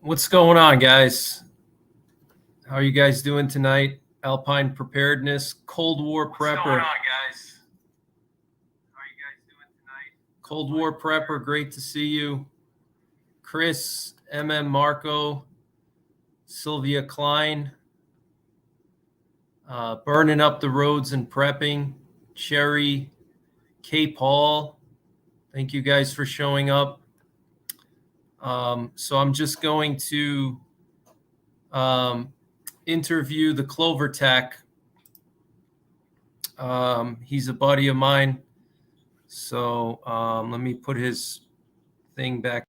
What's going on, guys? How are you guys doing tonight? Alpine preparedness, Cold War prepper. What's going on, guys? How are you guys doing tonight? Cold War prepper, great to see you. Chris, Marco, Sylvia Klein, burning up the roads and prepping. Cherry, K. Paul, thank you guys for showing up. So I'm just going to interview the CloverTac. He's a buddy of mine. So let me put his thing back.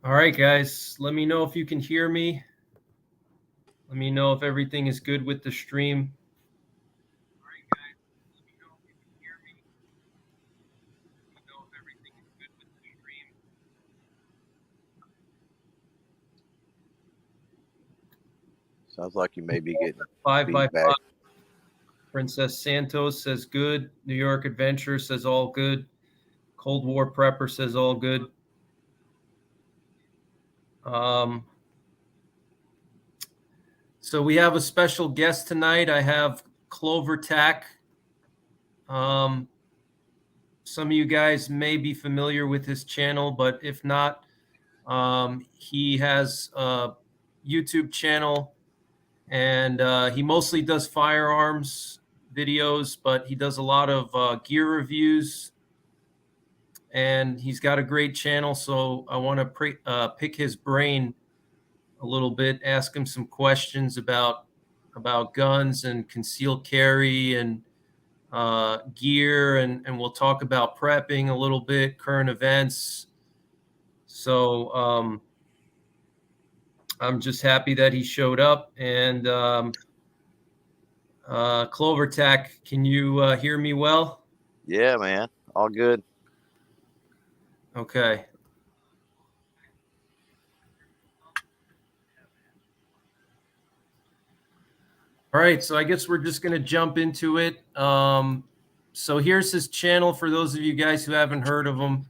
All right, guys, let me know if you can hear me. Let me know if everything is good with the stream. All right, guys, let me know if you can hear me. Let me know if everything is good with the stream. Sounds like you may be getting 5x5. Princess Santos says good. New York Adventure says all good. Cold War Prepper says all good. So we have a special guest tonight. I have CloverTac. Some of you guys may be familiar with his channel, but if not, he has a YouTube channel, and he mostly does firearms videos, but he does a lot of gear reviews, and he's got a great channel. So I want to pick his brain a little bit, ask him some questions about guns and concealed carry and gear, and we'll talk about prepping a little bit, current events. So I'm just happy that he showed up. And CloverTac, can you hear me well? Yeah, man. All good. Okay. All right, so I guess we're just going to jump into it. So here's his channel for those of you guys who haven't heard of him.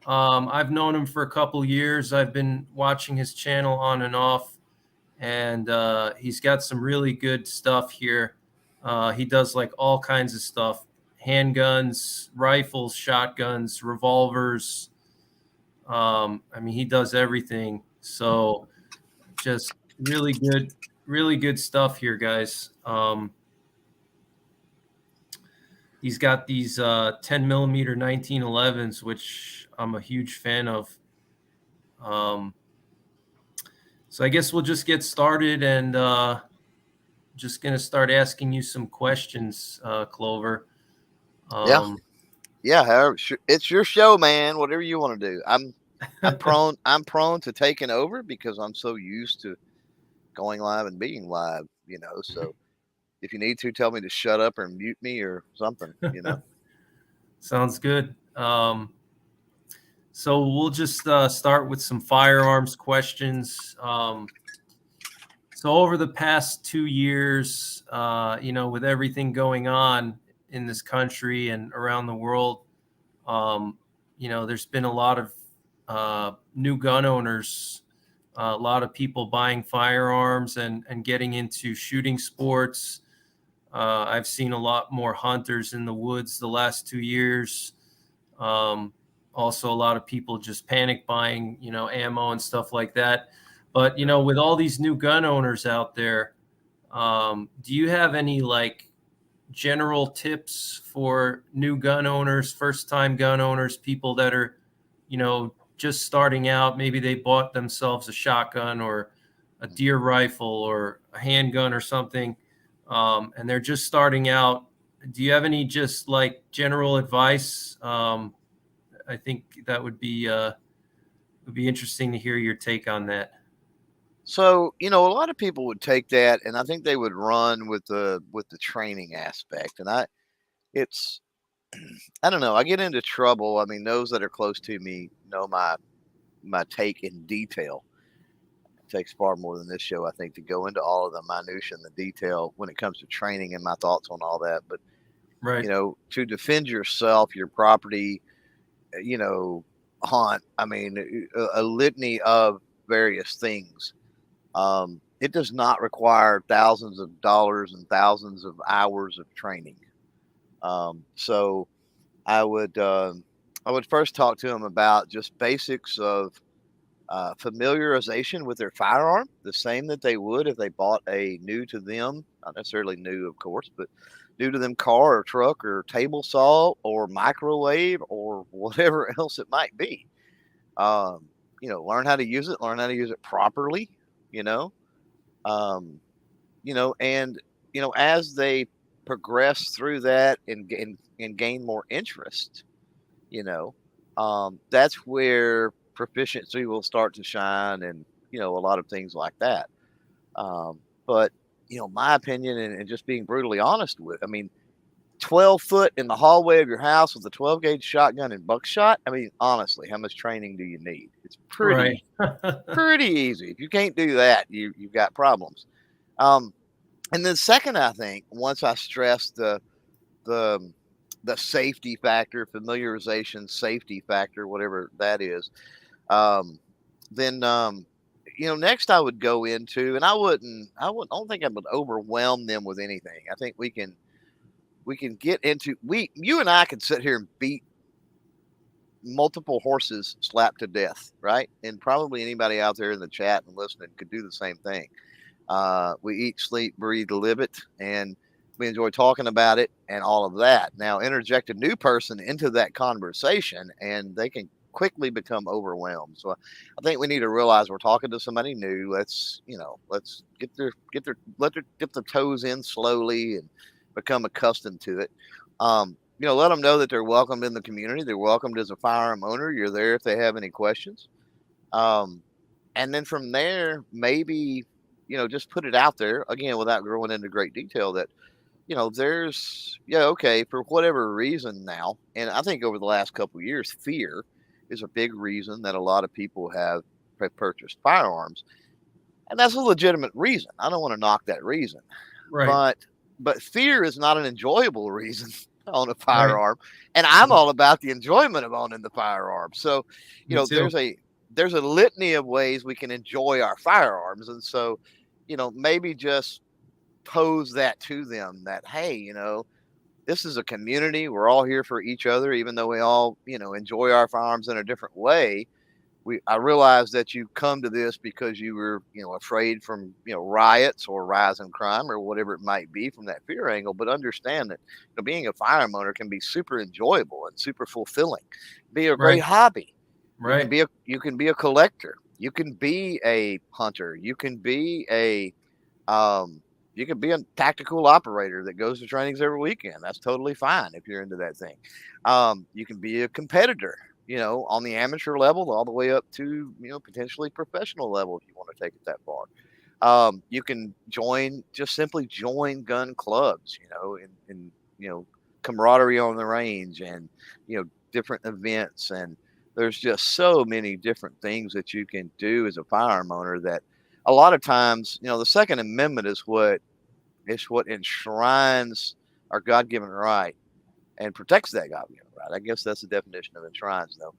I've known him for a couple years. I've been watching his channel on and off, and he's got some really good stuff here. He does like all kinds of stuff: handguns, rifles, shotguns, revolvers. I mean, he does everything. So just really good stuff here, guys. He's got these 10 millimeter 1911s, which I'm a huge fan of. So I guess we'll just get started, and just going to start asking you some questions, Clover. Yeah. However, it's your show, man. Whatever you want to do. I'm prone to taking over because I'm so used to going live and being live, so if you need to tell me to shut up or mute me or something, Sounds good. So we'll just start with some firearms questions. So over the past 2 years, with everything going on in this country and around the world, there's been a lot of new gun owners, a lot of people buying firearms and getting into shooting sports. I've seen a lot more hunters in the woods the last 2 years. Also, a lot of people just panic buying, ammo and stuff like that. But, with all these new gun owners out there, do you have any general tips for new gun owners, first time gun owners, people that are, just starting out? Maybe they bought themselves a shotgun or a deer rifle or a handgun or something, and they're just starting out. Do you have any just general advice? I think that would be interesting to hear your take on that. So, a lot of people would take that, and I think they would run with the training aspect. And it's, I don't know. I get into trouble. I mean, those that are close to me know my take in detail. It takes far more than this show, I think, to go into all of the minutia and the detail when it comes to training and my thoughts on all that. But Right. To defend yourself, your property, hunt. I mean, a litany of various things. It does not require thousands of dollars and thousands of hours of training. So I would first talk to them about just basics of familiarization with their firearm, the same that they would if they bought a new to them, not necessarily new, of course, but new to them car or truck or table saw or microwave or whatever else it might be. Learn how to use it properly, you know, um, and as they progress through that and gain more interest, you know, that's where proficiency will start to shine, and a lot of things like that. But my opinion, and just being brutally honest with, I mean, 12 foot in the hallway of your house with a 12 gauge shotgun and buckshot. I mean, honestly, how much training do you need? It's Right. pretty easy. If you can't do that, you've got problems. Um, and then second, I think once I stress the the safety factor, familiarization, safety factor, whatever that is, then next I would go into, and I don't think I would overwhelm them with anything. I think we can get into, you and I can sit here and beat multiple horses slapped to death, right? And probably anybody out there in the chat and listening could do the same thing. We eat, sleep, breathe, live it, and we enjoy talking about it and all of that. Now, interject a new person into that conversation, and they can quickly become overwhelmed. So, I think we need to realize we're talking to somebody new. Let's get let their dip their toes in slowly and become accustomed to it. Let them know that they're welcomed in the community. They're welcomed as a firearm owner. You're there if they have any questions. Um, and then from there, maybe, just put it out there again without going into great detail that, okay, for whatever reason now. And I think over the last couple of years, fear is a big reason that a lot of people have purchased firearms. And that's a legitimate reason. I don't want to knock that reason. Right. But fear is not an enjoyable reason to own a Right. firearm, and I'm all about the enjoyment of owning the firearm. So, Me too. there's a litany of ways we can enjoy our firearms, and so, maybe just pose that to them that, hey, this is a community. We're all here for each other, even though we all, enjoy our firearms in a different way. I realize that you come to this because you were, afraid from, riots or rise in crime or whatever it might be from that fear angle. But understand that being a firearm owner can be super enjoyable and super fulfilling. Be a great Right. hobby. Right. You can be a collector. You can be a hunter. Um, you can be a tactical operator that goes to trainings every weekend. That's totally fine if you're into that thing. You can be a competitor, on the amateur level all the way up to, potentially professional level if you want to take it that far. You can simply join gun clubs, and camaraderie on the range, and, different events, and there's just so many different things that you can do as a firearm owner that a lot of times, the Second Amendment is what enshrines our God-given right and protects that God-given right. I guess that's the definition of enshrines, though.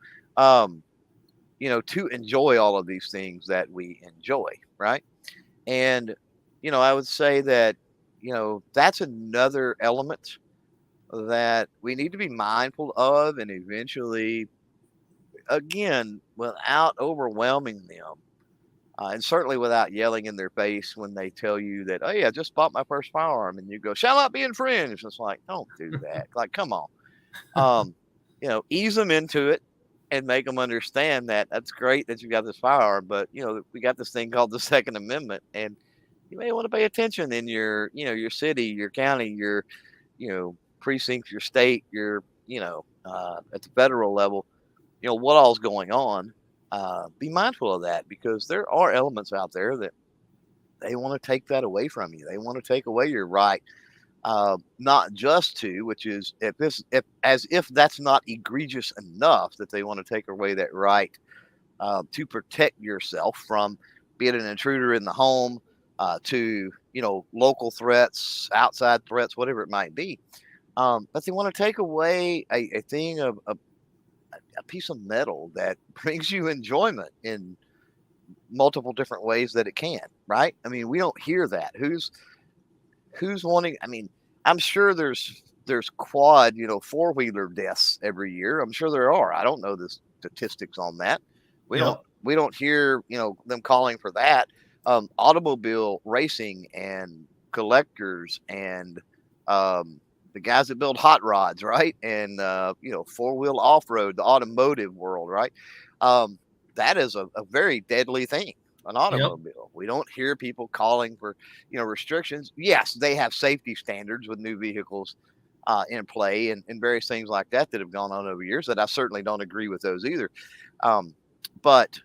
To enjoy all of these things that we enjoy, right? And I would say that that's another element that we need to be mindful of, and eventually, again, without overwhelming them, and certainly without yelling in their face when they tell you that, oh yeah, I just bought my first firearm, and you go, shall not be infringed. It's like, don't do that. Like, come on. Um, ease them into it and make them understand that that's great that you got this firearm, but we got this thing called the Second Amendment, and you may want to pay attention in your city, your county, your, precinct, your state, your, at the federal level, what all's going on. Be mindful of that, because there are elements out there that they want to take that away from you. They want to take away your right, not just to, which is as if that's not egregious enough, that they want to take away that right to protect yourself from being an intruder in the home, to local threats, outside threats, whatever it might be. But they want to take away a thing of a piece of metal that brings you enjoyment in multiple different ways that it can, right? I mean, we don't hear that. Who's wanting? I mean, I'm sure there's quad, four-wheeler deaths every year. I'm sure there are. I don't know the statistics on that. We don't hear, them calling for that. Automobile racing and collectors and the guys that build hot rods, right? And four-wheel off-road, the automotive world, right? That is a very deadly thing, an automobile. We don't hear people calling for, restrictions. Yes, they have safety standards with new vehicles in play, and various things like that have gone on over years that I certainly don't agree with those either. But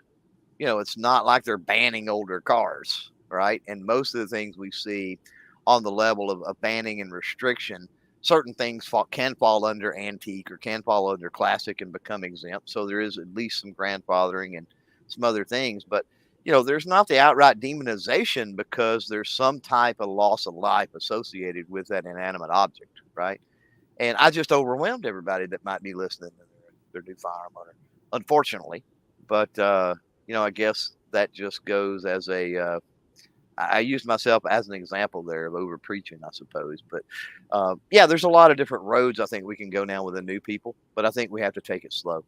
it's not like they're banning older cars, right? And most of the things we see on the level of banning and restriction, certain things can fall under antique or can fall under classic and become exempt. So there is at least some grandfathering and some other things. But, there's not the outright demonization, because there's some type of loss of life associated with that inanimate object, right? And I just overwhelmed everybody that might be listening to their new firearm owner, unfortunately. But, I guess that just goes as I used myself as an example there of over preaching, I suppose. But there's a lot of different roads I think we can go now with the new people, but I think we have to take it slow.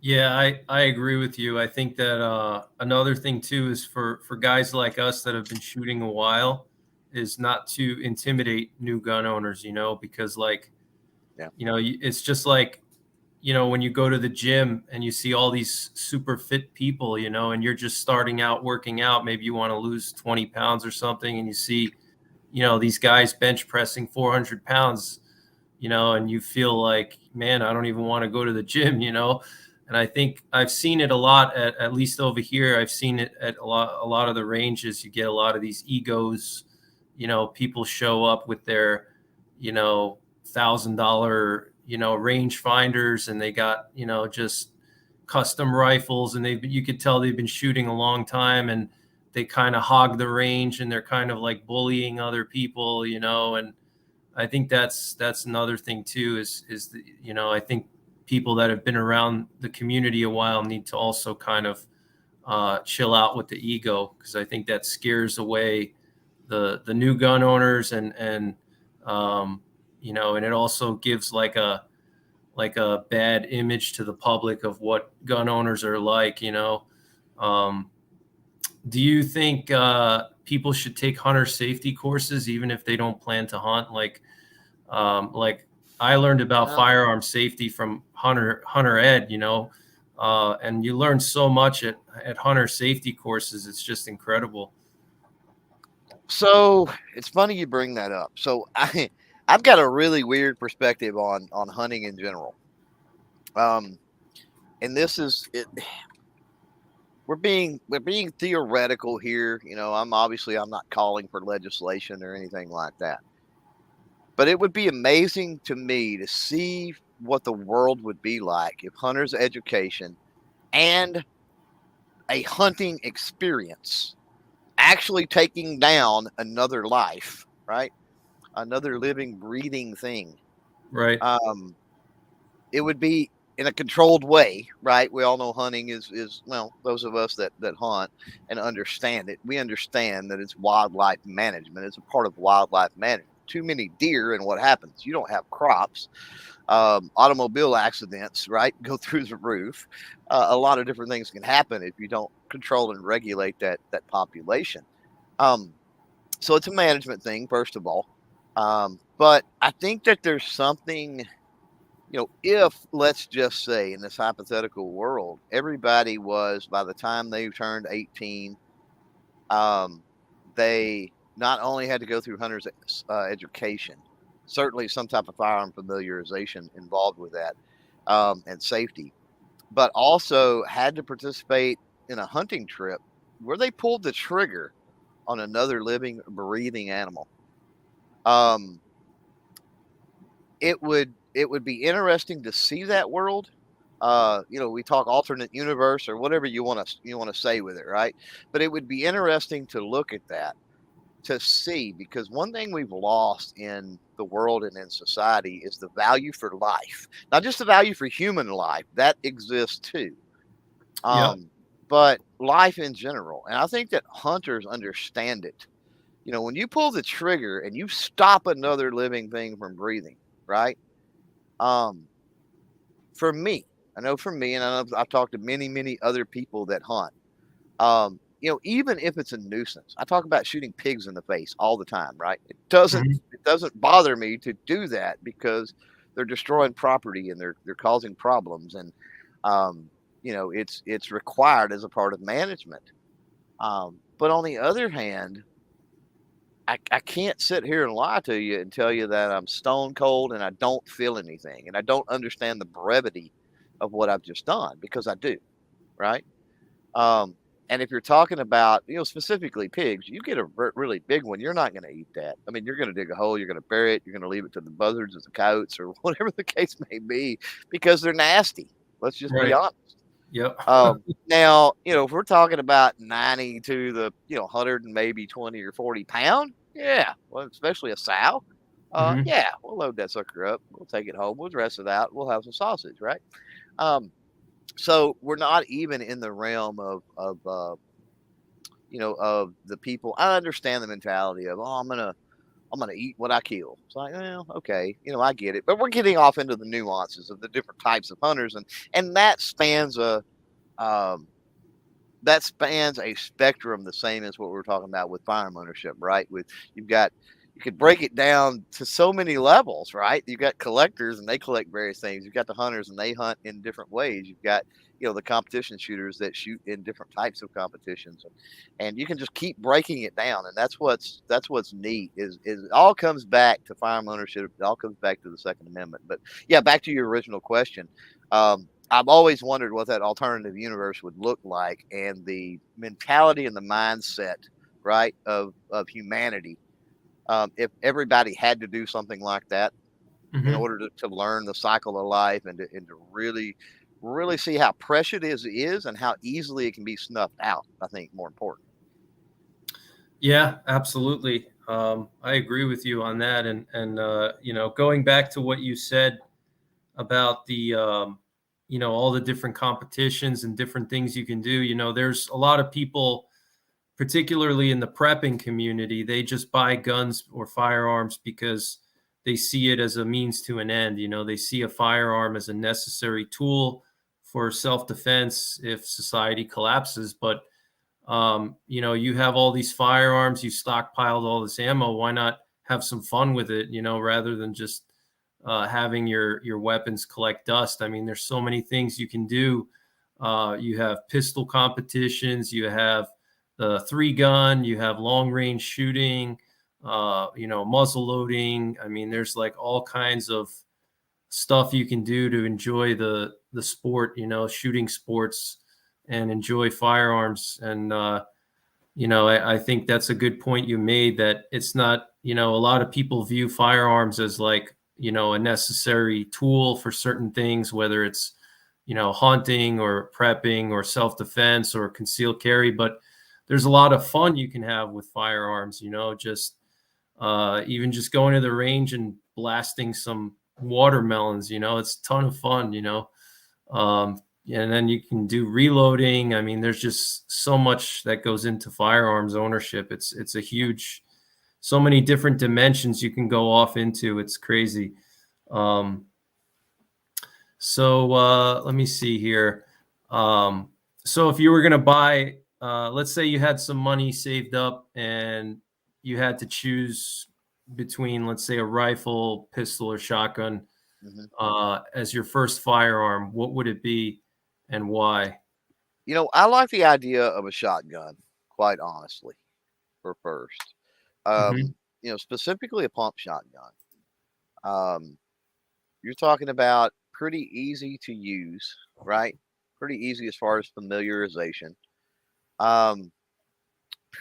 Yeah, I agree with you. I think that another thing too is for guys like us that have been shooting a while, is not to intimidate new gun owners, because it's just like, when you go to the gym and you see all these super fit people, and you're just starting out working out, maybe you want to lose 20 pounds or something, and you see, these guys bench pressing 400 pounds, and you feel like, man, I don't even want to go to the gym, And I think I've seen it a lot, at least over here. I've seen it at a lot of the ranges. You get a lot of these egos, people show up with their, $1,000, range finders, and they got, just custom rifles, and you could tell they've been shooting a long time, and they kind of hog the range, and they're kind of like bullying other people, and I think that's another thing too, is I think people that have been around the community a while need to also kind of chill out with the ego, because I think that scares away the new gun owners, and and it also gives like a bad image to the public of what gun owners are like. Do you think people should take hunter safety courses even if they don't plan to hunt? Like I learned about firearm safety from Hunter Ed, and you learn so much at hunter safety courses. It's just incredible. So it's funny you bring that up. So I've got a really weird perspective on hunting in general. And this is it. We're being theoretical here. I'm not calling for legislation or anything like that. But it would be amazing to me to see what the world would be like if hunters' education and a hunting experience actually taking down another life, right? Another living, breathing thing. Right. It would be in a controlled way, right? We all know hunting is well, those of us that hunt and understand it, we understand that it's wildlife management. It's a part of wildlife management. Too many deer, and what happens? You don't have crops. Automobile accidents, right, go through the roof. A lot of different things can happen if you don't control and regulate that population. So it's a management thing, first of all. But I think that there's something, if, let's just say, in this hypothetical world, everybody was, by the time they turned 18, they not only had to go through hunter's education, certainly some type of firearm familiarization involved with that, and safety, but also had to participate in a hunting trip where they pulled the trigger on another living, breathing animal. It would be interesting to see that world. We talk alternate universe or whatever you want to say with it, right? But it would be interesting to look at that, to see, because one thing we've lost in the world and in society is the value for life. Not just the value for human life, that exists too. Yep. But life in general. And I think that hunters understand it. When you pull the trigger and you stop another living thing from breathing, right? For me, I know for me, and I've talked to many, many other people that hunt. Even if it's a nuisance, I talk about shooting pigs in the face all the time, right? It doesn't Mhm. it doesn't bother me to do that because they're destroying property and they're causing problems, and it's required as a part of management. But on the other hand, I can't sit here and lie to you and tell you that I'm stone cold and I don't feel anything and I don't understand the brevity of what I've just done, because I do, right? Um, and if you're talking about, specifically pigs, you get a really big one, you're not going to eat that. I mean, you're going to dig a hole, you're going to bury it, you're going to leave it to the buzzards or the coyotes or whatever the case may be, because they're nasty. Let's just be Right. honest. Yep. Now, if we're talking about 90 to the, 100 and maybe 20 or 40 pound, yeah, well, especially a sow, Mhm. yeah, we'll load that sucker up, we'll take it home, we'll dress it out, we'll have some sausage, right? Um, so we're not even in the realm of the people. I understand the mentality of, oh, I'm gonna eat what I kill. It's like, well, okay, I get it, but we're getting off into the nuances of the different types of hunters, and um, that spans a spectrum, the same as what we were talking about with firearm ownership, right? You could break it down to so many levels, right? You've got collectors and they collect various things. You've got the hunters and they hunt in different ways. You've got, the competition shooters that shoot in different types of competitions, and you can just keep breaking it down. And that's what's neat is it all comes back to firearm ownership. It all comes back to the Second Amendment. But yeah, back to your original question. I've always wondered what that alternative universe would look like, and the mentality and the mindset, right, of humanity. If everybody had to do something like that in Mhm. order to learn the cycle of life, and to really, really see how precious it is and how easily it can be snuffed out, I think more important. Yeah, absolutely. I agree with you on that. And going back to what you said about the all the different competitions and different things you can do. There's a lot of people, particularly in the prepping community, they just buy guns or firearms because they see it as a means to an end. They see a firearm as a necessary tool for self-defense if society collapses. But you have all these firearms, you stockpiled all this ammo. Why not have some fun with it, rather than just having your weapons collect dust? I mean, there's so many things you can do. You have pistol competitions, you have the 3-gun, you have long range shooting, muzzle loading. I mean, there's like all kinds of stuff you can do to enjoy the sport, shooting sports, and enjoy firearms. And I think that's a good point you made, that it's not, a lot of people view firearms as like a necessary tool for certain things, whether it's, hunting or prepping or self-defense or concealed carry. But there's a lot of fun you can have with firearms, just even just going to the range and blasting some watermelons, it's a ton of fun, and then you can do reloading. I mean, there's just so much that goes into firearms ownership. It's a huge, so many different dimensions you can go off into. It's crazy. So let me see here. So if you were going to buy, let's say you had some money saved up and you had to choose between, let's say, a rifle, pistol, or shotgun as your first firearm, what would it be and why? I like the idea of a shotgun, quite honestly, for first. Mhm. Specifically a pump shotgun. Um, you're talking about pretty easy to use, right? Pretty easy as far as familiarization. Um,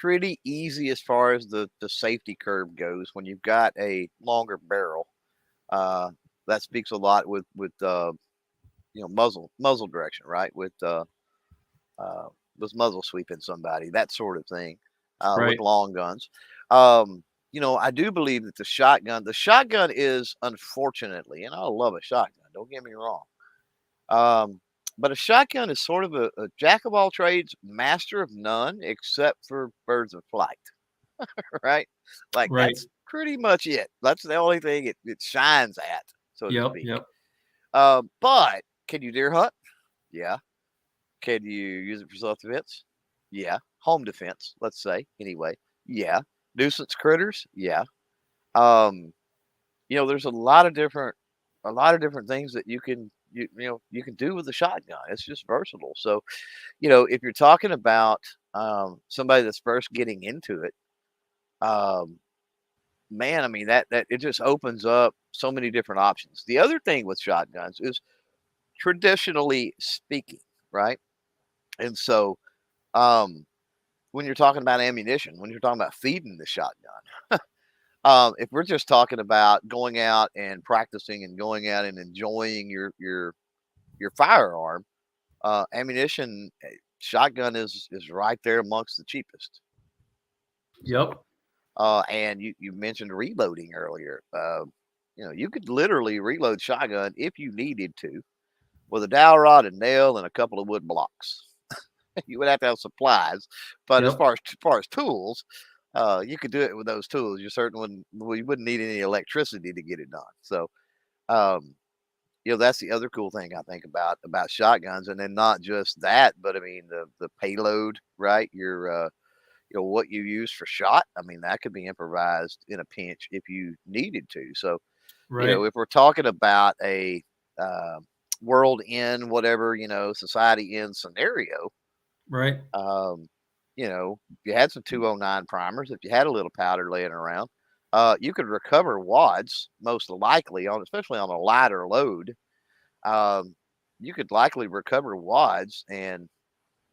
Pretty easy as far as the safety curve goes. When you've got a longer barrel, uh, that speaks a lot with muzzle direction, right? Uh, with muzzle sweeping somebody, that sort of thing. With Right. long guns. I do believe that the shotgun is, unfortunately, and I love a shotgun, don't get me wrong. Um, but a shotgun is sort of a jack of all trades, master of none, except for birds of flight, right? Like Right. that's pretty much it. That's the only thing it shines at, so to Yep. speak. Yep. But can you deer hunt? Yeah. Can you use it for self-defense? Yeah. Home defense, let's say, anyway. Yeah. Nuisance critters? Yeah. Um, there's a lot of different things that you can do with a shotgun. It's just versatile. So, if you're talking about somebody that's first getting into it, um, man, I mean that it just opens up so many different options. The other thing with shotguns is, traditionally speaking, right? And so, um, when you're talking about ammunition, when you're talking about feeding the shotgun, if we're just talking about going out and practicing and going out and enjoying your firearm, ammunition, shotgun is right there amongst the cheapest. So, Yep. and you mentioned reloading earlier. You could literally reload shotgun if you needed to with a dowel rod, a nail, and a couple of wood blocks. You would have to have supplies, but as Yep. far as tools, you could do it with those tools. You wouldn't need any electricity to get it done. So, um, that's the other cool thing I think about shotguns, and then not just that, but I mean the payload, right? What you use for shot. I mean that could be improvised in a pinch if you needed to. So, Right. if we're talking about a uh, world end, whatever, society end scenario, Right. um, if you had some 209 primers, if you had a little powder laying around, you could recover wads most likely especially on a lighter load. Um, you could likely recover wads and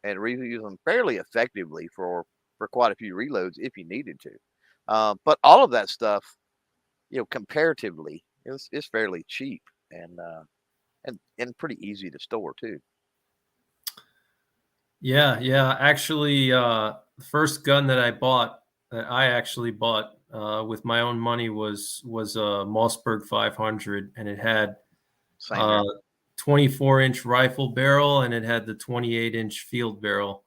reuse them fairly effectively for quite a few reloads if you needed to. But all of that stuff, comparatively, is fairly cheap and pretty easy to store too. Yeah. Yeah. Actually, the first gun that I actually bought with my own money was a Mossberg 500, and it had Same uh, here. 24-inch rifle barrel, and it had the 28-inch field barrel.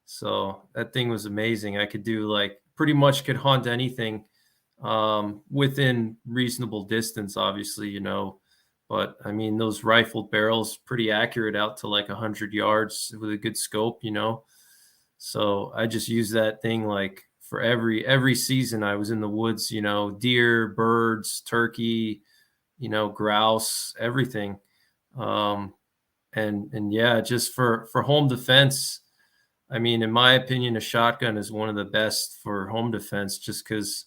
So that thing was amazing. I could do like pretty much could hunt anything within reasonable distance, obviously, But I mean, those rifled barrels pretty accurate out to like 100 yards with a good scope. So I just use that thing like for every season I was in the woods, deer, birds, turkey, grouse, everything. Um, and yeah, just for home defense. I mean, in my opinion, a shotgun is one of the best for home defense just because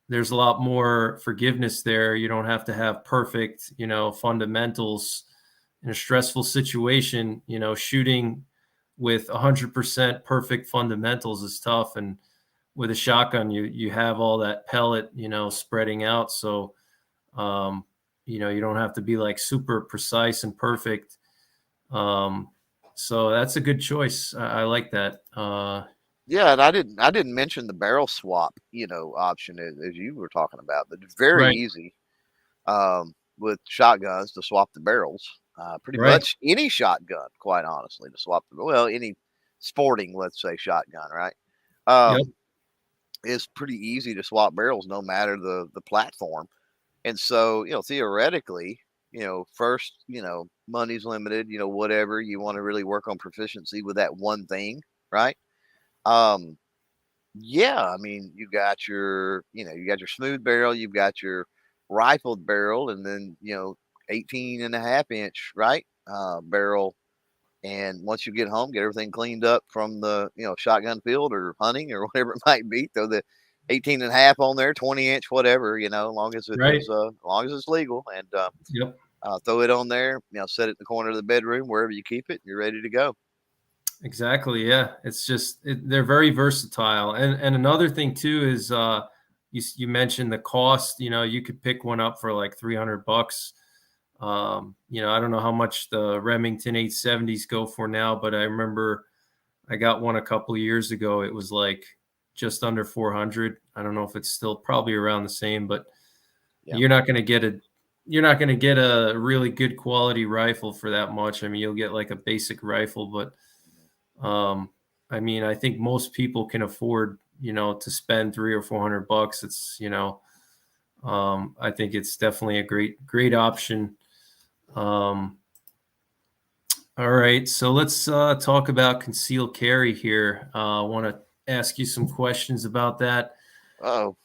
there's a lot more forgiveness there. You don't have to have perfect, fundamentals in a stressful situation. Shooting with 100% perfect fundamentals is tough. And with a shotgun, you have all that pellet, spreading out. So You know, you don't have to be like super precise and perfect. So that's a good choice. I like that. Yeah, and I didn't mention the barrel swap, option as you were talking about, but it's very Right, easy with shotguns to swap the barrels. Pretty right. much any shotgun, quite honestly, to swap any sporting, let's say, shotgun, right? Yep. Um, it's pretty easy to swap barrels no matter the platform. And so, theoretically, first, money's limited, whatever you want to really work on proficiency with that one thing, right? Um, yeah, I mean, you got your smooth barrel, you've got your rifled barrel, and then, 18.5 inch, right? Barrel. And once you get home, get everything cleaned up from the, shotgun field or hunting or whatever it might be. Throw the 18.5 on there, 20 inch, whatever, as long as Right. as long as it's legal. And Yep. throw it on there, set it in the corner of the bedroom, wherever you keep it, and you're ready to go. Exactly. Yeah. It's just they're very versatile. And another thing too is you mentioned the cost. You know, you could pick one up for like $300. You know, I don't know how much the Remington 870s go for now, but I remember I got one a couple of years ago. It was like just under 400. I don't know if it's still probably around the same, but Yeah. you're not going to get a really good quality rifle for that much. I mean, you'll get like a basic rifle, but I mean, I think most people can afford, you know, to spend 300 or 400 bucks. It's, you know, I think it's definitely a great option. Um, all right, so let's talk about concealed carry here. I want to ask you some questions about that. Oh,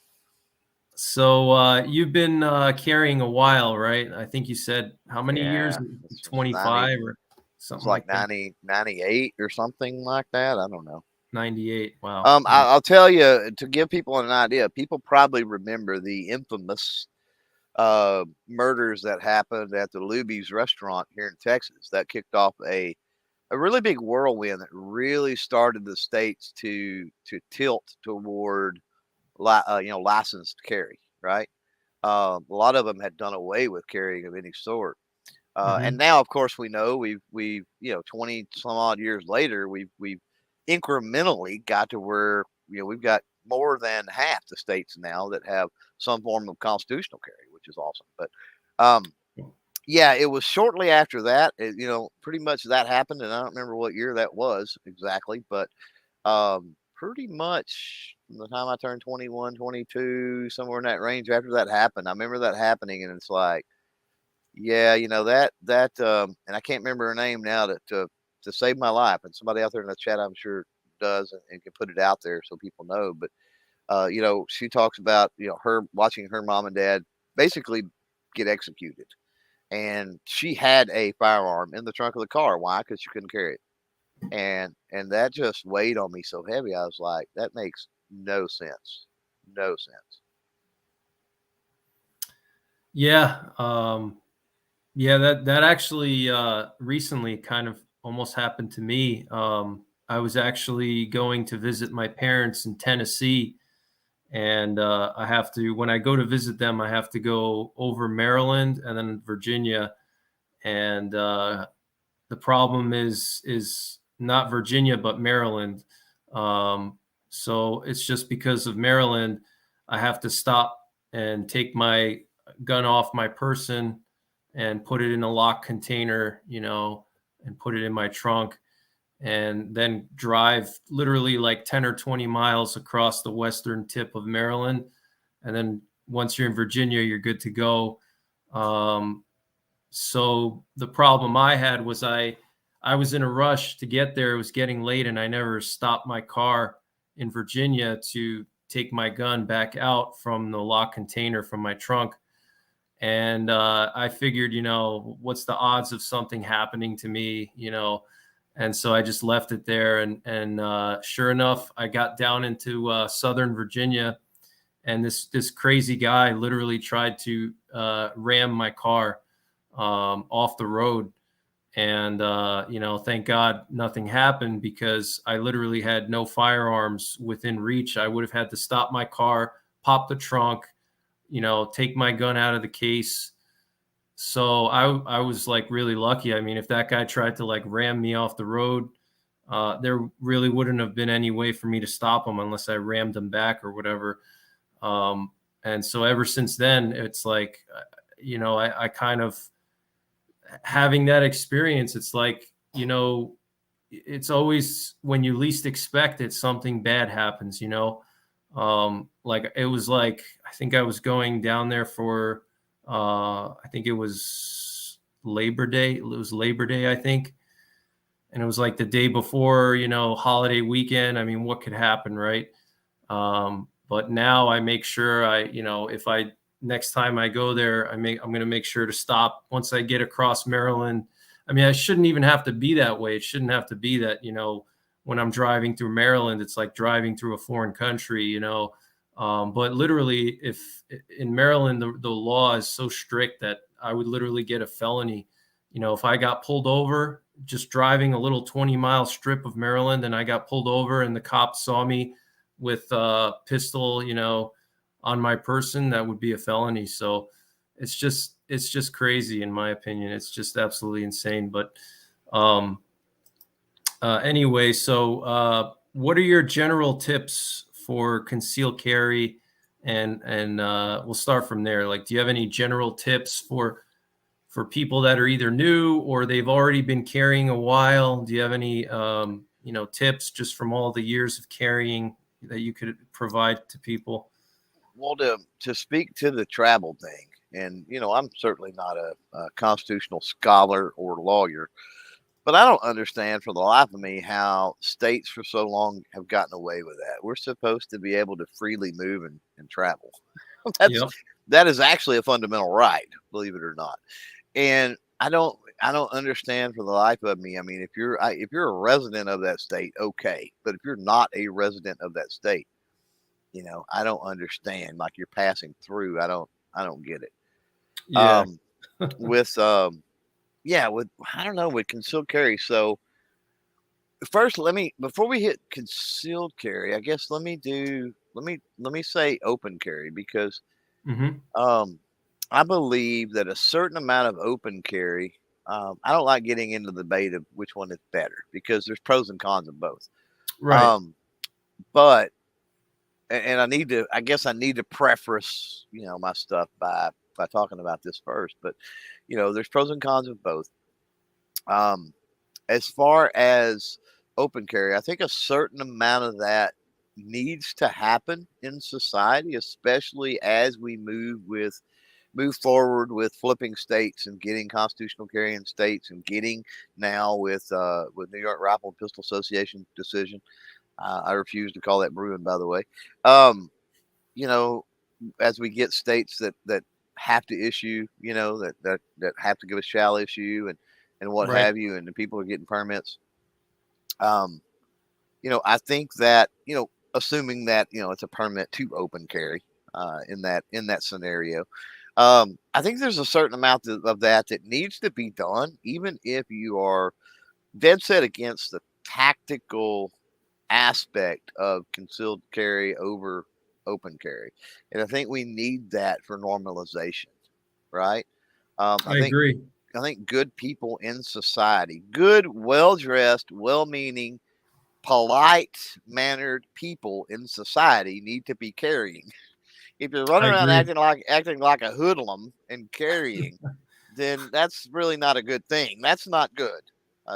So you've been carrying a while, right? I think you said how many years? yeah. This was 25 or it's something like like that. 98 or something like that. I don't know. 98. Wow. Yeah. I'll tell you, to give people an idea, people probably remember the infamous murders that happened at the Luby's restaurant here in Texas. That kicked off a really big whirlwind that really started the states to tilt toward licensed carry, right? A lot of them had done away with carrying of any sort. And Hmm. now, of course, we know we've 20 some odd years later, we've incrementally got to where we've got more than half the states now that have some form of constitutional carry, which is awesome. But um, yeah, it was shortly after that, pretty much that happened, and I don't remember what year that was exactly, but pretty much from the time I turned 21, 22, somewhere in that range after that happened. I remember that happening, and it's like, yeah, and I can't remember her name now to save my life. And somebody out there in the chat, I'm sure does and can put it out there so people know. But she talks about her watching her mom and dad basically get executed, and she had a firearm in the trunk of the car. Why? Because she couldn't carry it, and that just weighed on me so heavy. I was like, that makes no sense, no sense. Yeah. Yeah, that actually recently kind of almost happened to me. I was actually going to visit my parents in Tennessee, and I have to when I go to visit them, I have to go over Maryland and then Virginia. And the problem is not Virginia but Maryland. So it's just because of Maryland, I have to stop and take my gun off my person and put it in a locked container, you know, and put it in my trunk, and then drive literally like 10 or 20 miles across the western tip of Maryland. And then once you're in Virginia, you're good to go. Um, so the problem I had was I was in a rush to get there. It was getting late, and I never stopped my car in Virginia to take my gun back out from the locked container from my trunk. And I figured, you know, what's the odds of something happening to me, you know? And so I just left it there. And sure enough, I got down into Southern Virginia, and this crazy guy literally tried to ram my car off the road. And you know, thank God nothing happened, because I literally had no firearms within reach. I would have had to stop my car, pop the trunk, take my gun out of the case. So I was like really lucky. I mean, if that guy tried to like ram me off the road, there really wouldn't have been any way for me to stop him unless I rammed him back or whatever. And so ever since then, it's like, I kind of, having that experience, it's like, it's always when you least expect it, something bad happens, like it was like, I think I was going down there for, I think it was Labor Day. It was Labor Day, I think. And it was like the day before, holiday weekend. I mean, what could happen, right? But now I make sure if I, next time I go there, I'm going to make sure to stop once I get across Maryland. I mean, I shouldn't even have to be that way. It shouldn't have to be that, when I'm driving through Maryland, it's like driving through a foreign country, but literally if in Maryland, the law is so strict that I would literally get a felony. If I got pulled over just driving a little 20-mile strip of Maryland and I got pulled over and the cops saw me with a pistol, on my person, that would be a felony. So it's just crazy in my opinion. It's just absolutely insane. But anyway, so what are your general tips for concealed carry? And we'll start from there. Like, do you have any general tips for people that are either new or they've already been carrying a while? Do you have any, tips just from all the years of carrying that you could provide to people? Well, to speak to the travel thing, and I'm certainly not a constitutional scholar or lawyer, but I don't understand for the life of me how states for so long have gotten away with that. We're supposed to be able to freely move and travel. Yep. That is actually a fundamental right, believe it or not. And I don't understand for the life of me. I mean, if you're a resident of that state, okay, but if you're not a resident of that state, I don't understand. Like, you're passing through. I don't get it. Yeah. With I don't know, with concealed carry. So first, before we hit concealed carry, I guess let me say open carry, because Mm-hmm. I believe that a certain amount of open carry. I don't like getting into the debate of which one is better, because there's pros and cons of both. Right. But and I guess I need to preface, my stuff by talking about this first. But there's pros and cons of both. As far as open carry, I think a certain amount of that needs to happen in society, especially as we move forward with flipping states and getting constitutional carry in states, and getting now with New York Rifle and Pistol Association decision. I refuse to call that brewing, by the way. You know, as we get states that have to issue, that have to give a shall issue and what Right. have you, and the people are getting permits. Um, I think that, assuming that, it's a permit to open carry, in that scenario, I think there's a certain amount of that needs to be done, even if you are dead set against the tactical aspect of concealed carry over open carry. And I think we need that for normalization, right? I agree. I think good people in society, good, well dressed, well meaning, polite mannered people in society need to be carrying. If you're running I around agree. acting like a hoodlum and carrying, then that's really not a good thing. That's not good.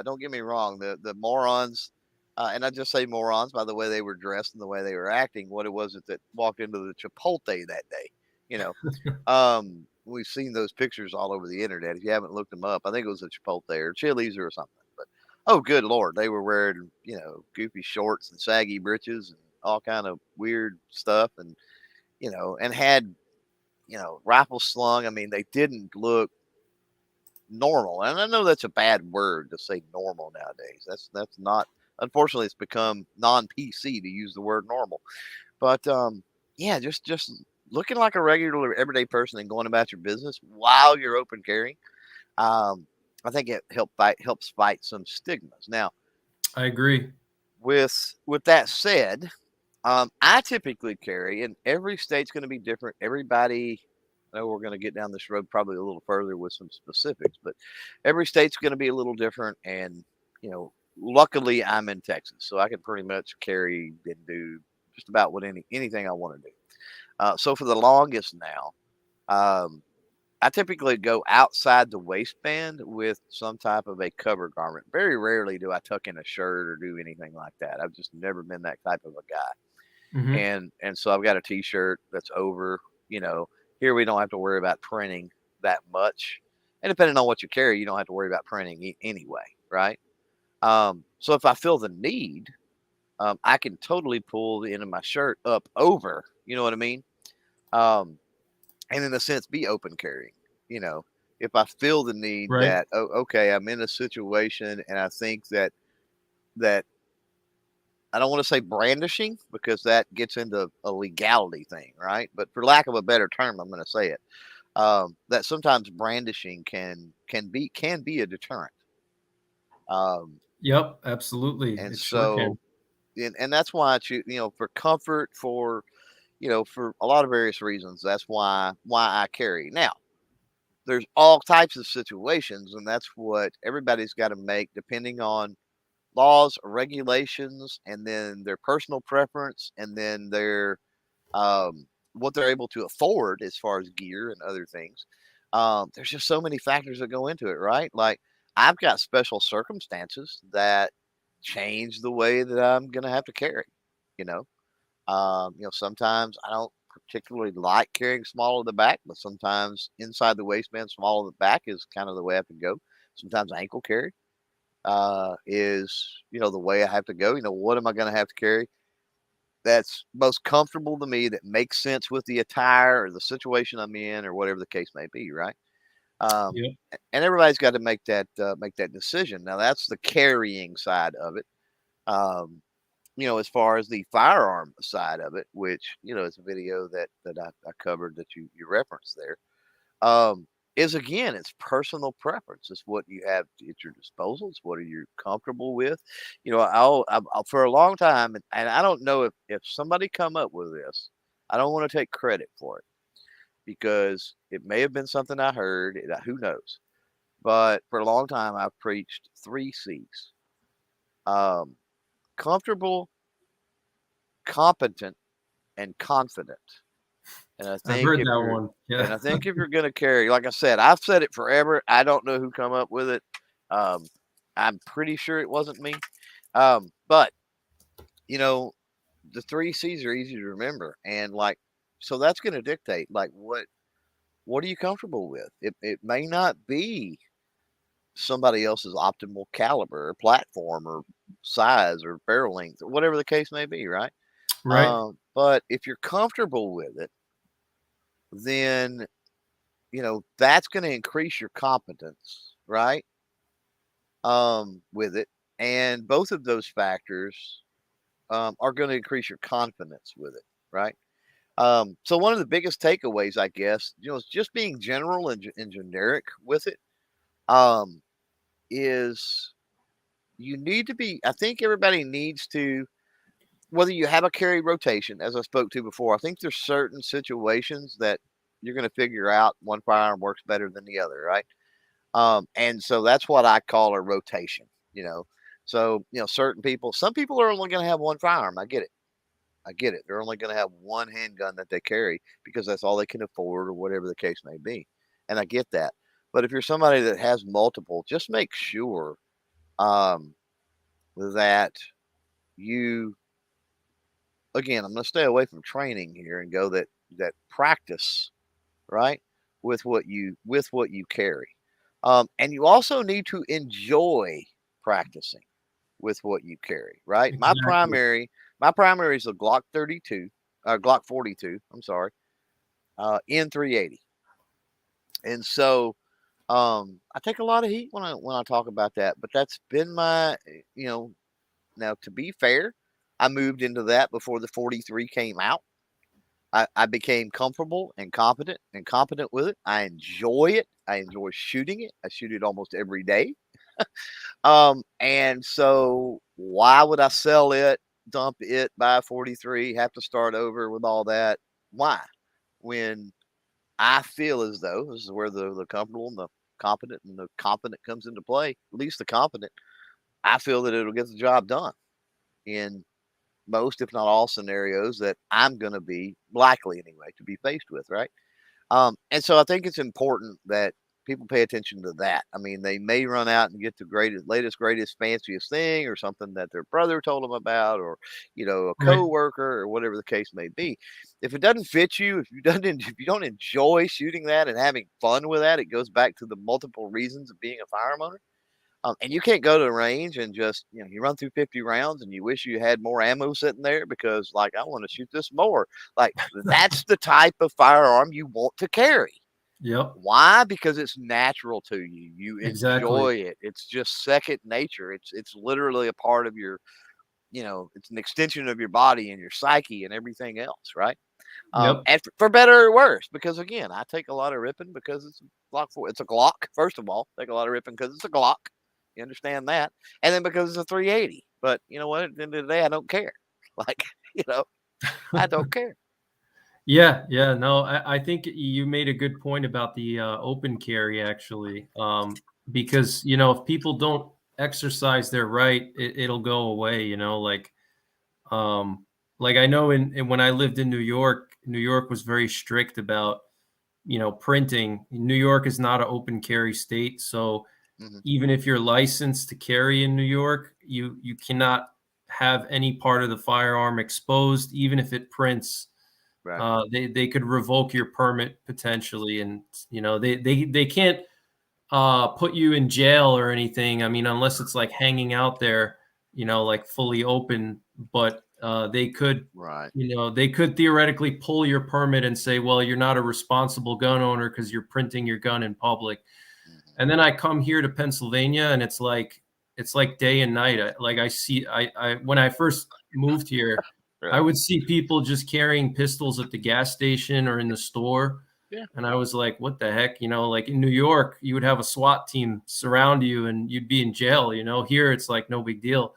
Don't get me wrong. The morons, and I just say morons by the way they were dressed and the way they were acting. What it was that walked into the Chipotle that day, you know. We've seen those pictures all over the internet. If you haven't looked them up, I think it was a Chipotle or Chili's or something. But oh, good Lord, they were wearing, goofy shorts and saggy breeches and all kind of weird stuff, and and had, rifles slung. I mean, they didn't look normal. And I know that's a bad word to say normal nowadays. That's not, unfortunately, it's become non-PC to use the word normal. But yeah, just looking like a regular everyday person and going about your business while you're open carrying. I think it helps fight some stigmas. Now, I agree. with that said, I typically carry, and every state's going to be different. Everybody, I know we're going to get down this road probably a little further with some specifics, but every state's going to be a little different. And, luckily I'm in Texas, so I can pretty much carry and do just about anything I want to do. So for the longest now, um, I typically go outside the waistband with some type of a cover garment. Very rarely do I tuck in a shirt or do anything like that. I've just never been that type of a guy. Mm-hmm. And so I've got a t-shirt that's over, here we don't have to worry about printing that much. And depending on what you carry, you don't have to worry about printing anyway, right? So if I feel the need, I can totally pull the end of my shirt up over, you know what I mean? Um, and in a sense be open carrying, you know, if I feel the need Right. that, oh, okay, I'm in a situation and I think that I don't want to say brandishing because that gets into a legality thing, right? But for lack of a better term, I'm going to say it. That sometimes brandishing can be a deterrent. Um, Yep, absolutely. and It sure so can. and that's why I choose, for comfort, for a lot of various reasons. That's why I carry. Now, there's all types of situations, and that's what everybody's got to make depending on laws, regulations, and then their personal preference, and then their what they're able to afford as far as gear and other things. There's just so many factors that go into it, right? Like I've got special circumstances that change the way that I'm going to have to carry. You know, sometimes I don't particularly like carrying small of the back, but sometimes inside the waistband, small of the back is kind of the way I have to go. Sometimes ankle carry is, the way I have to go. What am I going to have to carry that's most comfortable to me, that makes sense with the attire or the situation I'm in or whatever the case may be, right? Um, Yep. and everybody's got to make that decision. Now that's the carrying side of it. Um, as far as the firearm side of it, which is a video that I covered that you referenced there, is again, it's personal preference. It's what you have at your disposal. It's what are you comfortable with. I'll for a long time, and I don't know if somebody come up with this. I don't want to take credit for it because it may have been something I heard. Who knows? But for a long time, I've preached 3 C's: um, comfortable, competent, and confident. And I I've think heard if that you're one. and Yeah. I think if you're gonna carry, like I said, I've said it forever. I don't know who come up with it. Um, I'm pretty sure it wasn't me. But you know, the 3 C's are easy to remember, and so that's gonna dictate like what are you comfortable with? It may not be somebody else's optimal caliber or platform or size or barrel length or whatever the case may be, right? Right. But if you're comfortable with it, then that's going to increase your competence, right? With it, and both of those factors are going to increase your confidence with it, right? So one of the biggest takeaways, I guess, is just being general and generic with it. Um, is you need to be. I think everybody needs to, whether you have a carry rotation, as I spoke to before. I think there's certain situations that you're going to figure out one firearm works better than the other, right? And so that's what I call a rotation, you know. So, certain people, some people are only going to have one firearm. I get it. I get it. They're only going to have one handgun that they carry because that's all they can afford or whatever the case may be. And I get that. But if you're somebody that has multiple, just make sure um, that you, again, I'm going to stay away from training here and go that practice, right, with what you carry. And you also need to enjoy practicing with what you carry, right? My Exactly. primary, my primary is a Glock 32, Glock 42. I'm sorry, N380, and so I take a lot of heat when I talk about that. But that's been my, now to be fair, I moved into that before the 43 came out. I became comfortable and competent with it. I enjoy it. I enjoy shooting it. I shoot it almost every day. And so why would I sell it? dump it, buy a 43, have to start over with all that. Why? When I feel as though this is where the comfortable and the competent and the confident comes into play, at least the competent, I feel that it'll get the job done in most, if not all, scenarios that I'm going to be likely anyway to be faced with, right? And so I think it's important that people pay attention to that. I mean, they may run out and get the latest, greatest, fanciest thing, or something that their brother told them about, or a Right. coworker, or whatever the case may be. If it doesn't fit you, if you don't enjoy shooting that and having fun with that, it goes back to the multiple reasons of being a firearm owner. And you can't go to the range and just, you run through 50 rounds and you wish you had more ammo sitting there because, like, I want to shoot this more. Like, that's the type of firearm you want to carry. Yep. Why? Because it's natural to you. You Exactly. enjoy it. It's just second nature. It's literally a part of your, it's an extension of your body and your psyche and everything else, right? Yep. And for better or worse, because again, I take a lot of ripping because it's a Glock. It's a Glock. First of all, take a lot of ripping because it's a Glock. You understand that? And then because it's a 380. But you know what? At the end of the day, I don't care. Like, I don't care. Yeah, yeah, no, I think you made a good point about the open carry actually, because if people don't exercise their right, it'll go away. Like I know when I lived in New York, New York was very strict about printing. New York is not an open carry state, so Hmm. even if you're licensed to carry in New York, you cannot have any part of the firearm exposed, even if it prints. Right. They could revoke your permit potentially, and they can't put you in jail or anything. I mean, unless it's like hanging out there, like fully open. But they could, Right. they could theoretically pull your permit and say, well, you're not a responsible gun owner because you're printing your gun in public. Hmm. And then I come here to Pennsylvania, and it's like day and night. I see I when I first moved here, I Right. would see people just carrying pistols at the gas station or in the store. Yeah. And I was like, what the heck? Like in New York, you would have a SWAT team surround you and you'd be in jail. Here it's like no big deal.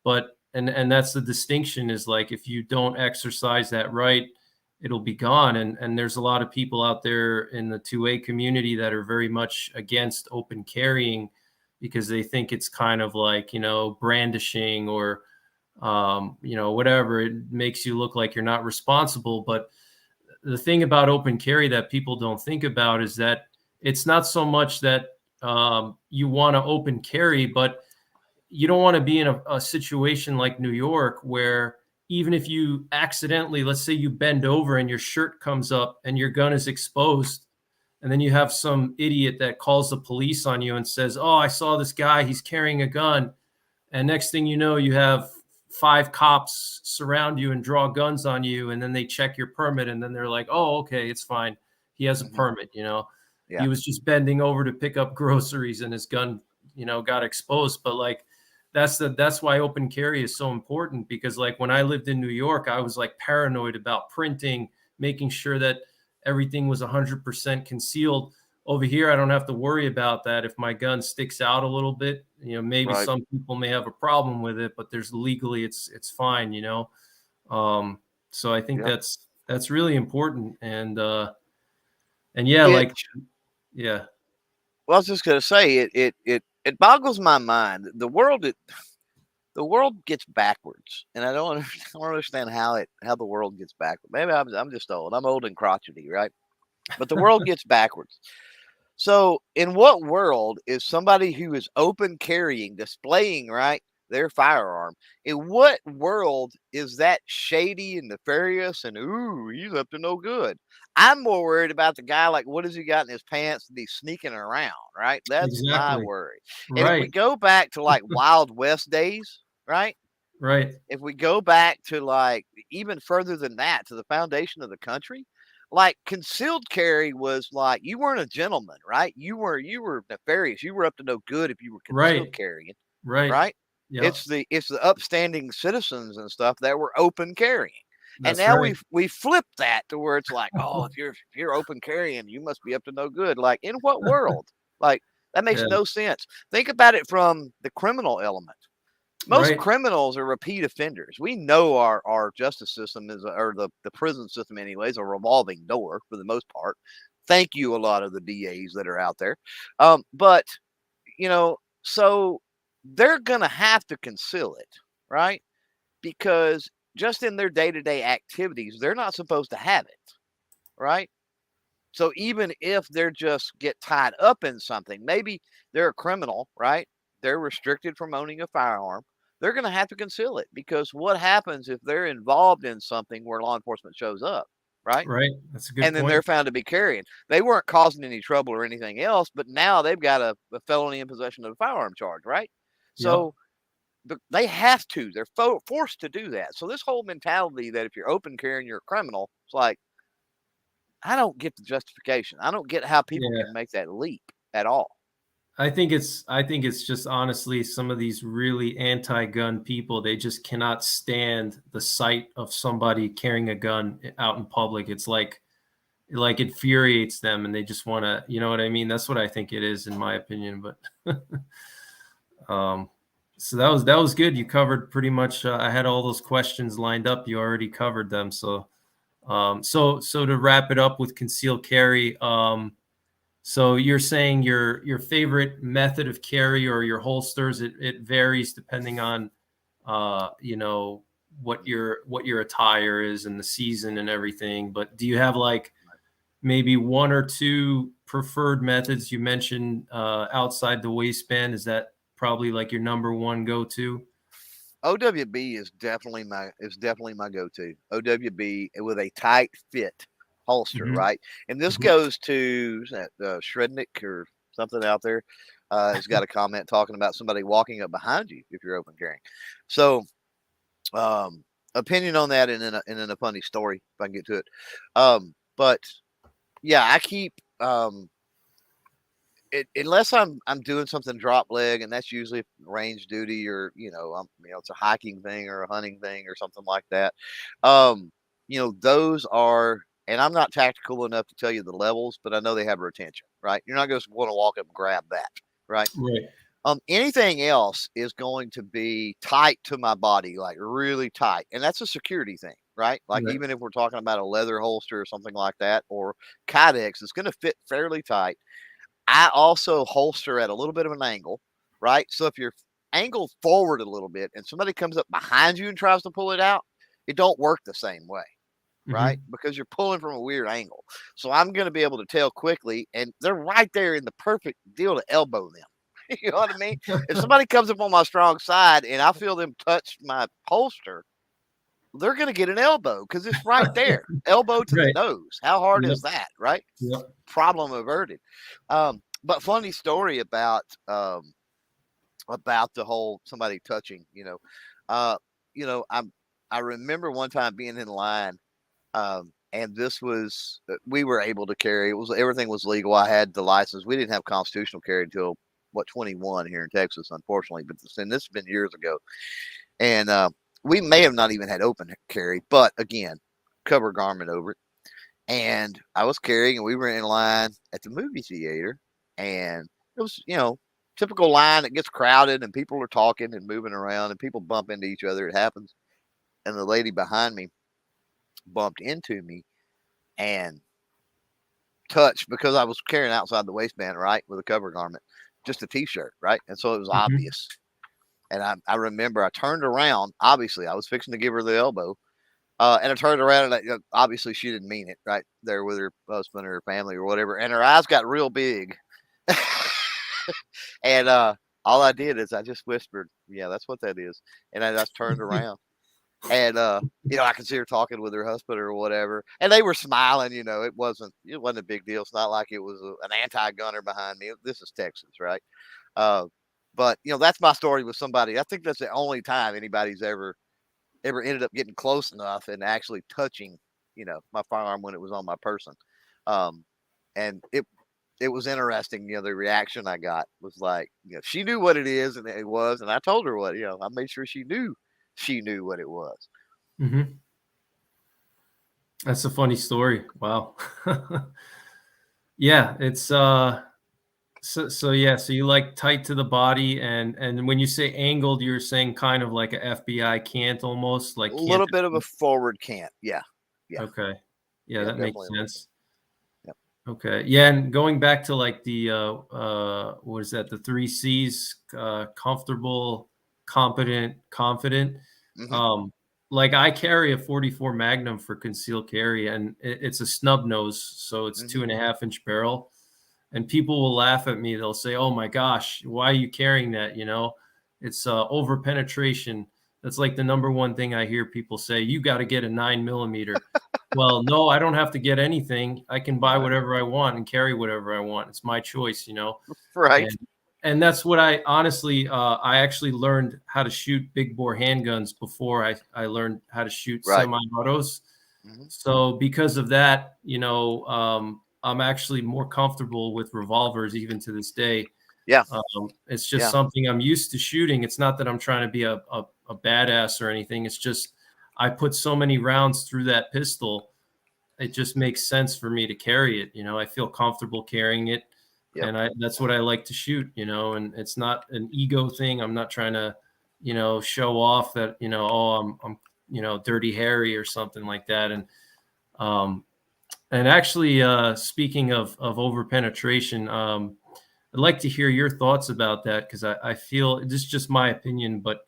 But and that's the distinction, is like if you don't exercise that right, it'll be gone. And there's a lot of people out there in the 2A community that are very much against open carrying because they think it's kind of like, brandishing or whatever. It makes you look like you're not responsible. But the thing about open carry that people don't think about is that it's not so much that you want to open carry, but you don't want to be in a situation like New York where even if you accidentally, let's say you bend over and your shirt comes up and your gun is exposed, and then you have some idiot that calls the police on you and says, oh, I saw this guy, he's carrying a gun. And next thing you know, you have 5 cops surround you and draw guns on you, and then they check your permit, and then they're like, oh, okay, it's fine. He has a Hmm. permit. Yeah. He was just bending over to pick up groceries and his gun, got exposed. But like that's why open carry is so important, because like when I lived in New York, I was like paranoid about printing, making sure that everything was 100% concealed. Over here, I don't have to worry about that. If my gun sticks out a little bit, maybe Right. some people may have a problem with it, but there's legally it's fine. So I think Yeah. that's really important. And yeah, It. like yeah, Well, I was just gonna say it boggles my mind. The world gets backwards, and I don't I don't understand how the world gets backwards. Maybe I'm just old. I'm old and crotchety, right? But the world gets backwards. So, in what world is somebody who is open carrying, displaying, right, their firearm? In what world is that shady and nefarious and, ooh, he's up to no good? I'm more worried about the guy, like, what has he got in his pants and he's sneaking around, right? That's my exactly. worry. And if we Right, go back to like Wild West days, right? right, If we go back to like even further than that, to the foundation of the country, like concealed carry was like you weren't a gentleman, right? You were nefarious. You were up to no good if you were concealed right, carrying, right. right? Yep, It's the upstanding citizens and stuff that were open carrying. And that's now right. we flipped that to where it's like, oh, if you're open carrying, you must be up to no good. Like in what world? Like that makes Yeah, no sense. Think about it from the criminal element. Most criminals are repeat offenders. We know our justice system is, or the prison system anyway, is a revolving door for the most part. Thank you, a lot of the DAs that are out there. But, so they're going to have to conceal it, right? Because just in their day-to-day activities, they're not supposed to have it, right? So even if they're just get tied up in something, maybe they're a criminal, right? They're restricted from owning a firearm. They're going to have to conceal it, because what happens if they're involved in something where law enforcement shows up, right? Right. That's a good And then point. they're found to be carrying. They weren't causing any trouble or anything else, but now they've got a felony in possession of a firearm charge, right? So they have to. They're forced to do that. So this whole mentality that if you're open carrying, you're a criminal, it's like, I don't get the justification. I don't get how people can make that leap at all. I think it's just honestly some of these really anti-gun people, they just cannot stand the sight of somebody carrying a gun out in public. It's like infuriates them, and they just want to, you know what I mean? That's what I think it is, in my opinion. But so that was good. You covered pretty much. I had all those questions lined up. You already covered them. So so to wrap it up with concealed carry. So you're saying your favorite method of carry or your holsters, it varies depending on what your attire is and the season and everything. But do you have like maybe one or two preferred methods? You mentioned outside the waistband. Is that probably like your number one go-to? OWB is definitely my go-to. OWB with a tight fit holster, right? And this goes to Shrednick or something out there. Has got a comment talking about somebody walking up behind you if you're open carrying. So, opinion on that, and in a funny story if I can get to it. But yeah, I keep unless I'm doing something drop leg, and that's usually range duty, or it's a hiking thing or a hunting thing or something like that. Those are, and I'm not tactical enough to tell you the levels, but I know they have retention, right? You're not going to want to walk up and grab that, right? Right. Anything else is going to be tight to my body, like really tight, and that's a security thing, right? Like even if we're talking about a leather holster or something like that, or Kydex, it's going to fit fairly tight. I also holster at a little bit of an angle, right? So if you're angled forward a little bit and somebody comes up behind you and tries to pull it out, it don't work the same way, right? Because you're pulling from a weird angle. So I'm going to be able to tell quickly, and they're right there in the perfect deal to elbow them. You know what I mean? If somebody comes up on my strong side and I feel them touch my holster, they're going to get an elbow because it's right there, elbow to the nose. How hard is that, right? Problem averted. But funny story about the whole somebody touching. I remember one time being in line, and this was we were able to carry. Everything was legal. I had the license. We didn't have constitutional carry until 21 here in Texas, unfortunately. But this has been years ago, and we may have not even had open carry, but again, cover garment over it. And I was carrying, and we were in line at the movie theater, and it was, typical line that gets crowded and people are talking and moving around and people bump into each other. It happens. And the lady behind me bumped into me and touched, because I was carrying outside the waistband, right, with a cover garment, just a t-shirt, right? And so it was obvious. And I remember I turned around. Obviously, I was fixing to give her the elbow. And I turned around, and obviously she didn't mean it, right there with her husband or her family or whatever. And her eyes got real big. And all I did is I just whispered, "Yeah, that's what that is." And I just turned around. And I could see her talking with her husband or whatever. And they were smiling, it wasn't a big deal. It's not like it was an anti-gunner behind me. This is Texas, right? But that's my story with somebody. I think that's the only time anybody's ever ended up getting close enough and actually touching, my firearm when it was on my person. And it was interesting. The reaction I got was like, she knew what it is, and it was, and I told her what, I made sure she knew what it was. That's a funny story. Wow. Yeah, it's So yeah, so you like tight to the body, and when you say angled, you're saying kind of like a FBI cant, almost A like little canted. bit of a forward cant. Yeah. Yeah. Okay, yeah, Yeah. that makes Definitely a little bit. sense. Yep. Okay, yeah, and going back to like the what is that? The three C's: comfortable, competent, confident. Hmm. Um, like I carry a 44 Magnum for concealed carry, and it's a snub nose, so it's Hmm. 2.5-inch barrel. And people will laugh at me. They'll say, "Oh my gosh, why are you carrying that?" It's over penetration. That's like the number one thing I hear people say. You got to get a 9 millimeter. Well, no, I don't have to get anything. I can buy Right. whatever I want and carry whatever I want. It's my choice. Right. And that's what I honestly, I actually learned how to shoot big bore handguns before I learned how to shoot Right. semi-autos. Hmm. So because of that, I'm actually more comfortable with revolvers even to this day. Yeah. It's just Yeah. something I'm used to shooting. It's not that I'm trying to be a badass or anything. It's just I put so many rounds through that pistol. It just makes sense for me to carry it. I feel comfortable carrying it, Yep. and that's what I like to shoot. And it's not an ego thing. I'm not trying to, show off that, oh, I'm Dirty Harry or something like that. Um, and actually, speaking of over penetration, I'd like to hear your thoughts about that, because I feel this is just my opinion, but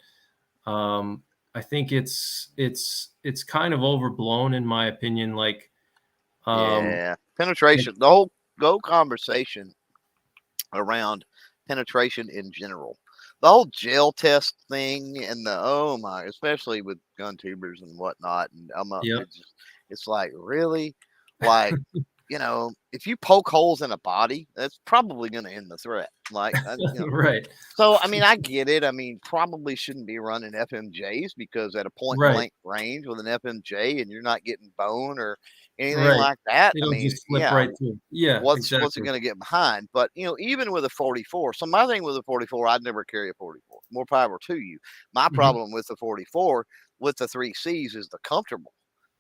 I think it's kind of overblown in my opinion. Like, um, Yeah. like Penetration. The whole conversation around penetration in general. The whole jail test thing and oh my, especially with gun tubers and whatnot. And yep, it's like, really? Like, if you poke holes in a body, that's probably going to end the threat. Like, right, so, I mean, I get it. I mean, probably shouldn't be running FMJs because at a point right, blank range with an FMJ and you're not getting bone or anything right. like that. I It'll mean, just slip yeah, right through. Yeah, what's it exactly. going to get behind? But even with a 44, so my thing with a 44, I'd never carry a 44. More power to you. My Hmm. problem with the 44 with the three C's is the comfortable.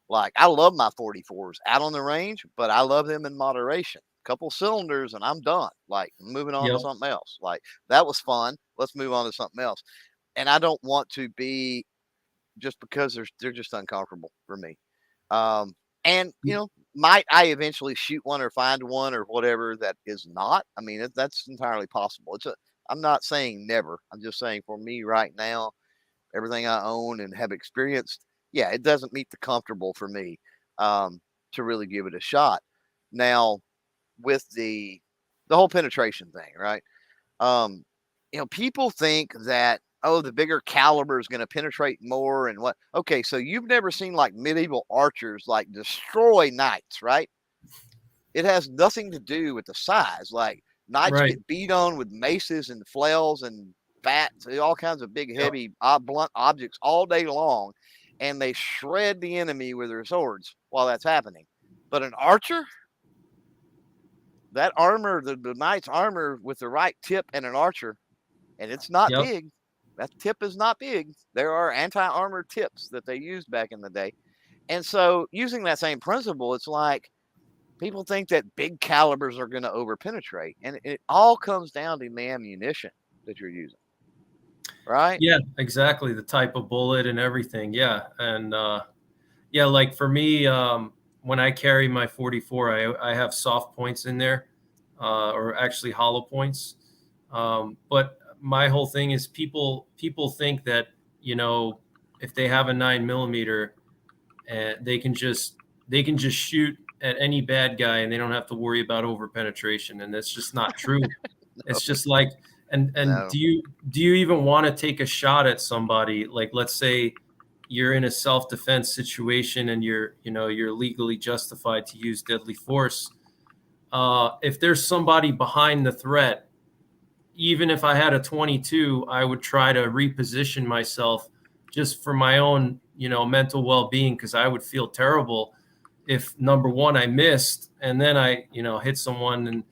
Like I love my 44s out on the range, but I love them in moderation. Couple cylinders and I'm done. Like moving on to Yep. something else. Like that was fun. Let's move on to something else. And I don't want to be just because they're just uncomfortable for me. Um, and might I eventually shoot one or find one or whatever that is not? I mean, that's entirely possible. I'm not saying never. I'm just saying for me right now, everything I own and have experienced, yeah, it doesn't meet the comfortable for me um, to really give it a shot. Now, with the whole penetration thing, right? Um, people think that oh, the bigger caliber is going to penetrate more and what? Okay, so you've never seen like medieval archers like destroy knights, right? It has nothing to do with the size. Like knights Right. get beat on with maces and flails and bats, all kinds of big, Yep. heavy, blunt objects all day long, and they shred the enemy with their swords while that's happening. But an archer, that armor, the knight's armor with the right tip and an archer, and it's not Yep. big. That tip is not big. There are anti-armor tips that they used back in the day. And so using that same principle, it's like people think that big calibers are going to overpenetrate. And it all comes down to the ammunition that you're using, right? Yeah, exactly. The type of bullet and everything. Yeah. And yeah, like for me, when I carry my 44, I have soft points in there, or actually hollow points. But my whole thing is people think that, if they have a 9 millimeter, and they can just shoot at any bad guy and they don't have to worry about over penetration. And that's just not true. It's just like, and No. do you even want to take a shot at somebody? Like, let's say you're in a self-defense situation and you're legally justified to use deadly force. If there's somebody behind the threat, even if I had a 22, I would try to reposition myself just for my own, mental well-being, because I would feel terrible if, number one, I missed and then I, hit someone. And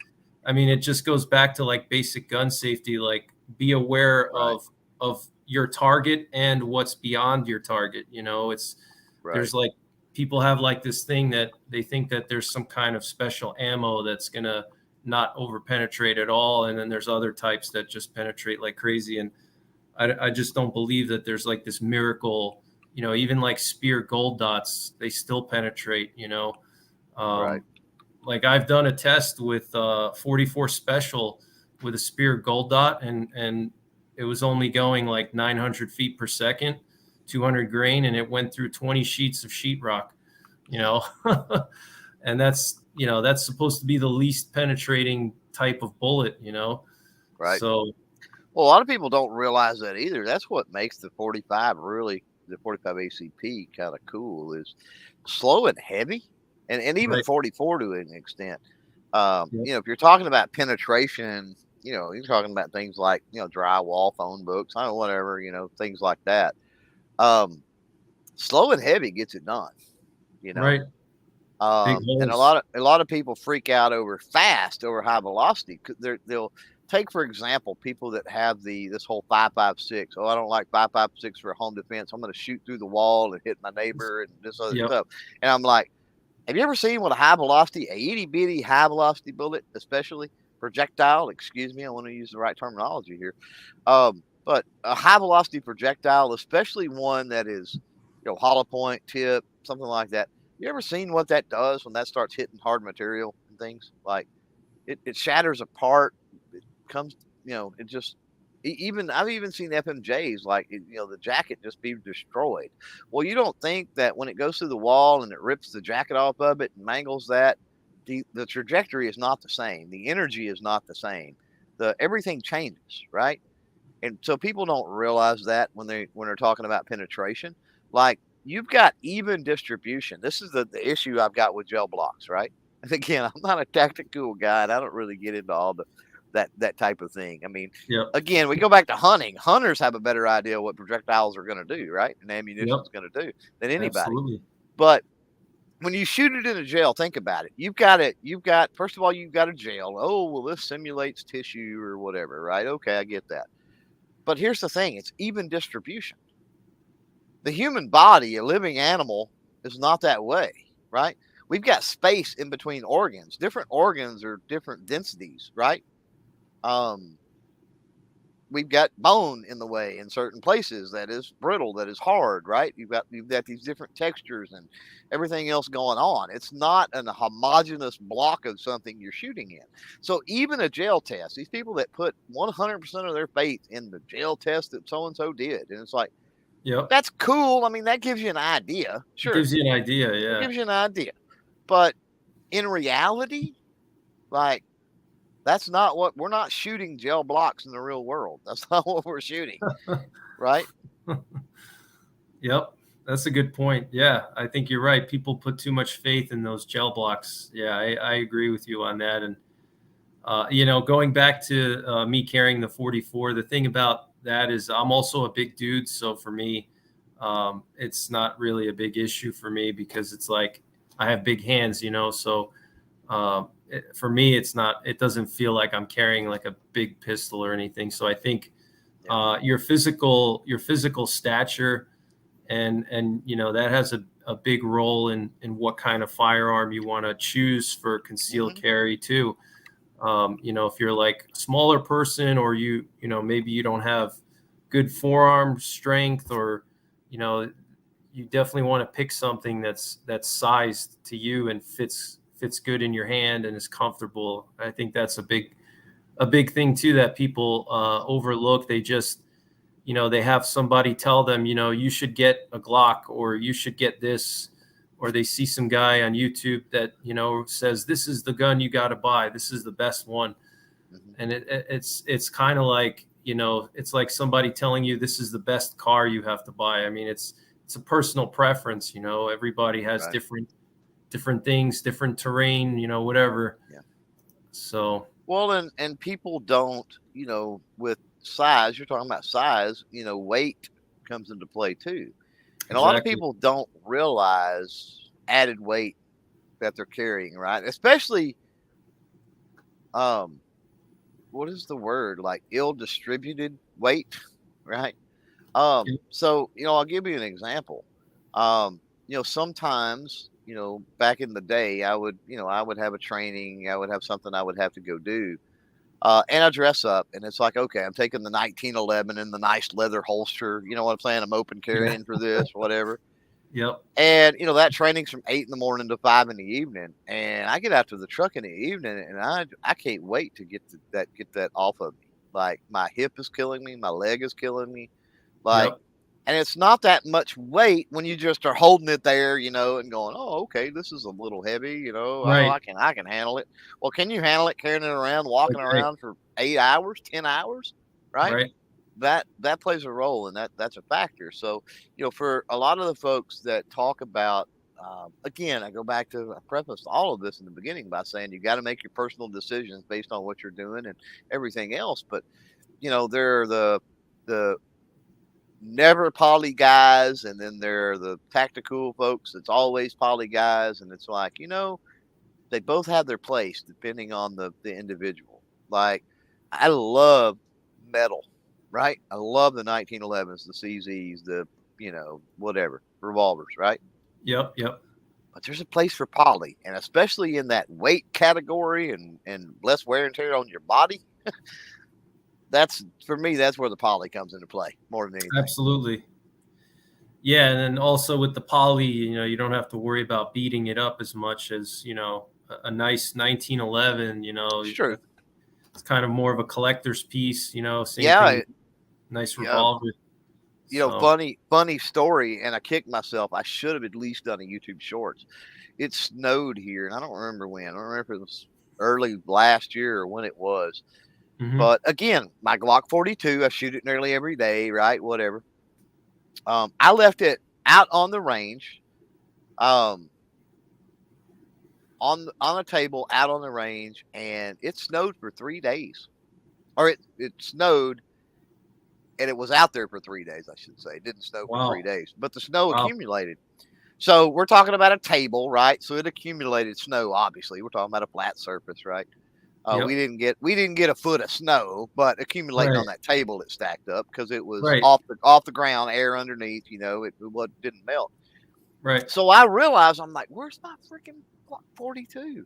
I mean, it just goes back to like basic gun safety. Like, be aware Right. of your target and what's beyond your target. Right. There's like, people have like this thing that they think that there's some kind of special ammo that's gonna not over penetrate at all, and then there's other types that just penetrate like crazy. And I just don't believe that there's like this miracle. Even like spear gold dots, they still penetrate. Right. Like I've done a test with 44 special with a spear gold dot, and it was only going like 900 feet per second, 200 grain, and it went through 20 sheets of sheetrock. And that's supposed to be the least penetrating type of bullet. Right. So Well, a lot of people don't realize that either. That's what makes the 45 ACP kind of cool, is slow and heavy, and even right. 44 to an extent. Yep. If you're talking about penetration, you're talking about things like, drywall, phone books, whatever, things like that. Slow and heavy gets it done, Right. Big and a holes. lot of people freak out over high velocity. They'll take, for example, people that have this whole 5.56. Oh, I don't like 5.56 for home defense. I'm going to shoot through the wall and hit my neighbor and this other Yep. stuff. And I'm like, have you ever seen what a itty bitty high velocity bullet, especially projectile? Excuse me, I want to use the right terminology here. But a high velocity projectile, especially one that is, hollow point, tip, something like that. You ever seen what that does when that starts hitting hard material and things? Like it shatters apart. It comes, it just, I've even seen FMJs, like, the jacket just be destroyed. Well, you don't think that when it goes through the wall and it rips the jacket off of it and mangles that, the trajectory is not the same. The energy is not the same. Everything changes, right? And so people don't realize that when they're talking about penetration. Like, you've got even distribution. This is the issue I've got with gel blocks, right? And again, I'm not a tactical guy, and I don't really get into all that type of thing. I mean, Yep. again, we go back to hunting. Hunters have a better idea what projectiles are going to do, right? And ammunition is going to do than anybody. Absolutely. But when you shoot it in a gel, think about it. First of all, you've got a gel. Oh, well, this simulates tissue or whatever, right? Okay, I get that. But here's the thing, it's even distribution. The human body, a living animal, is not that way, right? We've got space in between organs. Different organs are different densities, right? We've got bone in the way in certain places that is brittle, that is hard, right? You've got these different textures and everything else going on. It's not a homogeneous block of something you're shooting in. So even a gel test, these people that put 100% of their faith in the gel test that so-and-so did, and it's like, yep, that's cool. I mean, that gives you an idea. Sure. It gives you an idea. Yeah. It gives you an idea. But in reality, like, that's not what we're not shooting gel blocks in the real world. That's not what we're shooting. Right. Yep. That's a good point. Yeah. I think you're right. People put too much faith in those gel blocks. Yeah. I agree with you on that. And, going back to me carrying the 44, the thing about that is I'm also a big dude. So for me, it's not really a big issue for me because it's like I have big hands, so for me, it doesn't feel like I'm carrying like a big pistol or anything. So I think your physical stature and that has a big role in what kind of firearm you want to choose for concealed carry too. If you're like a smaller person or maybe you don't have good forearm strength or, you definitely want to pick something that's sized to you and fits good in your hand and is comfortable. I think that's a big thing too that people overlook. They just, they have somebody tell them, you should get a Glock or you should get this, or they see some guy on YouTube that, says, this is the gun you got to buy. This is the best one. And it's kind of like, it's like somebody telling you this is the best car you have to buy. I mean, it's a personal preference, everybody has different things, different terrain, whatever. Yeah. So, well, and people don't, with size, you're talking about size, weight comes into play too. And a lot of people don't realize added weight that they're carrying, right? Especially, what is the word? Like ill-distributed weight, right? So, I'll give you an example. Sometimes back in the day, I would have a training, I would have something I would have to go do. And I dress up, and it's like, okay, I'm taking the 1911 in the nice leather holster. You know what I'm saying? I'm open carrying for this, whatever. Yep. And that training's from 8 in the morning to 5 in the evening, and I get after the truck in the evening, and I can't wait to get that off of me. Like, my hip is killing me, my leg is killing me, like. Yep. And it's not that much weight when you just are holding it there, and going, oh, okay, this is a little heavy, oh, Right. I can handle it. Well, can you handle it carrying it around, walking Okay. around for 8 hours, 10 hours, right? Right. That plays a role, and that's a factor. So, for a lot of the folks that talk about, again, I go back to, I prefaced all of this in the beginning by saying you got to make your personal decisions based on what you're doing and everything else. But, there are the never poly guys, and then there are the tactical folks that's always poly guys, and it's like, they both have their place depending on the individual. Like, I love metal, right? I love the 1911s, the CZs, the whatever revolvers, right? Yep. Yep. But there's a place for poly, and especially in that weight category and less wear and tear on your body. That's, for me, that's where the poly comes into play more than anything. Absolutely. Yeah, and then also with the poly, you don't have to worry about beating it up as much as, a nice 1911, It's true. It's kind of more of a collector's piece, same Yeah, thing. Nice revolver. Funny story, and I kicked myself. I should have at least done a YouTube Shorts. It snowed here, and I don't remember when. I don't remember if it was early last year or when it was. Mm-hmm. But again, my Glock 42, I shoot it nearly every day, right? Whatever. I left it out on the range, on a table out on the range, and it snowed for 3 days. Or it snowed, and it was out there for 3 days, I should say. It didn't snow for 3 days, but the snow accumulated. So we're talking about a table, right? So it accumulated snow. Obviously, we're talking about a flat surface, right? Yep. We didn't get a foot of snow, but accumulating on that table, it stacked up because it was off the ground, air underneath. It didn't melt. Right. So I realized, I'm like, where's my freaking Glock 42?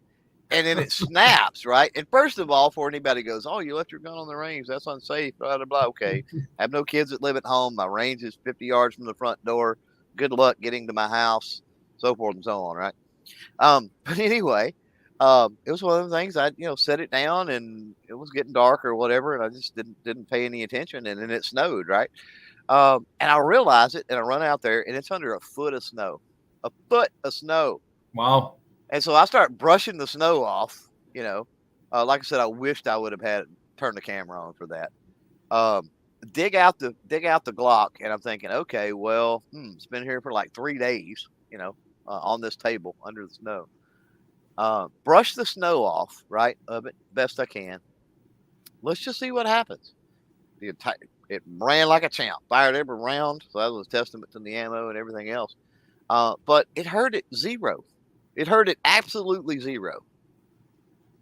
And then it snaps, right? And first of all, before anybody goes, oh, you left your gun on the range, that's unsafe, blah, blah, blah. Okay. I have no kids that live at home. My range is 50 yards from the front door. Good luck getting to my house, so forth and so on, right? But anyway, it was one of the things I, set it down, and it was getting dark or whatever, and I just didn't pay any attention, and then it snowed, right? And I realize it, and I run out there, and it's under a foot of snow. A foot of snow. Wow. And so I start brushing the snow off, like I said, I wished I would have turned the camera on for that. Dig out the Glock, and I'm thinking, okay, well, it's been here for like 3 days, on this table under the snow. Brush the snow off, right, of it, best I can. Let's just see what happens. It ran like a champ, fired every round, so that was a testament to the ammo and everything else. But it hurt it zero. It hurt it absolutely zero.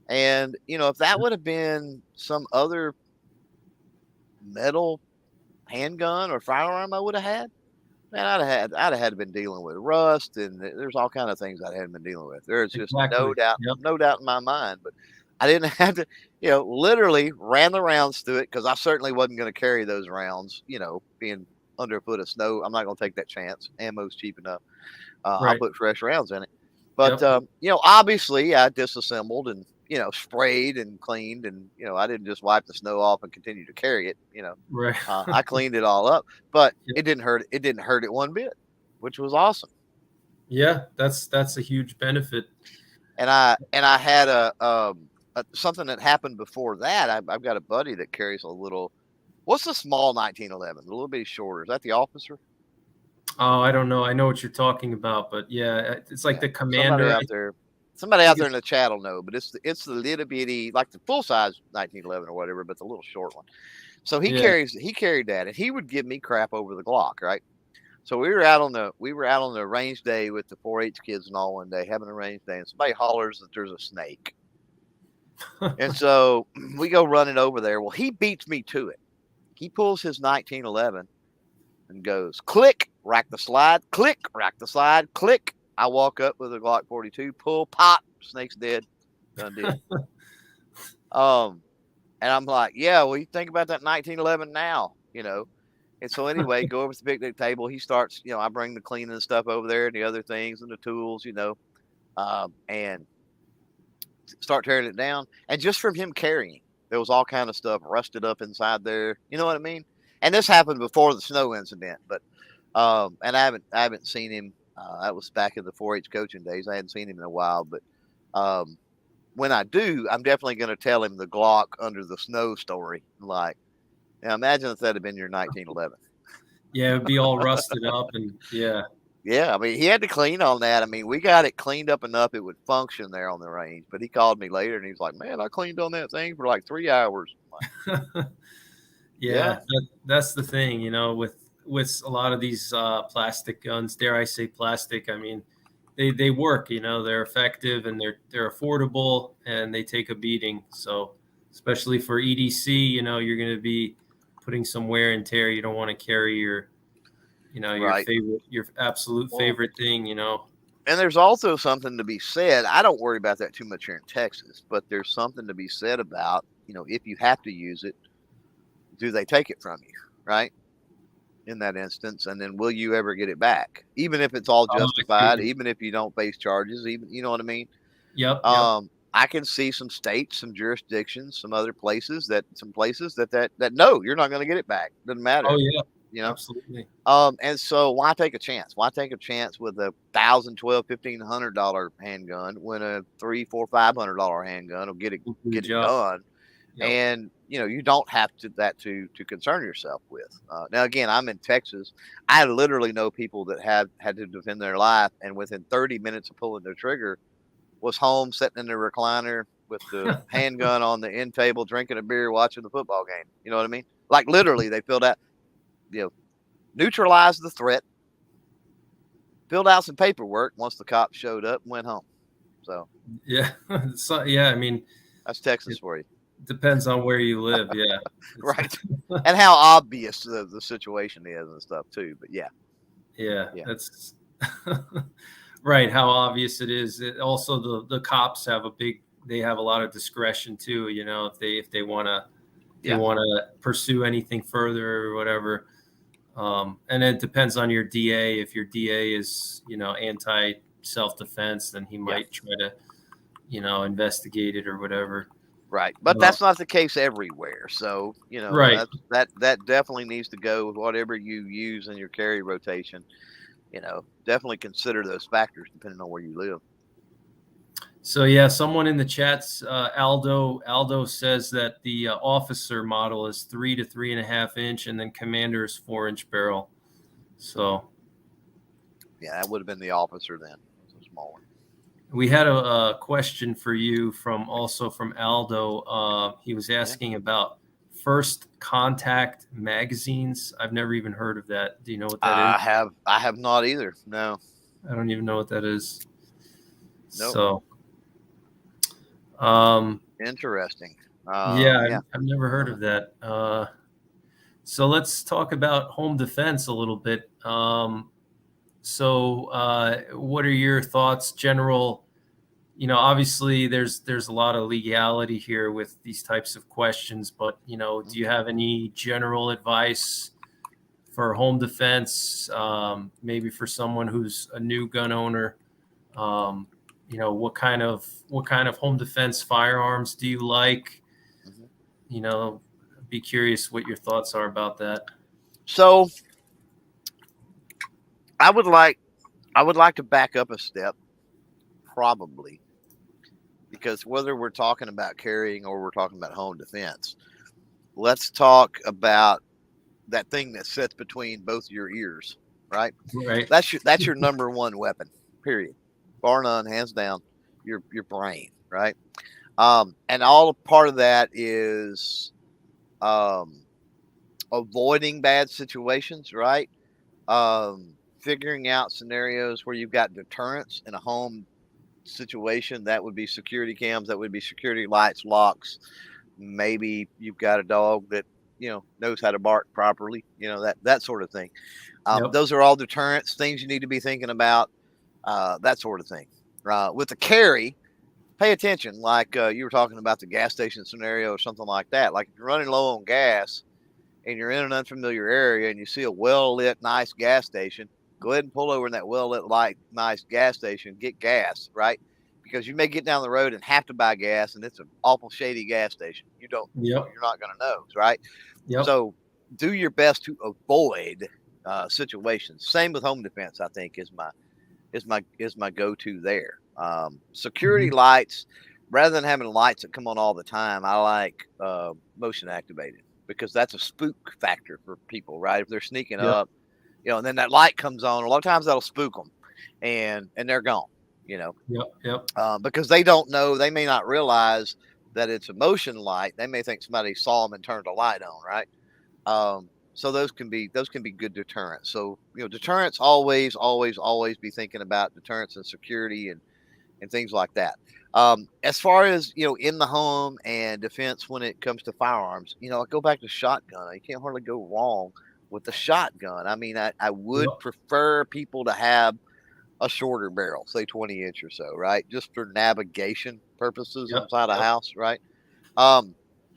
And, if that would have been some other metal handgun or firearm I would have had, man, I'd have had to been dealing with rust, and there's all kind of things I hadn't been dealing with. There's just no doubt in my mind. But I didn't have to, literally ran the rounds through it, because I certainly wasn't going to carry those rounds, being under a foot of snow. I'm not going to take that chance. Ammo's cheap enough. I'll put fresh rounds in it. But, obviously I disassembled and, sprayed and cleaned, and, I didn't just wipe the snow off and continue to carry it, Right. I cleaned it all up, but it didn't hurt. It didn't hurt it one bit, which was awesome. Yeah, that's a huge benefit. And I had a something that happened before that. I've got a buddy that carries a little, what's the small 1911? A little bit shorter. Is that the officer? Oh, I don't know. I know what you're talking about, but yeah, it's like the commander. Somebody out there in the chat will know, but it's the little bitty, like the full size 1911 or whatever, but the little short one. So he carried that, and he would give me crap over the Glock, right? So we were out on the range day with the 4-H kids and all one day, having a range day, and somebody hollers that there's a snake. And so we go running over there. Well, he beats me to it. He pulls his 1911 and goes, click, rack the slide, click, rack the slide, click. I walk up with a Glock 42, pull, pop, snake's dead, done deal. And I'm like, yeah, well, you think about that 1911 now, you know. And so anyway, go over to the picnic table. He starts, you know, I bring the cleaning stuff over there and the other things and the tools, you know, and start tearing it down. And just from him carrying, there was all kind of stuff rusted up inside there. You know what I mean? And this happened before the snow incident, but and I haven't seen him. That was back in the 4-H coaching days. I hadn't seen him in a while, but when I do, I'm definitely going to tell him the Glock under the snow story. Like, now imagine if that had been your 1911. Yeah, it'd be all rusted up, and yeah. Yeah, I mean, he had to clean on that. I mean, we got it cleaned up enough it would function there on the range. But he called me later and he was like, "Man, I cleaned on that thing for like 3 hours." I'm like, Yeah, that's the thing, you know, with a lot of these plastic guns, dare I say plastic, I mean, they work, you know, they're effective and they're affordable and they take a beating. So especially for EDC, you know, you're going to be putting some wear and tear. You don't want to carry your, you know, right. your absolute favorite thing, you know. And there's also something to be said. I don't worry about that too much here in Texas, but there's something to be said about, you know, if you have to use it, do they take it from you, right? In that instance, and then will you ever get it back? Even if it's all justified, even if you don't face charges, even, you know what I mean? Yep. I can see some states, some jurisdictions, some other places that no, you're not going to get it back. Doesn't matter. Oh yeah. You know? Absolutely. And so why take a chance? Why take a chance with a $1,000, $1,200, $1,500 handgun when a $300, $400, $500 handgun will get it done? Yep. And you know, you don't have to concern yourself with. Now, again, I'm in Texas. I literally know people that have had to defend their life, and within 30 minutes of pulling the trigger, was home sitting in the recliner with the handgun on the end table, drinking a beer, watching the football game. You know what I mean? Like literally, they filled out, you know, neutralized the threat, filled out some paperwork once the cops showed up, and went home. So yeah, so, yeah. I mean, that's Texas for you. Depends on where you live, yeah. Right. And how obvious the situation is and stuff too. But yeah. That's right. How obvious it is. Also, the cops have they have a lot of discretion too. You know, if they want to pursue anything further or whatever. And it depends on your DA. If your DA is, you know, anti self-defense, then he might try to, you know, investigate it or whatever. Right. But that's not the case everywhere. So, you know, that definitely needs to go with whatever you use in your carry rotation. You know, definitely consider those factors depending on where you live. So, yeah, someone in the chats, Aldo says that the officer model is 3 to 3.5 inch, and then commander is 4-inch barrel. So, yeah, that would have been the officer then. It's a small one. We had a question for you from Aldo. He was asking about first contact magazines. I've never even heard of that. Do you know what that is? I have not either. No. I don't even know what that is. Nope. So, interesting. I've never heard of that. So let's talk about home defense a little bit. So what are your thoughts, general? You know, obviously there's a lot of legality here with these types of questions, but, you know, do you have any general advice for home defense? Maybe for someone who's a new gun owner, you know, what kind of home defense firearms do you like? You know, I'd be curious what your thoughts are about that. So I would like to back up a step, probably, because whether we're talking about carrying or we're talking about home defense, let's talk about that thing that sits between both your ears, right? Right. That's your number one weapon, period. Bar none, hands down, your brain, right? And all part of that is avoiding bad situations, right? Figuring out scenarios where you've got deterrence in a home situation. That would be security cams, that would be security lights, locks. Maybe you've got a dog that, you know, knows how to bark properly, you know, that sort of thing. Those are all deterrents, things you need to be thinking about. that sort of thing. With the carry, pay attention. Like you were talking about the gas station scenario or something like that. Like if you're running low on gas and you're in an unfamiliar area and you see a well-lit, nice gas station, go ahead and pull over in that well-lit, nice gas station, get gas, right? Because you may get down the road and have to buy gas, and it's an awful shady gas station. You don't, Yep. you're not going to know, right? Yep. So do your best to avoid situations. Same with home defense, I think, is my go-to there. Security lights, rather than having lights that come on all the time, I like motion activated, because that's a spook factor for people, right? If they're sneaking up, and then that light comes on, a lot of times that'll spook them, and they're gone, because they don't know, they may not realize that it's a motion light. They may think somebody saw them and turned a light on, right? So those can be good deterrents. So, deterrents, always be thinking about deterrents and security and things like that. As far as, in the home and defense when it comes to firearms, I go back to shotgun. You can't hardly go wrong with the shotgun. I mean, I would prefer people to have a shorter barrel, say 20-inch or so, right? Just for navigation purposes inside a house, right?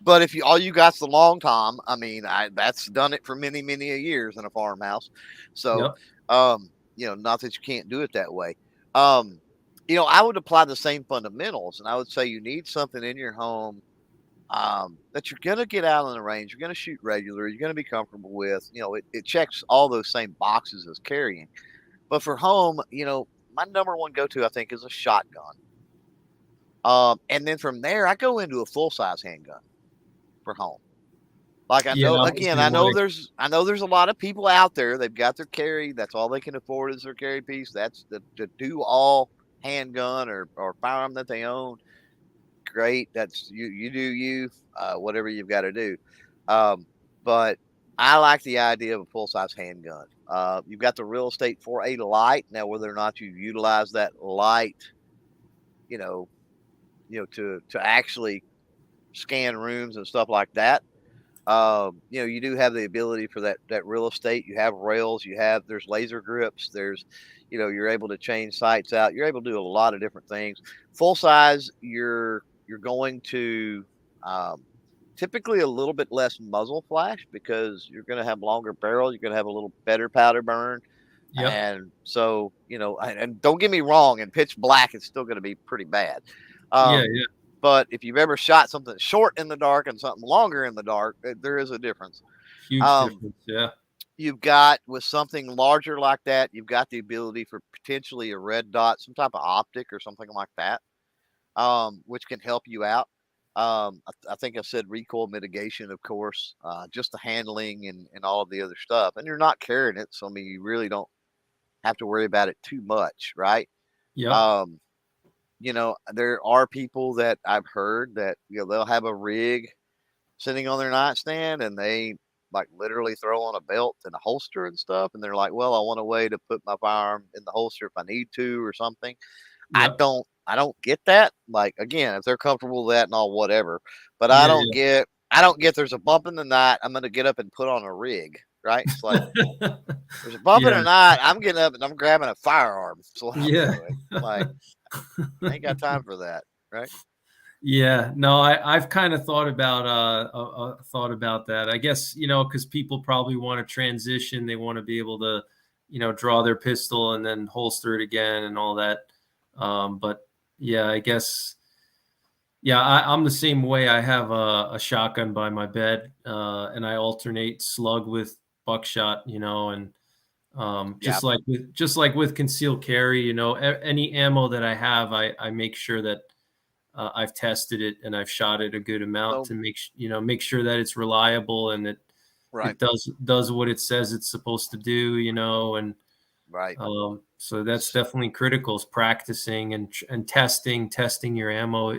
But if all you got's the long tom, I mean, that's done it for many, many years in a farmhouse. So, not that you can't do it that way. I would apply the same fundamentals, and I would say you need something in your home that you're going to get out on the range, you're going to shoot regular, you're going to be comfortable with. It checks all those same boxes as carrying. But for home, my number one go-to, I think, is a shotgun. And then from there, I go into a full-size handgun for home. Like I know there's a lot of people out there. They've got their carry. That's all they can afford is their carry piece. That's the do all handgun or firearm that they own. Great. That's you do you, whatever you've got to do. But I like the idea of a full size handgun. You've got the real estate for a light. Now, whether or not you utilize that light, to actually scan rooms and stuff like that. You do have the ability for that real estate. You have rails, there's laser grips, there's, you're able to change sights out. You're able to do a lot of different things. Full size, you're going to typically a little bit less muzzle flash, because you're going to have longer barrel. You're going to have a little better powder burn. And so, and don't get me wrong, in pitch black, it's still going to be pretty bad. But if you've ever shot something short in the dark and something longer in the dark, there is a difference. Huge difference, You've got, with something larger like that, you've got the ability for potentially a red dot, some type of optic or something like that, which can help you out. I think I said recoil mitigation, of course, just the handling and all of the other stuff. And you're not carrying it, so I mean, you really don't have to worry about it too much, right? There are people that I've heard that, they'll have a rig sitting on their nightstand and they like literally throw on a belt and a holster and stuff. And they're like, well, I want a way to put my firearm in the holster if I need to or something. I don't get that. Like, again, if they're comfortable with that and all, whatever, but I don't get there's a bump in the night, I'm going to get up and put on a rig. Right? It's like there's a bump in the night, I'm getting up and I'm grabbing a firearm. So I'm doing. Like, I ain't got time for that, right? No, I've kind of thought about that. I guess, because people probably want to transition. They want to be able to, draw their pistol and then holster it again and all that. But yeah, I guess, I'm the same way. I have a shotgun by my bed, and I alternate slug with buckshot, and just like with concealed carry, any ammo that I have, I make sure that I've tested it and I've shot it a good amount to make sure that it's reliable and that it does what it says it's supposed to do, and so that's definitely critical, is practicing and testing your ammo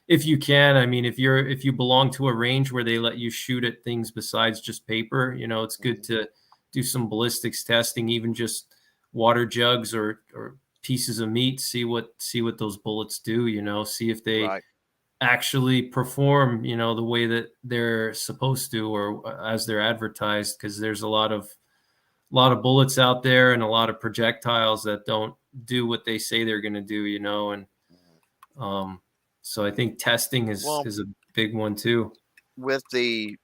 if you can. I mean, if you belong to a range where they let you shoot at things besides just paper, it's good to do some ballistics testing, even just water jugs or pieces of meat, see what those bullets do, see if they actually perform, the way that they're supposed to or as they're advertised, because there's a lot of bullets out there and a lot of projectiles that do what they say they're going to do, you know, and so I think testing is a big one too. With the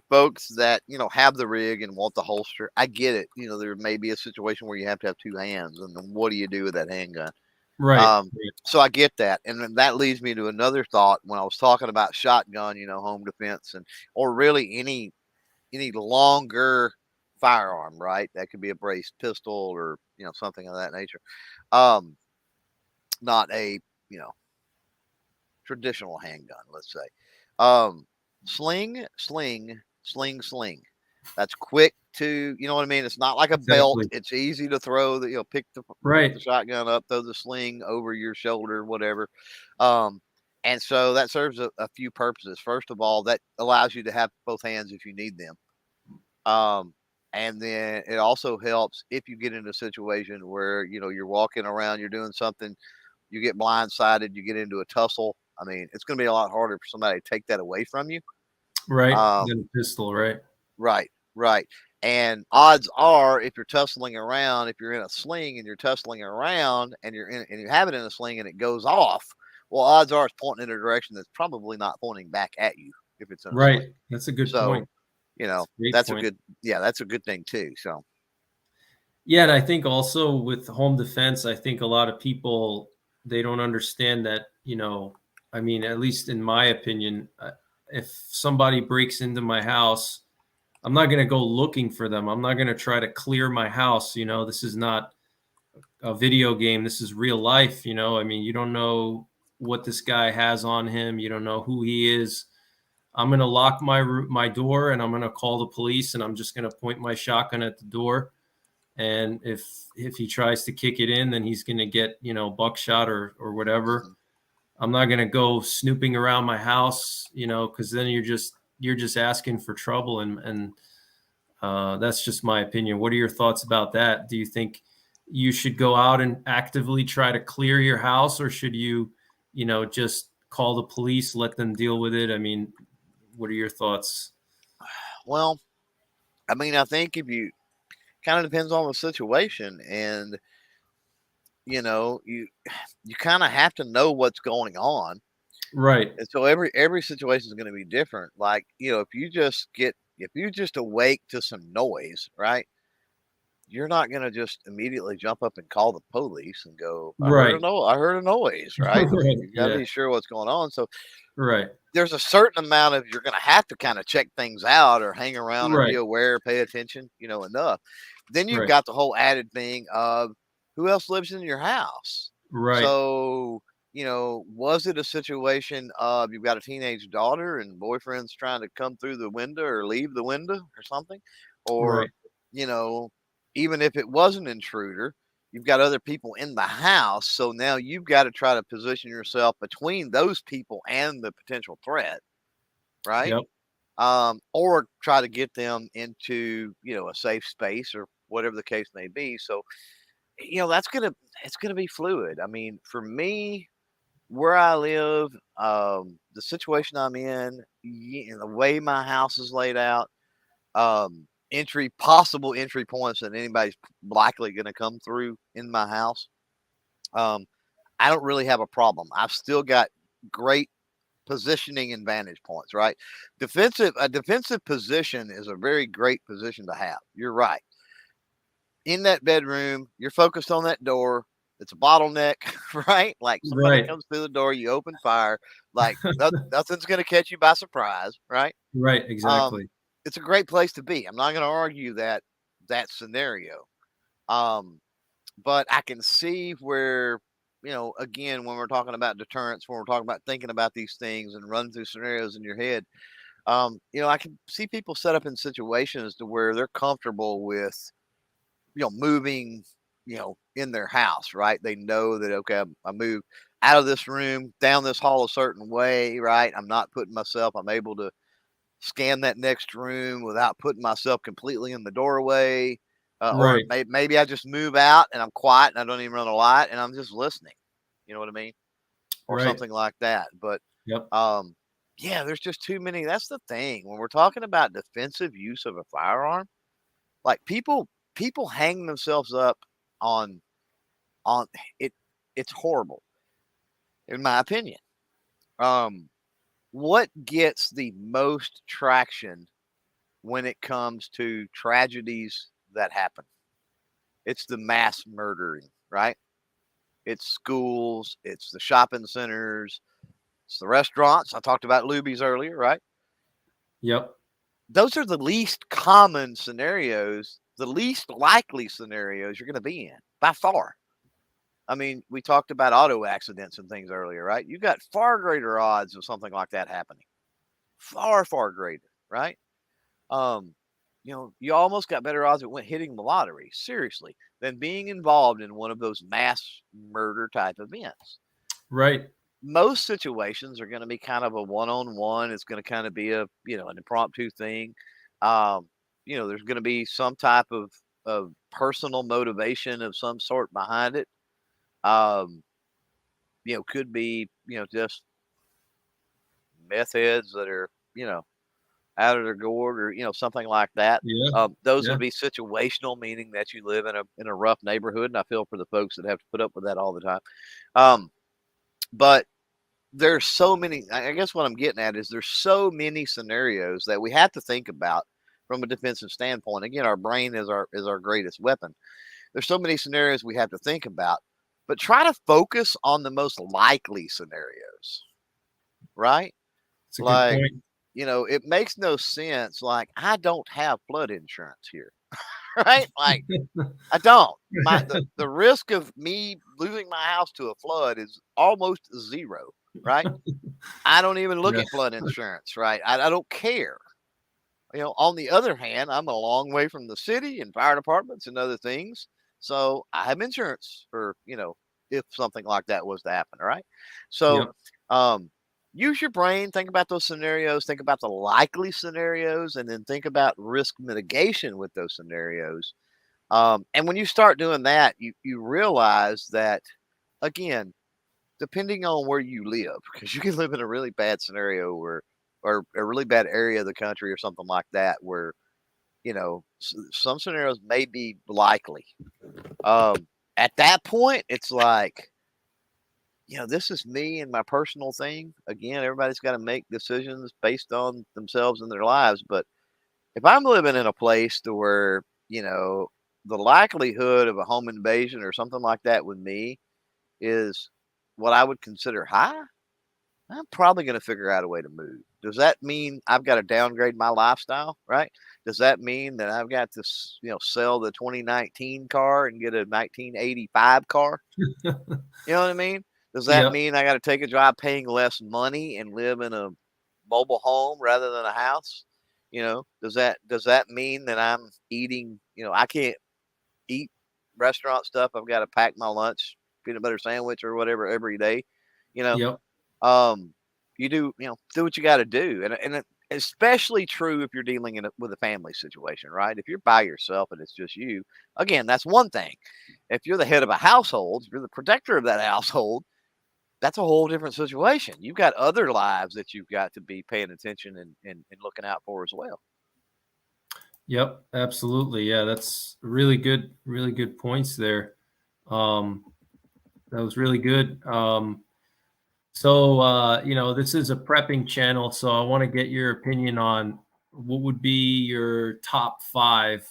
folks that, you know, have the rig and want the holster, I get it. You know, there may be a situation where you have to have two hands, and then what do you do with that handgun? Right. So I get that, and then that leads me to another thought when I was talking about shotgun, you know, home defense, or really any longer firearm, right? That could be a braced pistol or, you know, something of that nature. Not a, you know, traditional handgun, let's say. Sling. That's quick to, you know what I mean? It's not like a belt. It's easy to throw the, you know, pick the shotgun up, throw the sling over your shoulder, whatever. And so that serves a few purposes. First of all, that allows you to have both hands if you need them. And then it also helps if you get in a situation where, you know, you're walking around, you're doing something, you get blindsided, you get into a tussle. I mean, it's going to be a lot harder for somebody to take that away from you. Right. Than a pistol, right? Right. And odds are, if you're tussling around, if you're in a sling and you're tussling around and you have it in a sling and it goes off, well, odds are it's pointing in a direction that's probably not pointing back at you if it's in a sling. That's a good point. You know, that's a good thing too. So. Yeah. And I think also with home defense, I think a lot of people, they don't understand that, you know, I mean, at least in my opinion, if somebody breaks into my house, I'm not going to go looking for them. I'm not going to try to clear my house. You know, this is not a video game. This is real life. You know, I mean, you don't know what this guy has on him. You don't know who he is. I'm going to lock my door and I'm going to call the police, and I'm just going to point my shotgun at the door. And if he tries to kick it in, then he's going to get, you know, buckshot or whatever. Mm-hmm. I'm not going to go snooping around my house, you know, because then you're just asking for trouble. And that's just my opinion. What are your thoughts about that? Do you think you should go out and actively try to clear your house, or should you, you know, just call the police, let them deal with it? I mean, what are your thoughts? Well, I mean, I think if you kind of depends on the situation, and you know, you kind of have to know what's going on, right? And so every situation is going to be different. Like, you know, if you just awake to some noise, right? You're not going to just immediately jump up and call the police and go, I heard a noise, right? I mean, you've got to be sure what's going on. So there's a certain amount of, you're going to have to kind of check things out or hang around or be aware, pay attention, you know, enough. Then you've got the whole added thing of who else lives in your house. So, you know, was it a situation of you've got a teenage daughter and boyfriend's trying to come through the window or leave the window or something? Or, you know, even if it was an intruder, you've got other people in the house. So now you've got to try to position yourself between those people and the potential threat, right? Or try to get them into, you know, a safe space or whatever the case may be. So, you know, it's gonna be fluid. I mean, for me, where I live, the situation I'm in, the way my house is laid out, possible entry points that anybody's likely going to come through in my house. I don't really have a problem. I've still got great positioning and vantage points, right? A defensive position is a very great position to have. You're right. In that bedroom, you're focused on that door. It's a bottleneck, right? Like somebody comes through the door, you open fire. Like nothing's going to catch you by surprise, right? Right, exactly. It's a great place to be. I'm not going to argue that scenario. But I can see where, you know, again, when we're talking about deterrence, when we're talking about thinking about these things and running through scenarios in your head, you know, I can see people set up in situations to where they're comfortable with, you know, moving, you know, in their house, right? They know that, okay, I move out of this room, down this hall a certain way, right? I'm not putting myself, I'm able to scan that next room without putting myself completely in the doorway. Or maybe I just move out and I'm quiet and I don't even run a light and I'm just listening. You know what I mean? Or something like that. But yeah, there's just too many. That's the thing. When we're talking about defensive use of a firearm, like people hang themselves up on on it. It's horrible, in my opinion. What gets the most traction when it comes to tragedies that happen? It's the mass murdering, right? It's schools, it's the shopping centers, it's the restaurants. I talked about Luby's earlier, right? Yep. Those are the least common scenarios, the least likely scenarios you're going to be in by far. I mean, we talked about auto accidents and things earlier, right? You got far greater odds of something like that happening. Far, far greater, right? You almost got better odds of hitting the lottery, seriously, than being involved in one of those mass murder type events. Right. Most situations are going to be kind of a one-on-one. It's going to kind of be an impromptu thing. There's going to be some type of personal motivation of some sort behind it. Could be, just meth heads that are, out of their gourd or, something like that. Yeah. Those Yeah. would be situational, meaning that you live in a rough neighborhood. And I feel for the folks that have to put up with that all the time. But there's so many, I guess what I'm getting at is there's so many scenarios that we have to think about from a defensive standpoint. Again, our brain is our greatest weapon. There's so many scenarios we have to think about, but try to focus on the most likely scenarios, right? It's a good Like, point. it makes no sense. Like, I don't have flood insurance here, right? Like, I don't. The risk of me losing my house to a flood is almost zero, right? I don't even look Yeah. at flood insurance, right? I don't care. On the other hand, I'm a long way from the city and fire departments and other things. So I have insurance for, if something like that was to happen, right? So Yep. use your brain, think about those scenarios, think about the likely scenarios, and then think about risk mitigation with those scenarios. And when you start doing that, you realize that, again, depending on where you live, because you can live in a really bad scenario or a really bad area of the country or something like that, where some scenarios may be likely. At that point, it's like, this is me and my personal thing. Again, everybody's got to make decisions based on themselves and their lives. But if I'm living in a place to where, the likelihood of a home invasion or something like that with me is what I would consider high, I'm probably going to figure out a way to move. Does that mean I've got to downgrade my lifestyle, right? Does that mean that I've got to, sell the 2019 car and get a 1985 car? You know what I mean? Does that Yep. mean I got to take a job paying less money and live in a mobile home rather than a house? Does that mean that I'm eating, I can't eat restaurant stuff. I've got to pack my lunch, peanut butter sandwich or whatever every day. You know, Yep. you do what you got to do, and especially true if you're dealing with a family situation, right? If you're by yourself and it's just you, again, that's one thing. If you're the head of a household, if you're the protector of that household, that's a whole different situation. You've got other lives that you've got to be paying attention and looking out for as well. Yep. Absolutely. Yeah. That's really good points there. That was really good. This is a prepping channel, so I want to get your opinion on what would be your top 5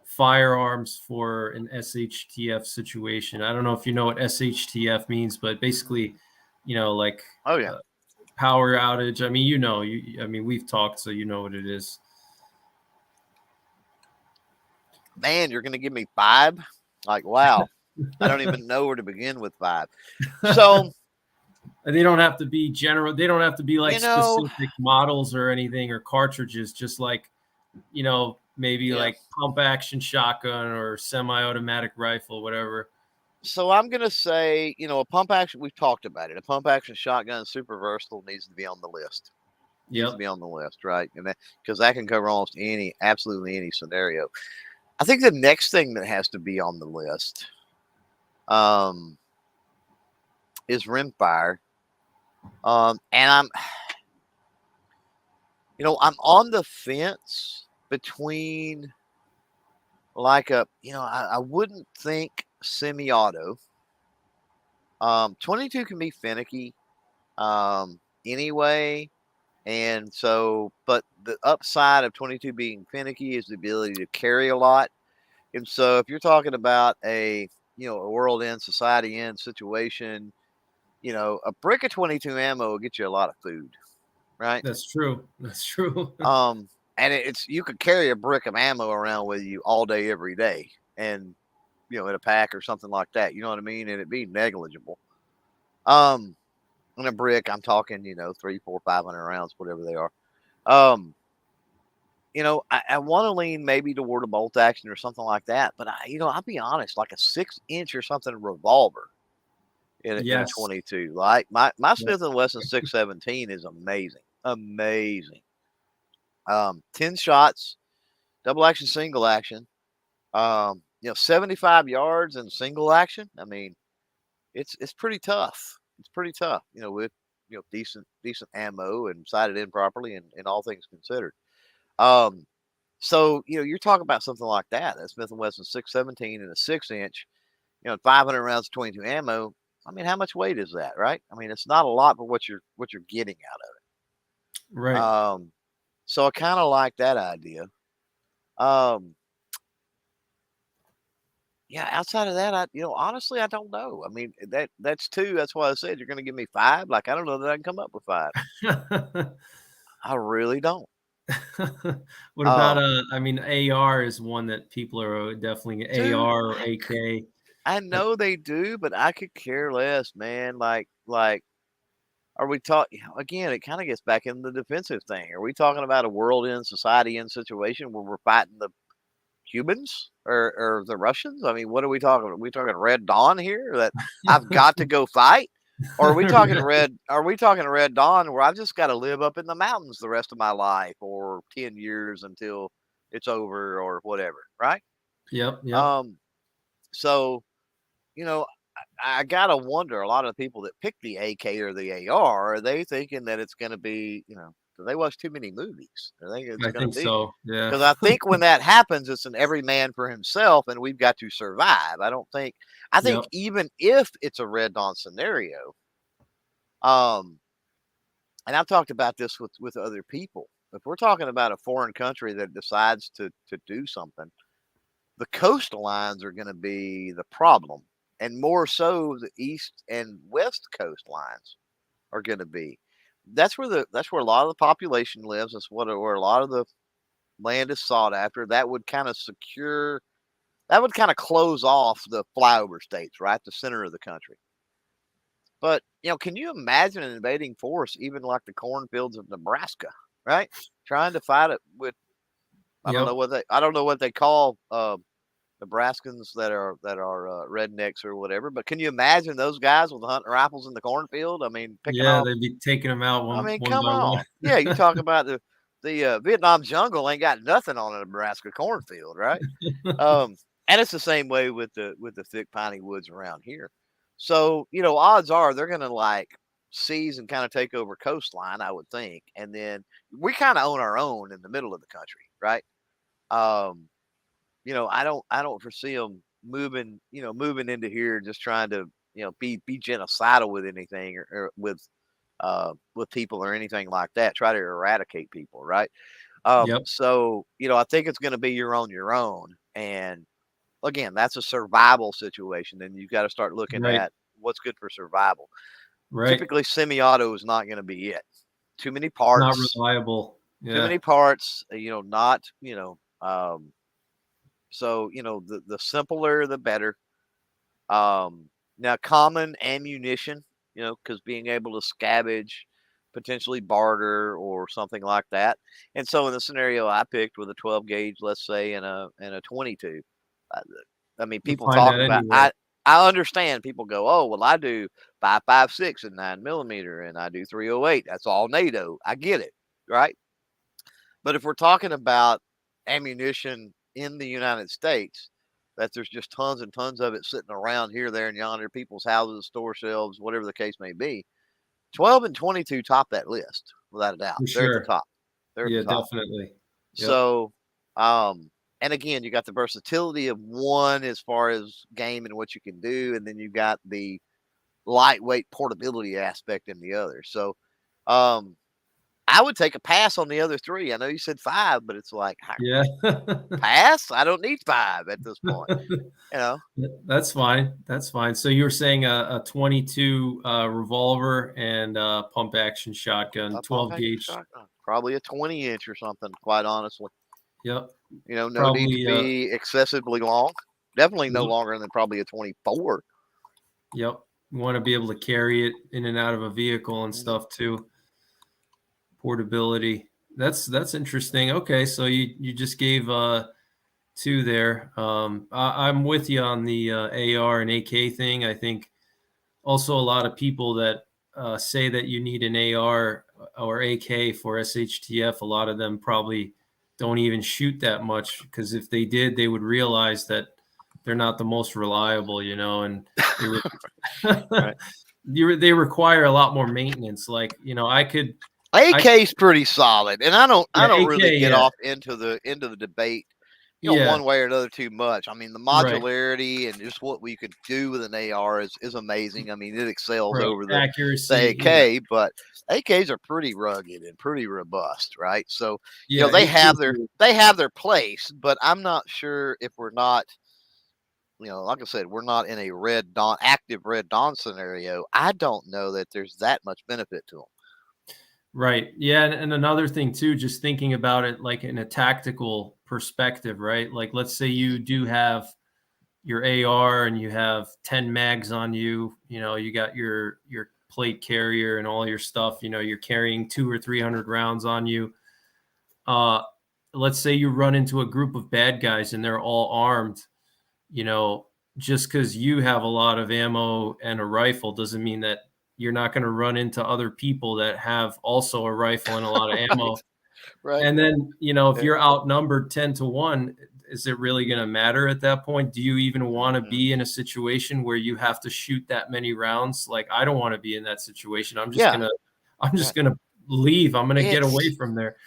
firearms for an SHTF situation. I don't know if you know what SHTF means, but basically, like Oh yeah, power outage. I mean, we've talked, so you know what it is. man, you're gonna give me 5? Like, wow, I don't even know where to begin with 5. So They don't have to be general. They don't have to be like you know, specific models or anything or cartridges. Just like, maybe yeah. like pump action shotgun or semi-automatic rifle, whatever. So I'm gonna say, a pump action. We've talked about it. A pump action shotgun, super versatile, needs to be on the list. Needs to Yep. be on the list, right? And because that can cover almost absolutely any scenario. I think the next thing that has to be on the list, is rimfire. And I'm on the fence between like I wouldn't think semi-auto. 22 can be finicky anyway. And so, but the upside of 22 being finicky is the ability to carry a lot. And so if you're talking about a world end, society end situation, a brick of 22 ammo will get you a lot of food, right? That's true. That's true. And it's you could carry a brick of ammo around with you all day, every day, and in a pack or something like that. You know what I mean? And it'd be negligible. In a brick, I'm talking, 3, 4, 500 rounds, whatever they are. I want to lean maybe toward a bolt action or something like that. But I'll be honest, like a 6-inch or something revolver in a 22. Like my Smith & Wesson 617 is amazing, amazing. 10 shots, double action, single action. 75 yards in single action. I mean, it's pretty tough. It's pretty tough. With decent ammo and sighted in properly and all things considered. So you're talking about something like that. That Smith & Wesson 617 and a 6-inch, 500 rounds of 22 ammo. I mean, how much weight is that, right? I mean, it's not a lot for what you're getting out of it. Right. So I kind of like that idea. Yeah, outside of that, honestly, I don't know. I mean, that's 2. That's why I said you're going to give me 5. Like, I don't know that I can come up with 5. I really don't. What about I mean, AR is one that people are definitely dude, AR or AK. I know they do, but I could care less, man. Like, are we talking again? It kind of gets back in the defensive thing. Are we talking about a world end, society end situation where we're fighting the Cubans or the Russians? I mean, what are we talking? Are we talking Red Dawn here that I've got to go fight? Or are we talking Red Dawn where I've just got to live up in the mountains the rest of my life or 10 years until it's over or whatever, right? Yep. So, I gotta wonder, a lot of the people that pick the AK or the AR, are they thinking that it's gonna be, do they watch too many movies? Are they it's I gonna think be? so. Yeah. Because I think when that happens, it's an every man for himself, and we've got to survive. I think Yep. even if it's a Red Dawn scenario, and I've talked about this with other people. If we're talking about a foreign country that decides to do something, the coastal lines are going to be the problem, and more so the east and west coast lines are going to be. That's where a lot of the population lives. That's where a lot of the land is sought after. That would kind of secure. That would kind of close off the flyover states, right, the center of the country. But can you imagine an invading force, even like the cornfields of Nebraska, right? Trying to fight it with I don't know what they call Nebraskans that are rednecks or whatever. But can you imagine those guys with hunting rifles in the cornfield? I mean, picking Yeah, off. they'd be taking them out I one mean, one come by on. Yeah, you talk about the Vietnam jungle ain't got nothing on a Nebraska cornfield, right? And it's the same way with the thick piney woods around here. So odds are they're gonna like seize and kind of take over coastline, I would think, and then we kind of own our own in the middle of the country, right? Um, I don't foresee them moving into here just trying to be genocidal with anything or with people or anything like that. Try to eradicate people, right? Yep. So I think it's going to be your own, and again, that's a survival situation, and you've got to start looking Right. at what's good for survival. Right. Typically, semi-auto is not going to be it. Too many Not parts. reliable. Too Yeah. many parts. Not. So the simpler the better. Now common ammunition, because being able to scavenge, potentially barter or something like that. And so in the scenario I picked with a 12 gauge, let's say, and a 22, uh, I mean, You'll people find talk that about. anywhere. I understand people go, oh well, I do 5.56 and 9mm, and I do 308. That's all NATO. I get it, right? But if we're talking about ammunition in the United States, that there's just tons and tons of it sitting around here, there, and yonder, people's houses, store shelves, whatever the case may be, 12 and 22 top that list without a doubt. For They're at the sure. top. They're at the Yeah, top. definitely. Yep. So, And again, you got the versatility of one as far as game and what you can do, and then you got the lightweight portability aspect in the other. So, I would take a pass on the other three. I know you said 5, but it's like Yeah. pass. I don't need 5 at this point. You know, That's fine. That's fine. So you were saying a 22 revolver and pump action shotgun, a pump 12 action gauge. shotgun, probably a 20-inch or something. Quite honestly, Yep. you know, no need to Probably. be excessively long. Definitely no Yep. longer than probably a 24. Yep. You want to be able to carry it in and out of a vehicle and stuff too. Portability. That's interesting. Okay, so you just gave 2 there. I'm with you on the AR and AK thing. I think also a lot of people that say that you need an AR or AK for SHTF. A lot of them probably don't even shoot that much, because if they did, they would realize that they're not the most reliable, and they Right. they require a lot more maintenance. Like, I AK's pretty solid, and I yeah, don't AK, really get yeah, off into the debate, yeah, one way or another too much. I mean, the right, modularity and just what we could do with an AR is amazing. I mean, it excels right, over the accuracy, yeah, AK, but AKs are pretty rugged and pretty robust, right? So, yeah, they have AKs, their place, but I'm not sure if we're not, like I said, we're not in a active red dawn scenario. I don't know that there's that much benefit to them. right, yeah, and another thing too, just thinking about it like in a tactical perspective, right? Like, let's say you do have your AR and you have 10 mags on you, you got your plate carrier and all your stuff, you're carrying 200 or 300 rounds on you. Let's say you run into a group of bad guys and they're all armed, just because you have a lot of ammo and a rifle doesn't mean that you're not going to run into other people that have also a rifle and a lot of ammo. Right. And then, if Yeah. you're outnumbered 10-1, is it really going to matter at that point? Do you even want to be in a situation where you have to shoot that many rounds? Like, I don't want to be in that situation. I'm just Yeah. going to leave. I'm going to get away from there.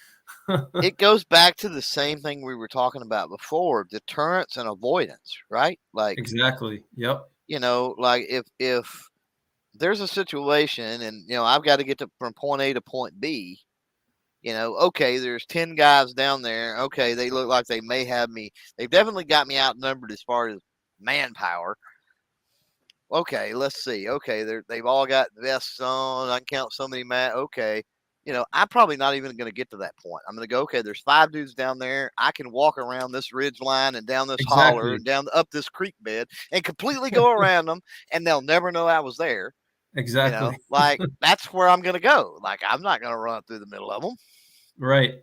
It goes back to the same thing we were talking about before, deterrence and avoidance, right? Like, Exactly. Yep. like if there's a situation and I've got to get from point A to point B, okay, there's 10 guys down there. Okay, they look like they may have me. They've definitely got me outnumbered as far as manpower. Okay, let's see. Okay, they've all got vests on. I can count so many okay. I'm probably not even going to get to that point. I'm going to go, okay, there's 5 dudes down there. I can walk around this ridge line and down this holler Exactly. and up this creek bed and completely go around them, and they'll never know I was there. Exactly. Like, that's where I'm going to go. Like, I'm not going to run through the middle of them. Right.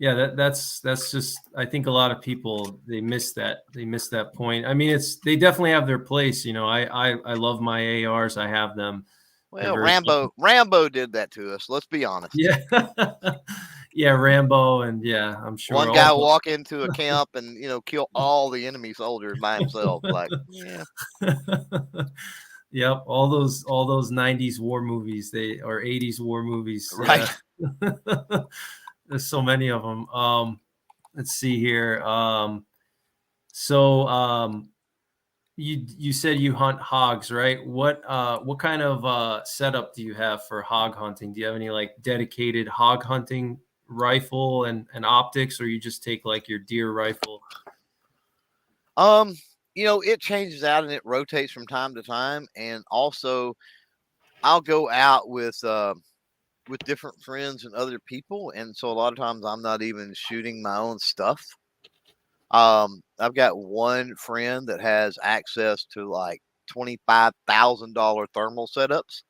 Yeah, that's just, I think a lot of people, they miss that point. I mean, they definitely have their place. I love my ARs. I have them. Well, Rambo did that to us. Let's be honest. Yeah. Yeah, Rambo, and yeah, I'm sure One guy walk into a camp and kill all the enemy soldiers by himself. Like, yeah. Yep, all those 90s war movies, or 80s war movies. Right. Yeah. There's so many of them. Let's see here. So you said you hunt hogs, right? What kind of setup do you have for hog hunting? Do you have any like dedicated hog hunting rifle and optics, or you just take like your deer rifle? It changes out and it rotates from time to time, and also I'll go out with different friends and other people, and so a lot of times I'm not even shooting my own stuff. I've got one friend that has access to like $25,000 thermal setups.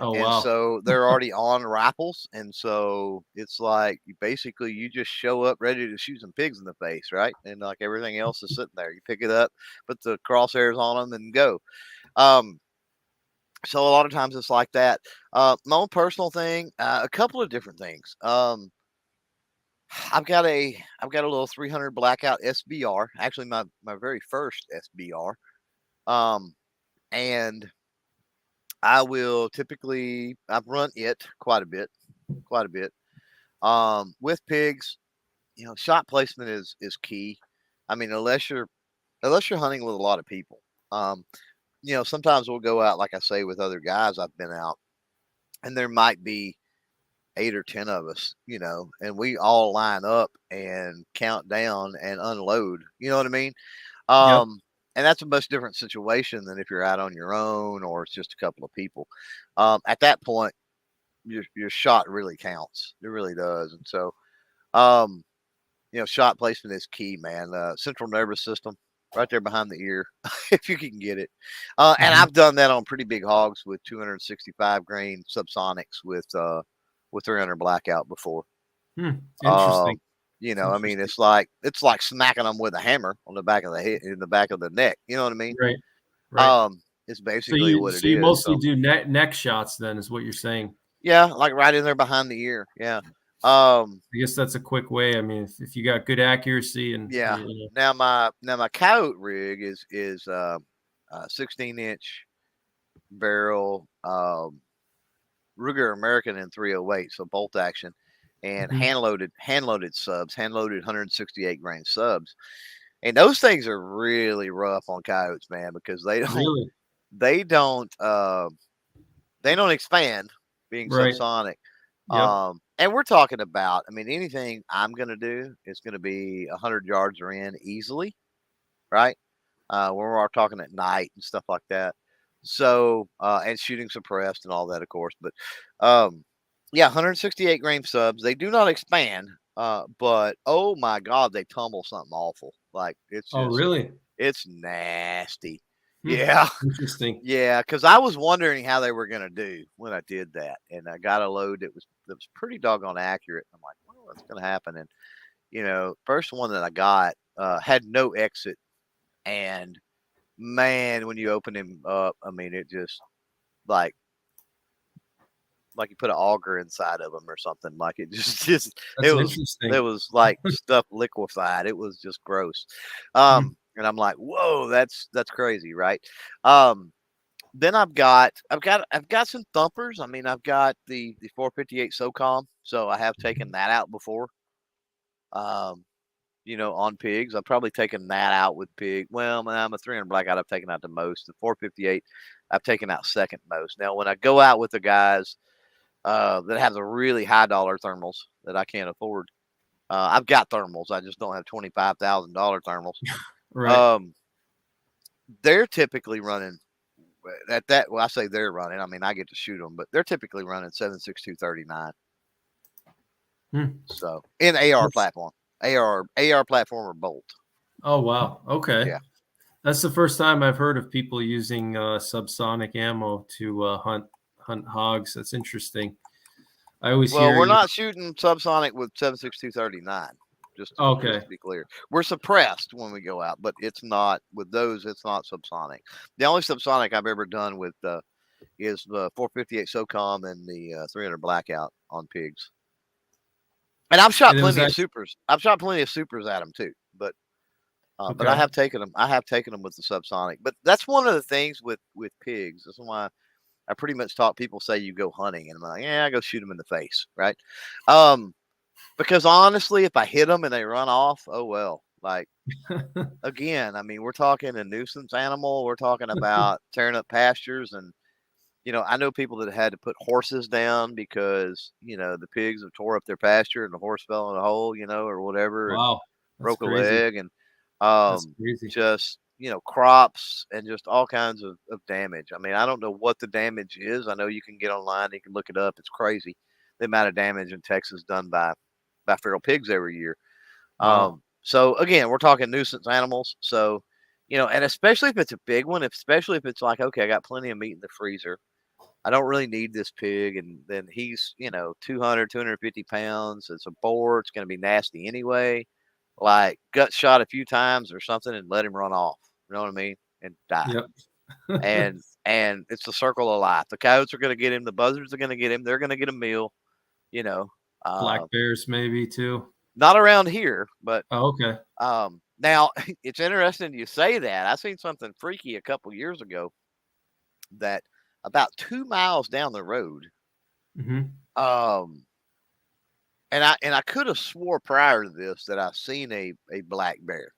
Oh, And wow. so they're already on rifles. And so it's like you just show up ready to shoot some pigs in the face, right? And like everything else is sitting there. You pick it up, put the crosshairs on them, and go. So a lot of times it's like that. My own personal thing, a couple of different things. I've got a little 300 blackout SBR, actually my very first SBR. And I've run it quite a bit. With pigs, shot placement is key. I mean, unless you're hunting with a lot of people. Sometimes we'll go out, like I say, with other guys. I've been out, and there might be 8 or 10 of us, and we all line up and count down and unload. You know what I mean? Yep. And that's a much different situation than if you're out on your own or it's just a couple of people. At that point, your shot really counts. It really does. And so, um, shot placement is key, man. Central nervous system, right there behind the ear, if you can get it. And I've done that on pretty big hogs with 265 grain subsonics with 300 blackout before. Interesting. I mean, it's like smacking them with a hammer on the back of the head, in the back of the neck. You know what I mean? Right. Right. It's basically what it is. So you mostly do neck shots, then, is what you're saying? Yeah, like right in there behind the ear. Yeah. I guess that's a quick way. I mean, if you got good accuracy and yeah. Now my coyote rig is 16-inch barrel Ruger American in 308, so bolt action, and hand loaded subs, hand loaded 168 grain subs, and those things are really rough on coyotes, man, because they don't expand, being subsonic. Yep. And we're talking about, I mean, anything I'm going to do is going to be 100 yards or in easily, right? When we're talking at night and stuff like that. So, and shooting suppressed and all that, of course. But, yeah, 168 grain subs. They do not expand, but oh my God, they tumble something awful. Like it's just, really? It's nasty. Yeah. Interesting. Yeah, because I was wondering how they were going to do when I did that, and I got a load that was pretty doggone accurate. I'm like, well, what's going to happen? And first one that I got had no exit, and man, when you open him up, I mean, it just like you put an auger inside of him or something. Like it just That's interesting. It was like stuff liquefied. It was just gross. And I'm like, whoa, that's crazy, right? Then I've got some thumpers. I mean, I've got the 458 SOCOM, so I have taken that out before. On pigs, I've probably taken that out with pig. Well, I'm a 300 blackout. I've taken out the most. The 458, I've taken out second most. Now, when I go out with the guys that have the really high dollar thermals that I can't afford, I've got thermals. I just don't have $25,000 thermals. Right. They're typically running at that. Well, I say they're running. I mean, I get to shoot them, but they're typically running 7.6239. So in AR platform, AR platform or bolt. Oh wow. Okay. Yeah. That's the first time I've heard of people using subsonic ammo to hunt hogs. That's interesting. I always hear. We're not shooting subsonic with 7.6239. Just to be clear, we're suppressed when we go out, but it's not with those. It's not subsonic. The only subsonic I've ever done with is the 458 SOCOM and the 300 blackout on pigs. And I've shot plenty of supers. I've shot plenty of supers at them too, but I have taken them. I have taken them with the subsonic. But that's one of the things with pigs. That's why I pretty much taught people say you go hunting, and I'm like, yeah, I go shoot them in the face, right? Because honestly, if I hit them and they run off, oh well. Like again, I mean, we're talking a nuisance animal. We're talking about tearing up pastures, and I know people that had to put horses down because the pigs have tore up their pasture and the horse fell in a hole, or whatever, wow, and broke a leg, and just crops and just all kinds of damage. I mean, I don't know what the damage is. I know you can get online, you can look it up. It's crazy the amount of damage in Texas done by feral pigs every year. Wow. So again, we're talking nuisance animals. So, and especially if it's a big one, especially if it's like, okay, I got plenty of meat in the freezer. I don't really need this pig. And then he's, 200, 250 pounds. It's a boar. It's going to be nasty anyway. Like gut shot a few times or something and let him run off. You know what I mean? And die. Yep. and it's the circle of life. The coyotes are going to get him. The buzzards are going to get him. They're going to get a meal, black bears maybe too. Not around here, but okay. Now it's interesting you say that. I seen something freaky a couple years ago that about 2 miles down the road, and I could have swore prior to this that I seen a black bear,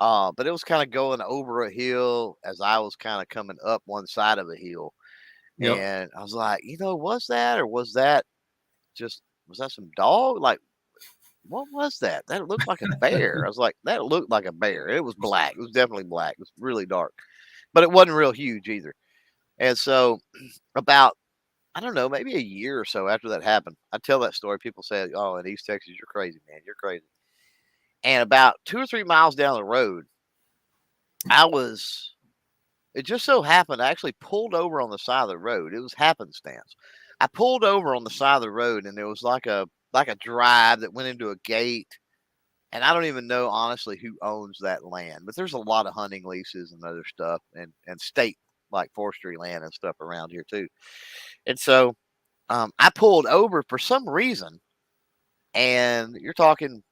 But it was kind of going over a hill as I was kind of coming up one side of a hill. Yep. And I was like, was that, or was that was that some dog? Like, what was that? That looked like a bear. I was like, that looked like a bear. It was black. It was definitely black. It was really dark, but it wasn't real huge either. And so about, I don't know, maybe a year or so after that happened, I tell that story. People say, "Oh, in East Texas, you're crazy, man. You're crazy." And about 2 or 3 miles down the road, I was. It just so happened I actually pulled over on the side of the road. It was happenstance. I pulled over on the side of the road, and there was like a drive that went into a gate. And I don't even know honestly who owns that land, but there's a lot of hunting leases and other stuff, and state like forestry land and stuff around here too. And so I pulled over for some reason, and you're talking,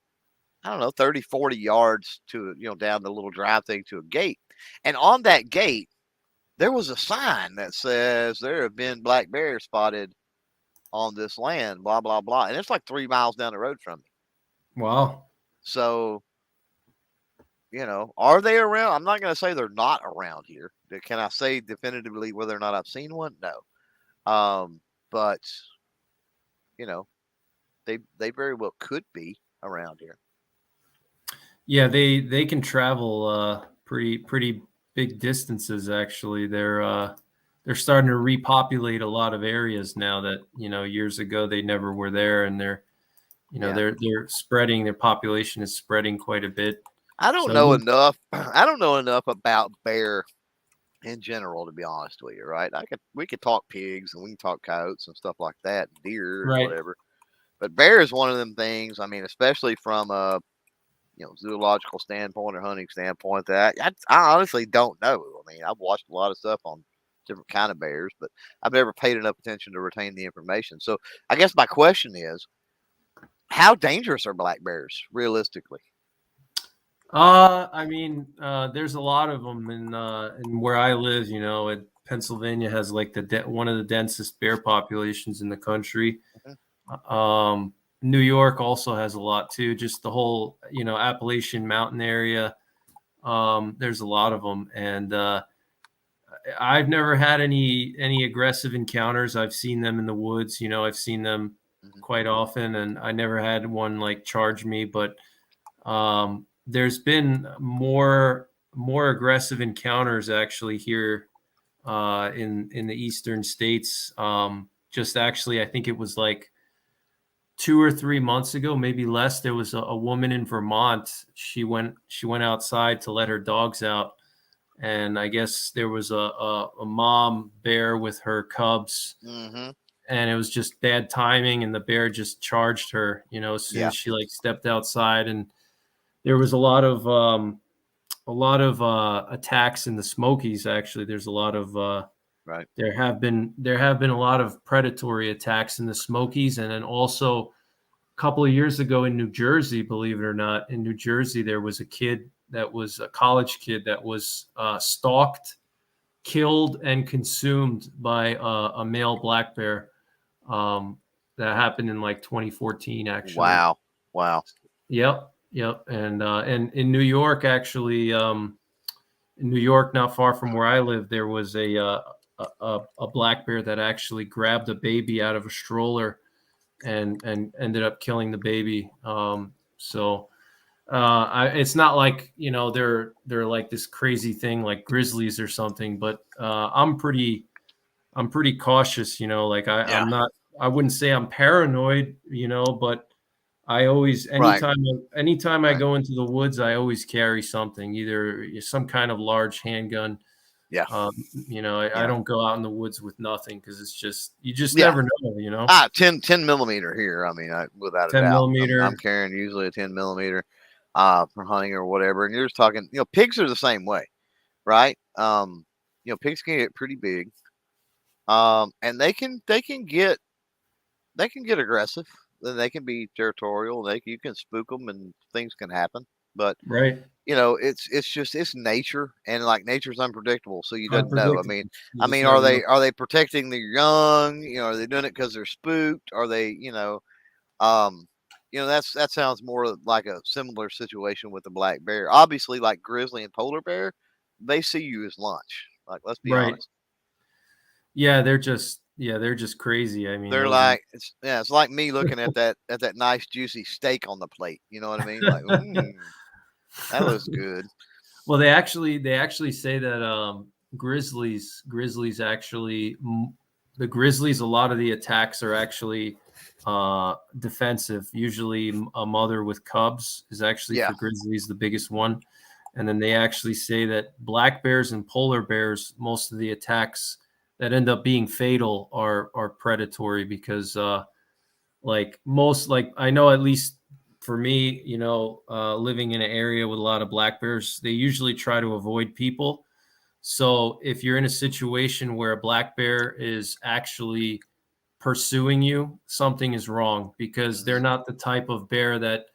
I don't know, 30, 40 yards to, down the little drive thing to a gate. And on that gate, there was a sign that says there have been black bears spotted on this land, blah, blah, blah. And it's like 3 miles down the road from me. Wow. So, are they around? I'm not going to say they're not around here. Can I say definitively whether or not I've seen one? No. But, they very well could be around here. Yeah, they can travel pretty big distances. Actually, they're starting to repopulate a lot of areas now that years ago they never were there, and they're spreading. Their population is spreading quite a bit. I don't know enough. I don't know enough about bear in general, to be honest with you. Right? We could talk pigs and we can talk coyotes and stuff like that, deer and whatever. But bear is one of them things. I mean, especially from a zoological standpoint or hunting standpoint, that I honestly don't know. I mean, I've watched a lot of stuff on different kind of bears, but I've never paid enough attention to retain the information. So I guess my question is, how dangerous are black bears realistically? I mean, there's a lot of them in where I live. Pennsylvania has like one of the densest bear populations in the country. New York also has a lot too. Just the whole, Appalachian Mountain area. There's a lot of them, and I've never had any aggressive encounters. I've seen them in the woods. I've seen them quite often, and I never had one like charge me. But there's been more aggressive encounters actually here in the eastern states. Just actually, I think it was like 2 or 3 months ago, maybe less. There was a woman in Vermont. She went outside to let her dogs out, and I guess there was a mom bear with her cubs, and it was just bad timing, and the bear just charged her. As soon as she like stepped outside, and there was a lot of attacks in the Smokies. Actually, there's a lot of right. There have been a lot of predatory attacks in the Smokies, and then also a couple of years ago in New Jersey, believe it or not, in New Jersey there was a kid that was a college kid that was stalked, killed, and consumed by a male black bear. That happened in like 2014, actually. Wow. Yep. And in New York, actually, in New York, not far from where I live, there was a black bear that actually grabbed a baby out of a stroller and ended up killing the baby. It's not like they're like this crazy thing like grizzlies or something, but I'm pretty cautious. I'm not. I wouldn't say I'm paranoid, but I always, anytime I go into the woods, I always carry something, either some kind of large handgun. Yeah. I don't go out in the woods with nothing because it's just, you just never know, 10 millimeter here. I mean, without a 10 doubt, millimeter. I'm carrying usually a 10 millimeter for hunting or whatever. And you're just talking, pigs are the same way, right? Pigs can get pretty big. And they can get aggressive. Then they can be territorial. You can spook them and things can happen. But right, it's nature, and like nature's unpredictable, so you don't know. I mean, are they protecting their young? Are they doing it because they're spooked? Are they, that sounds more like a similar situation with the black bear. Obviously, like grizzly and polar bear, they see you as lunch. Like, let's be Right. honest. Yeah, they're just crazy. I mean, They're those are like, it's like me looking at that nice juicy steak on the plate. You know what I mean? Like, that looks good. Well, they actually say that grizzlies actually the grizzlies, a lot of the attacks are actually defensive. Usually a mother with cubs is actually Yeah. for grizzlies the biggest one. And then they actually say that black bears and polar bears, most of the attacks that end up being fatal are predatory because like I know, at least for me, living in an area with a lot of black bears, they usually try to avoid people. So if you're in a situation where a black bear is actually pursuing you, something is wrong, because they're Hmm. not the type of bear that,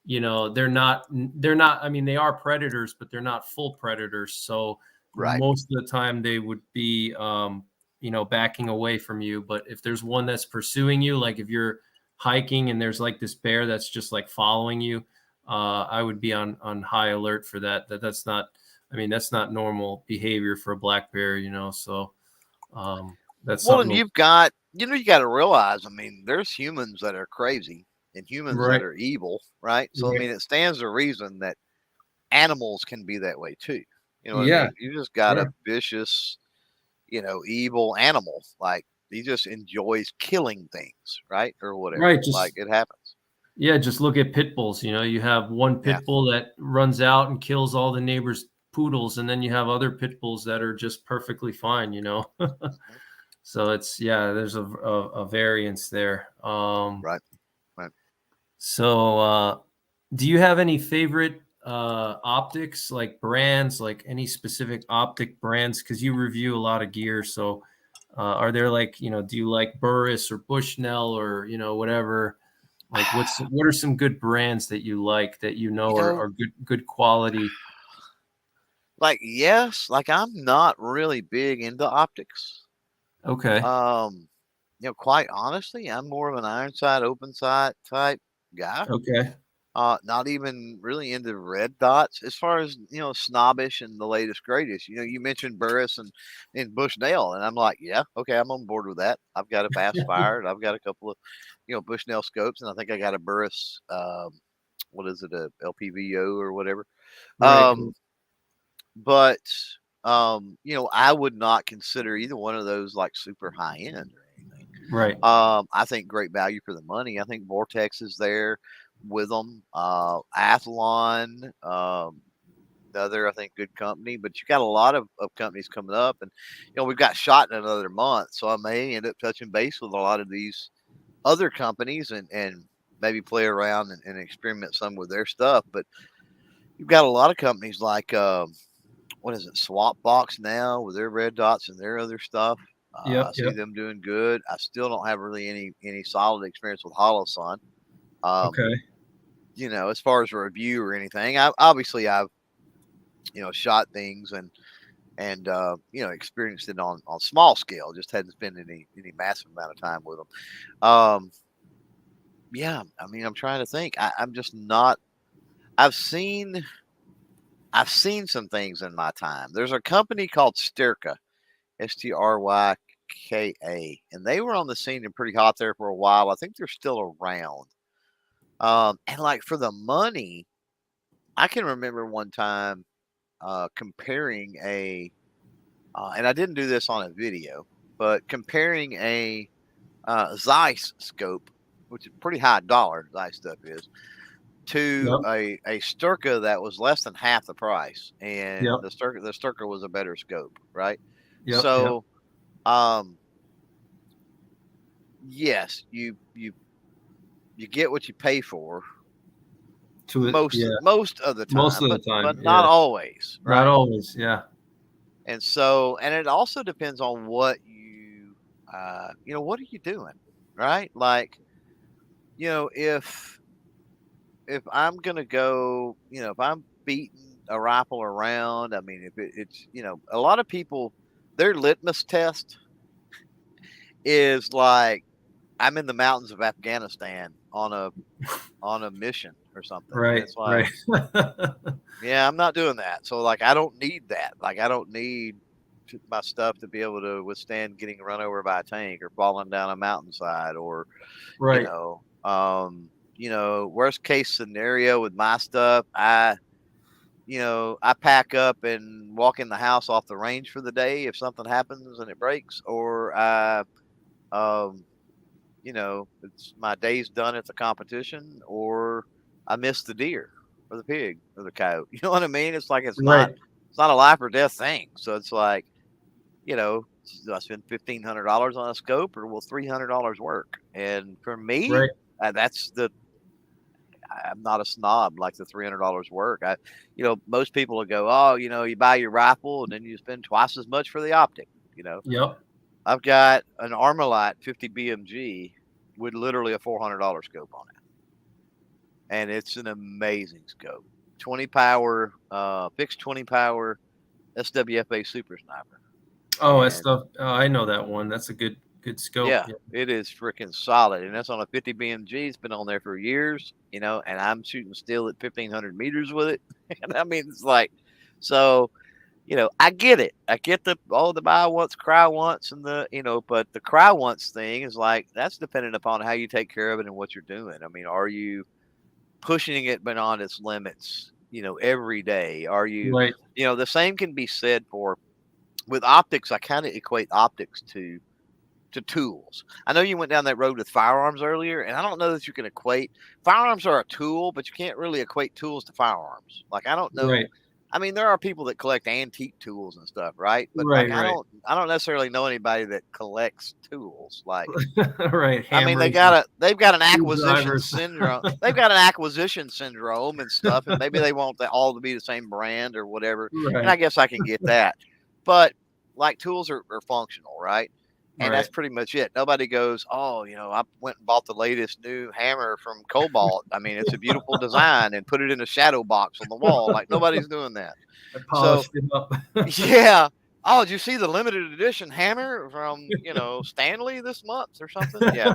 they're not, I mean, they are predators, but they're not full predators. So Right. most of the time they would be backing away from you. But if there's one that's pursuing you, like if you're hiking and there's like this bear that's just like following you, I would be on high alert for that. That's not, I mean, that's not normal behavior for a black bear, so that's Well, and something. you've got, you got to realize, I mean, there's humans that are crazy and humans that Right. are evil, right? So, I Right. mean, it stands to reason that animals can be that way too. You know what I Yeah. mean? You just got Yeah. a vicious, evil animal. Like, he just enjoys killing things, right? Or whatever. Right. Like, Just it happens. Yeah, just look at pit bulls. You have one Yeah. pit bull that runs out and kills all the neighbors' poodles, and then you have other pit bulls that are just perfectly fine. Mhm. So there's a variance there. Right. Right. So do you have any favorite optics, like brands, like any specific optic brands? Because you review a lot of gear. So are there, like, do you like Burris or Bushnell or whatever? Like, what are some good brands that you like, that You are know, good quality? like, yes, like, I'm not really big into optics. Okay. Um, quite honestly, I'm more of an iron sight, open sight type guy. Okay. Not even really into red dots as far as, snobbish and the latest greatest. You mentioned Burris and Bushnell, and I'm like, yeah, okay, I'm on board with that. I've got a fast fire, and I've got a couple of, Bushnell scopes, and I think I got a Burris, what is it, a LPVO or whatever. Right. Um, but I would not consider either one of those like super high end or anything. Right. I think great value for the money. I think Vortex is there with them. Athlon, another, I think, good company. But you got a lot of companies coming up, and we've got shot in another month, so I may end up touching base with a lot of these other companies and maybe play around and experiment some with their stuff. But you've got a lot of companies like what is it, Swap Box now with their red dots and their other stuff. I Yep. see Yep. them doing good. I still don't have really any solid experience with HoloSun. Um, Okay. as far as a review or anything, I've shot things and experienced it on small scale. Just hadn't spent any massive amount of time with them. Yeah, I mean, I'm trying to think. I'm just not. I've seen I've seen some things in my time. There's a company called Stryka, Stryka, and they were on the scene and pretty hot there for a while. I think they're still around. And like for the money, I can remember one time comparing and I didn't do this on a video, but comparing a Zeiss scope, which is pretty high dollar, Zeiss stuff is, to Yep. a Stryka that was less than half the price, and Yep. the Stryka was a better scope, right? Yep. Yep. So, um, yes, you get what you pay for To it. Yeah. most of the Most time, of but the time. not Yeah. always, Not right? always. Yeah. And so, and it also depends on what what are you doing, right? Like, if I'm gonna go, if I'm beating a rifle around, I mean, if it's, a lot of people, their litmus test is like, I'm in the mountains of Afghanistan on a mission or something. Right. And it's like, Right. yeah, I'm not doing that. So like, I don't need that. Like, I don't need my stuff to be able to withstand getting run over by a tank or falling down a mountainside or, you Right. know, worst case scenario with my stuff, I pack up and walk in the house off the range for the day if something happens and it breaks, or it's my day's done at the competition, or I miss the deer or the pig or the coyote. You know what I mean? It's like, it's not Right. a life or death thing. So it's like, do I spend $1,500 on a scope, or will $300 work? And for me, Right. I'm not a snob like the $300 work. Most people will go, oh, you buy your rifle and then you spend twice as much for the optic. Yep. I've got an Armalite 50 BMG with literally a $400 scope on it, and it's an amazing scope. 20 power, fixed 20 power SWFA Super Sniper. Oh, that And stuff. I know that one. That's a good scope. yeah, it is freaking solid, and that's on a 50 BMG. It's been on there for years, and I'm shooting still at 1,500 meters with it. And I mean, it's like, so, I get it. I get the buy once, cry once, and but the cry once thing is like, that's dependent upon how you take care of it and what you're doing. I mean, are you pushing it beyond its limits, every day? Are you, Right. the same can be said with optics. I kind of equate optics to tools. I know you went down that road with firearms earlier, and I don't know that you can equate firearms are a tool, but you can't really equate tools to firearms. Like, I don't know. Right. I mean, there are people that collect antique tools and stuff, right? But like, Right. Right. I don't necessarily know anybody that collects tools. Like, Right. I mean, Hammers, they've got an acquisition screwdrivers. syndrome. They've got an acquisition syndrome and stuff, and maybe they want all to be the same brand or whatever. And I Right. guess I can get that. But like, tools are functional, right? And Right. that's pretty much it. Nobody goes, oh, I went and bought the latest new hammer from Cobalt. I mean, it's a beautiful design, and put it in a shadow box on the wall. Like, nobody's doing that. I So polished it up. yeah. Oh, did you see the limited edition hammer from, Stanley this month or something? Yeah.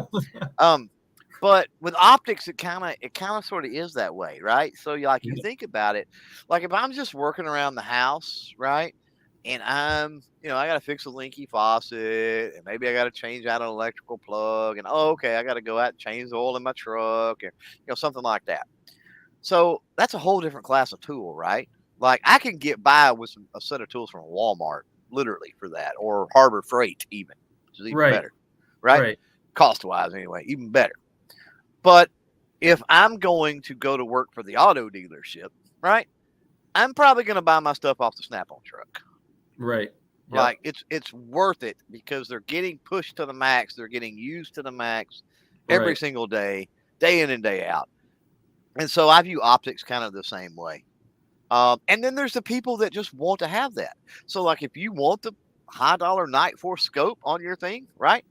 But with optics, it kind of sort of is that way, right? So you think about it, like, if I'm just working around the house, right? And I got to fix a leaky faucet, and maybe I got to change out an electrical plug, and okay, I got to go out and change the oil in my truck, and something like that. So that's a whole different class of tool, right? Like, I can get by with a set of tools from Walmart, literally, for that, or Harbor Freight, even, which is even Right. better, right? Right. Cost wise, anyway, even better. But if I'm going to go to work for the auto dealership, right, I'm probably going to buy my stuff off the Snap-on truck. Right. Yep. Like, it's worth it because they're getting pushed to the max. They're getting used to the max every Right. single day in and day out. And so I view optics kind of the same way. And then there's the people that just want to have that. So like, if you want the high dollar Night Force scope on your thing, right?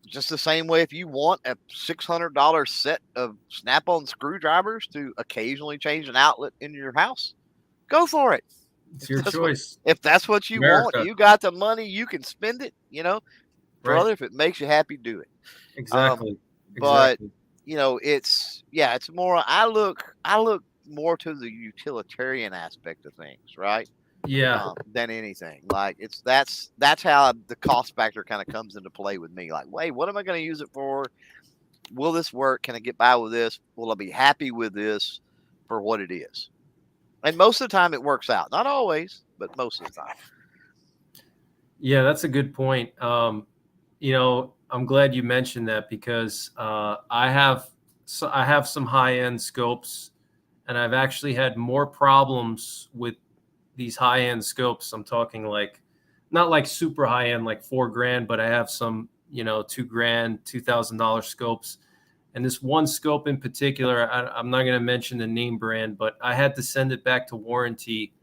Just the same way, if you want a $600 set of Snap-on screwdrivers to occasionally change an outlet in your house, go for it. It's your choice. If that's what you want, you got the money, you can spend it, brother. If it makes you happy, do it. Exactly. But it's more, I look more to the utilitarian aspect of things, right? Yeah. Than anything. Like, that's how the cost factor kind of comes into play with me. Like, wait, what am I going to use it for? Will this work? Can I get by with this? Will I be happy with this for what it is? And most of the time it works out. Not always, but most of the time. Yeah, that's a good point. I'm glad you mentioned that, because I have some high-end scopes, and I've actually had more problems with these high-end scopes. I'm talking like, not like super high-end, like $4,000, but I have some, $2,000, $2,000 scopes. And this one scope in particular, I'm not going to mention the name brand, but I had to send it back to warranty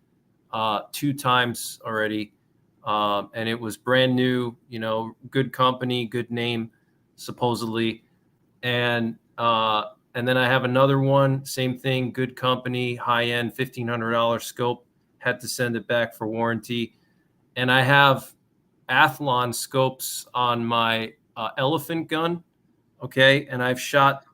2 times already. And it was brand new, good company, good name, supposedly. And then I have another one, same thing, good company, high-end, $1,500 scope, had to send it back for warranty. And I have Athlon scopes on my elephant gun. Okay. And I've shot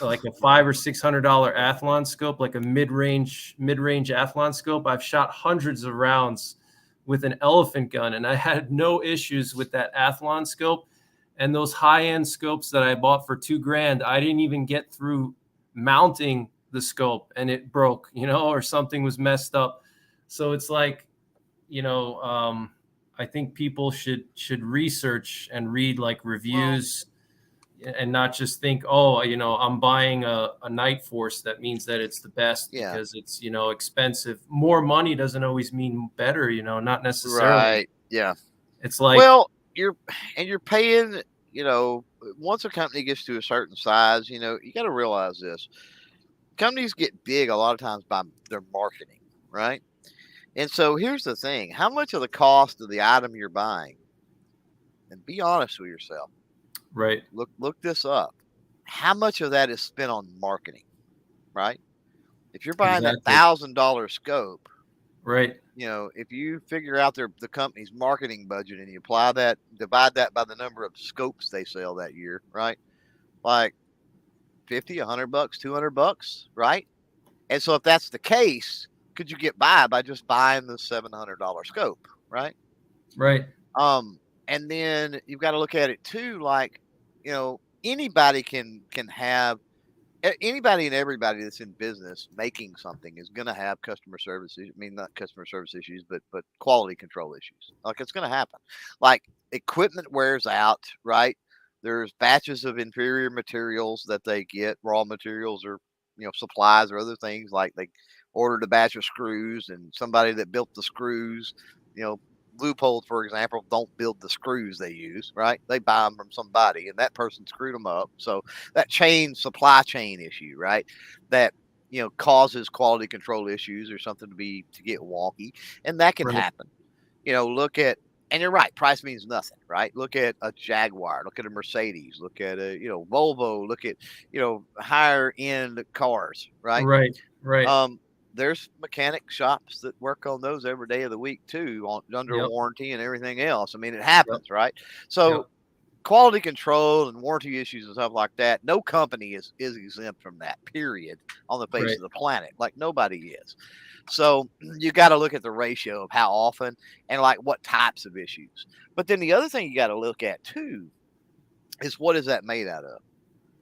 like a $500 or $600 Athlon scope, like a mid-range Athlon scope. I've shot hundreds of rounds with an elephant gun, and I had no issues with that Athlon scope. And those high-end scopes that I bought for $2,000, I didn't even get through mounting the scope, and it broke, or something was messed up. So it's like, I think people should research and read like reviews. And not just think, I'm buying a Night Force. That means that it's the best because it's, expensive. More money doesn't always mean better, not necessarily. Right. Yeah. It's like, well, you're paying, once a company gets to a certain size, you got to realize this. Companies get big a lot of times by their marketing, right? And so here's the thing. How much of the cost of the item you're buying, and be honest with yourself. Right. Look this up. How much of that is spent on marketing, right? If you're buying that $1,000 scope, right? If you figure out the company's marketing budget and you apply that, divide that by the number of scopes they sell that year, right? Like $50, $100, $200, right? And so if that's the case, could you get by just buying the $700 scope, right? Right. And then you've got to look at it too, like, anybody can have, anybody and everybody that's in business making something is going to have customer service. I mean, not customer service issues, but quality control issues. Like, it's going to happen. Like, equipment wears out, right? There's batches of inferior materials that they get, raw materials or, supplies or other things. Like, they ordered a batch of screws and somebody that built the screws, Loophole, for example, don't build the screws they use, right? They buy them from somebody and that person screwed them up. So that supply chain issue, right? That, causes quality control issues or something to get wonky. And that can happen. Look at, and you're right, price means nothing, right? Look at a Jaguar, look at a Mercedes, look at a, Volvo, look at, higher end cars, right? Right. There's mechanic shops that work on those every day of the week too, under warranty and everything else. I mean, it happens, right? So quality control and warranty issues and stuff like that, no company is exempt from that, period, on the face of the planet. Like, nobody is. So you got to look at the ratio of how often and like what types of issues. But then the other thing you got to look at too is what is that made out of,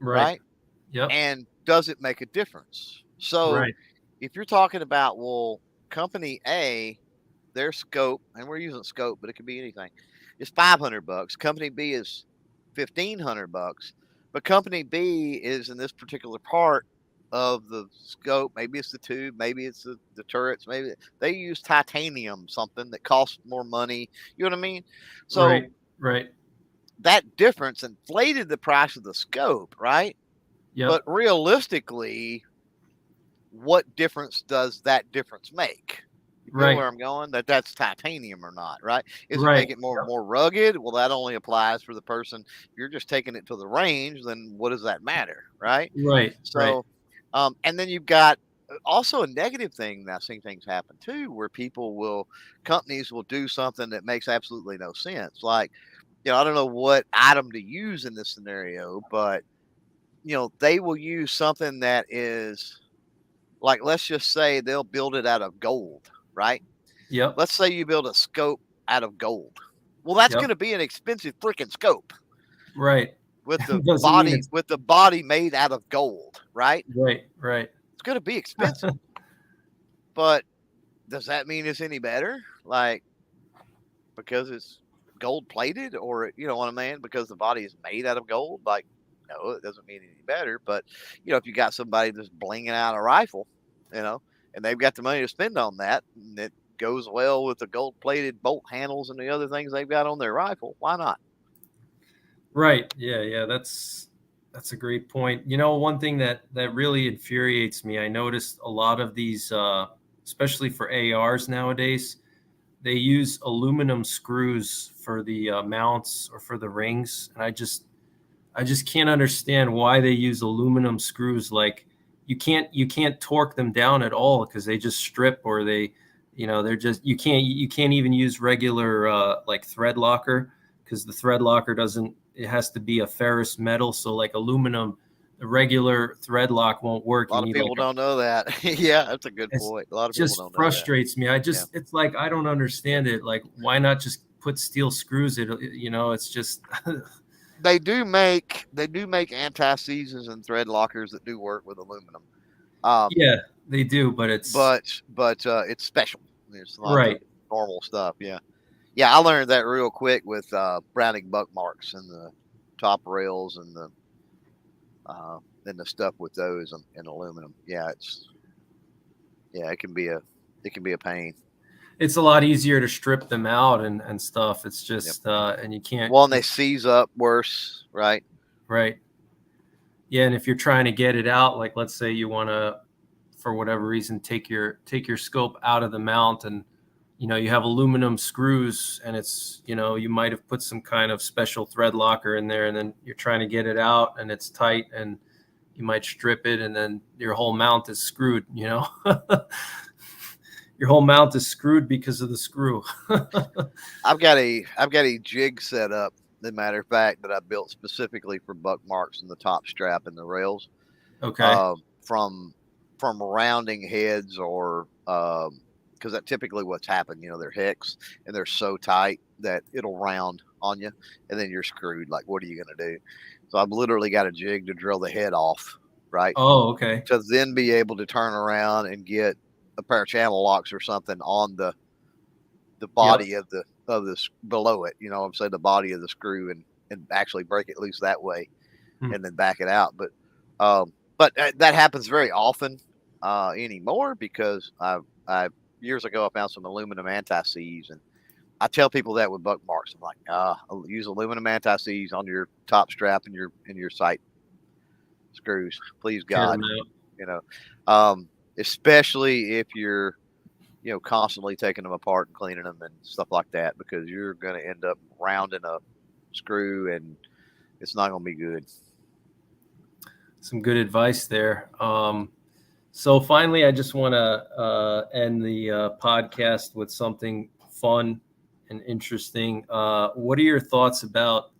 right? Yep. And does it make a difference? So if you're talking about, well, company A, their scope, and we're using scope, but it could be anything, is $500. Company B is $1,500. But company B is in this particular part of the scope. Maybe it's the tube, maybe it's the turrets, maybe they use titanium, something that costs more money. You know what I mean? So right. That difference inflated the price of the scope, right? Yep. But realistically, what difference does that difference make? You know where I'm going? That's titanium or not, right? Is it make it more rugged? Well, that only applies for the person. If you're just taking it to the range, then what does that matter, right? So, and then you've got also a negative thing. I've seen things happen too, where companies will do something that makes absolutely no sense. Like, I don't know what item to use in this scenario, but they will use something that is, like, let's just say they'll build it out of gold, right? Yep. Let's say you build a scope out of gold. Well, that's going to be an expensive freaking scope. Right. With the body made out of gold, right? Right. It's going to be expensive. But does that mean it's any better? Like, because it's gold plated, or, you know what I mean? Because the body is made out of gold? Like, no, it doesn't mean any better. But, if you got somebody that's blinging out a rifle, and they've got the money to spend on that, and it goes well with the gold plated bolt handles and the other things they've got on their rifle, why not? Right. Yeah. That's a great point. One thing that really infuriates me, I noticed a lot of these, especially for ARs nowadays, they use aluminum screws for the mounts or for the rings. And I just can't understand why they use aluminum screws. Like, you can't torque them down at all because they just strip, or they're just, you can't even use regular like thread locker, because the thread locker it has to be a ferrous metal. So like aluminum, a regular thread lock won't work. A lot You of need people like don't know that. Yeah, that's a good it point. A lot of people just don't know that. frustrates me. Yeah. It's like I don't understand it. Like, why not just put steel screws? It's just They do make anti-seizes and thread lockers that do work with aluminum. yeah, they do, but it's But it's special. It's not the right. normal stuff. Yeah. Yeah, I learned that real quick with Browning buck marks and the top rails and the stuff with those in aluminum. Yeah, it can be a pain. It's a lot easier to strip them out and stuff. It's Yep. just and you can't. Well, and they seize up worse, right? Right. Yeah, and if you're trying to get it out, like let's say you want to, for whatever reason, take your scope out of the mount, and you have aluminum screws, and it's you might have put some kind of special thread locker in there, and then you're trying to get it out, and it's tight, and you might strip it, and then your whole mount is screwed. Your whole mount is screwed because of the screw. I've got a jig set up, as a matter of fact, that I built specifically for buck marks in the top strap and the rails. Okay. From rounding heads or because that's typically what's happened. They're hex and they're so tight that it'll round on you, and then you're screwed. Like, what are you gonna do? So I've literally got a jig to drill the head off, right? Oh, okay. To then be able to turn around and get a pair of channel locks or something on the body of the below it. I'm saying the body of the screw and actually break it loose that way, and then back it out. But that happens very often anymore because I years ago I found some aluminum anti-seize, and I tell people that with buck marks. I'm like, use aluminum anti-seize on your top strap and your sight screws, please God. Especially if you're constantly taking them apart and cleaning them and stuff like that, because you're going to end up rounding a screw and it's not going to be good. Some good advice there. So finally, I just want to end the podcast with something fun and interesting. What are your thoughts about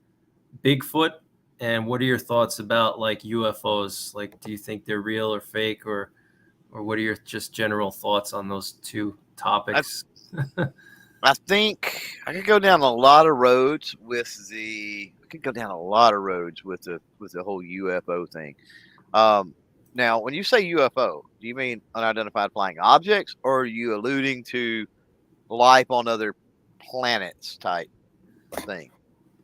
Bigfoot, and what are your thoughts about like UFOs? Like, do you think they're real or fake, or what are your just general thoughts on those two topics? I think I could go down a lot of roads with the whole UFO thing. Now, when you say UFO, do you mean unidentified flying objects, or are you alluding to life on other planets type thing?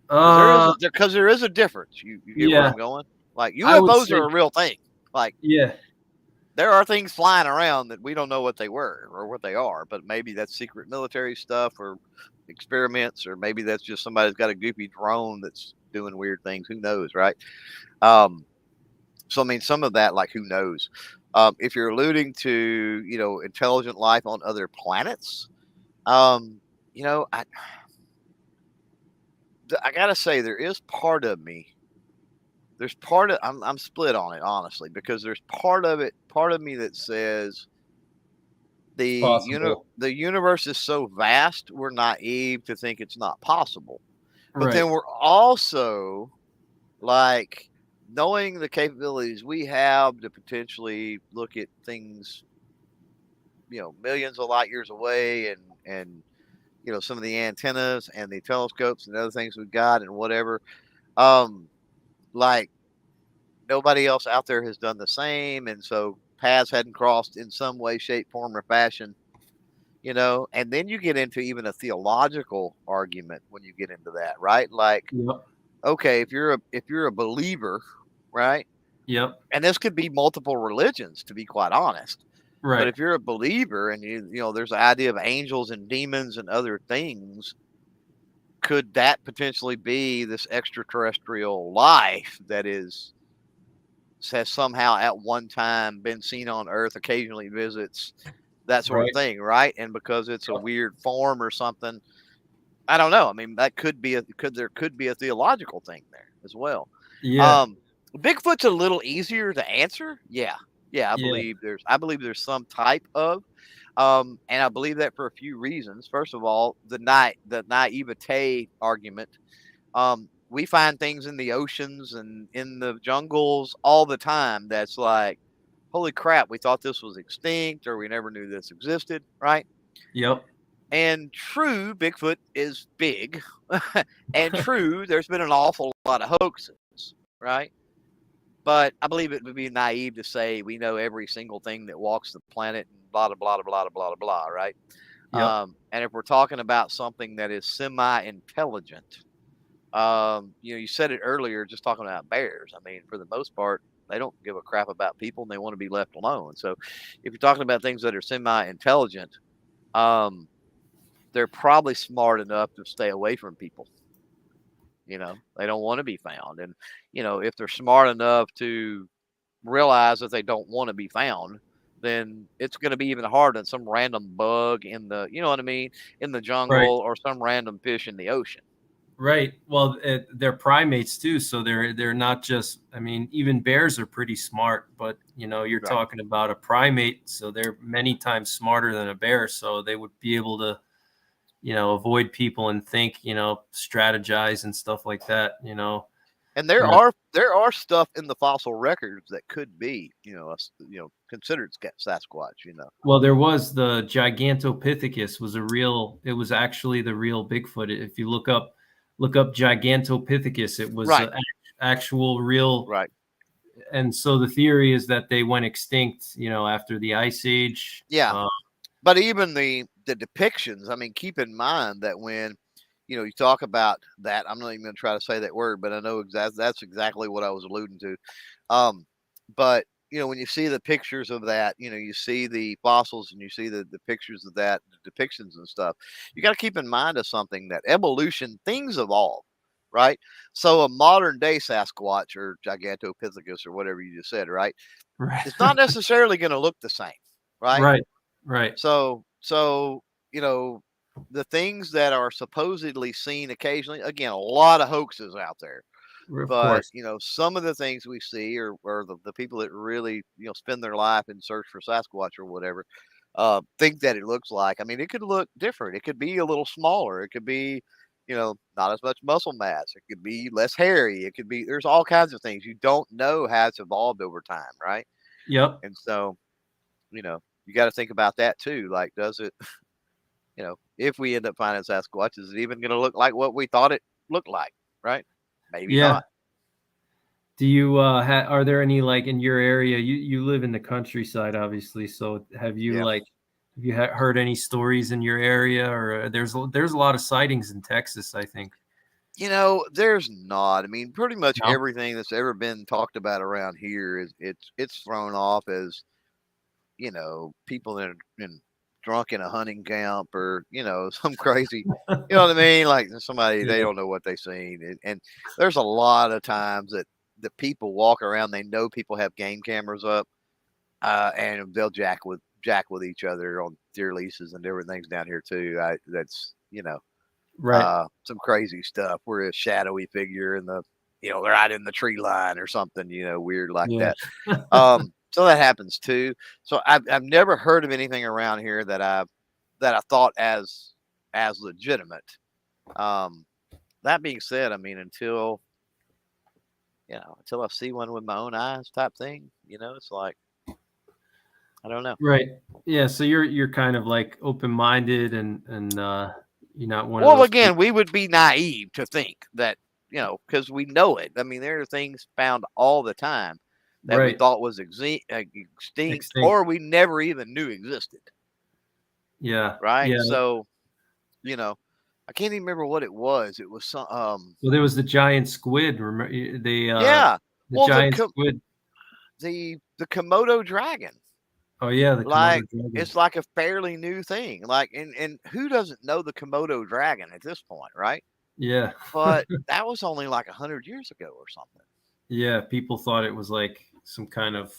Because there is a difference. You get where I'm going? Like, UFOs are a real thing. Like, yeah, there are things flying around that we don't know what they were or what they are, but maybe that's secret military stuff or experiments, or maybe that's just somebody's got a goofy drone that's doing weird things. Who knows, right? So, I mean, some of that, like, who knows? If you're alluding to, intelligent life on other planets, I gotta say, there is part of me. There's part of I'm split on it, honestly, because there's part of me that says the universe is so vast, we're naive to think it's not possible. But then we're also like, knowing the capabilities we have to potentially look at things, millions of light years away, and some of the antennas and the telescopes and other things we've got and whatever. Like, nobody else out there has done the same, and so paths hadn't crossed in some way, shape, form, or fashion. And then you get into even a theological argument when you get into that, right? Like, okay, if you're a believer, right? Yep. And this could be multiple religions, to be quite honest. Right. But if you're a believer and there's the idea of angels and demons and other things, could that potentially be this extraterrestrial life that has somehow at one time been seen on Earth, occasionally visits, that sort of thing, right? And because it's a weird form or something, I don't know. I mean, that could be there could be a theological thing there as well. Yeah. Bigfoot's a little easier to answer. Yeah. I believe there's some type of, and I believe that for a few reasons. First of all, the naivete argument. we find things in the oceans and in the jungles all the time that's like, holy crap, we thought this was extinct or we never knew this existed, right? Yep. And true, Bigfoot is big. And true, there's been an awful lot of hoaxes, right? But I believe it would be naive to say we know every single thing that walks the planet and blah, blah, blah, blah, blah, blah, blah, right? Yep. And if we're talking about something that is semi-intelligent, you said it earlier, just talking about bears. I mean, for the most part, they don't give a crap about people and they want to be left alone. So if you're talking about things that are semi-intelligent, they're probably smart enough to stay away from people. They don't want to be found. And, if they're smart enough to realize that they don't want to be found, then it's going to be even harder than some random bug in the, you know what I mean, in the jungle or some random fish in the ocean. Right. Well, they're primates too, so they're not just. I mean, even bears are pretty smart, but you're talking about a primate, so they're many times smarter than a bear. So they would be able to, avoid people and think, strategize and stuff like that. And there are stuff in the fossil records that could be, considered Sasquatch. Well, there was the Gigantopithecus it was actually the real Bigfoot. If you look up Gigantopithecus, it was actual real. Right. And so the theory is that they went extinct, after the Ice Age. Yeah. But even the depictions, I mean, keep in mind that when, you talk about that, I'm not even going to try to say that word, but I know that's exactly what I was alluding to. But, when you see the pictures of that, you see the fossils and you see the pictures of that, the depictions and stuff, you got to keep in mind of something, that evolution, things evolve, right? So a modern day Sasquatch or Gigantopithecus or whatever you just said, right? It's not necessarily going to look the same, right? Right. So, the things that are supposedly seen occasionally, again, a lot of hoaxes out there. But, some of the things we see are the people that really, spend their life in search for Sasquatch or whatever, think that it looks like. I mean, it could look different. It could be a little smaller. It could be, not as much muscle mass. It could be less hairy. It could be, there's all kinds of things. You don't know how it's evolved over time, right? Yep. And so, you got to think about that too. Like, does it, if we end up finding Sasquatch, is it even going to look like what we thought it looked like? Right? Maybe not. Do you are there any, like, in your area? You live in the countryside, obviously. So have you heard any stories in your area, or there's a lot of sightings in Texas, I think. There's not. I mean, pretty much everything that's ever been talked about around here is it's thrown off as, people that are drunk in a hunting camp or, some crazy, you know what I mean? Like somebody, they don't know what they've seen. And there's a lot of times that the people walk around, they know people have game cameras up, and they'll jack with each other on deer leases and different things down here too. That's, some crazy stuff where a shadowy figure in the, they're out in the tree line or something, weird like that. So that happens too. So I've never heard of anything around here that I thought as legitimate. That being said, I mean, until I see one with my own eyes type thing, it's like, I don't know. Right. Yeah. So you're kind of like open-minded and you're not one of those. Well, again, we would be naive to think that, because we know it. I mean, there are things found all the time that we thought was extinct, or we never even knew existed. Yeah. Right. Yeah. So, I can't even remember what it was. It was some. Well, there was the giant squid. Remember the giant squid. The Komodo dragon. Oh yeah, the Komodo dragon. It's like a fairly new thing. Like, and who doesn't know the Komodo dragon at this point, right? Yeah. But that was only like 100 years ago or something. Yeah, people thought it was like some kind of.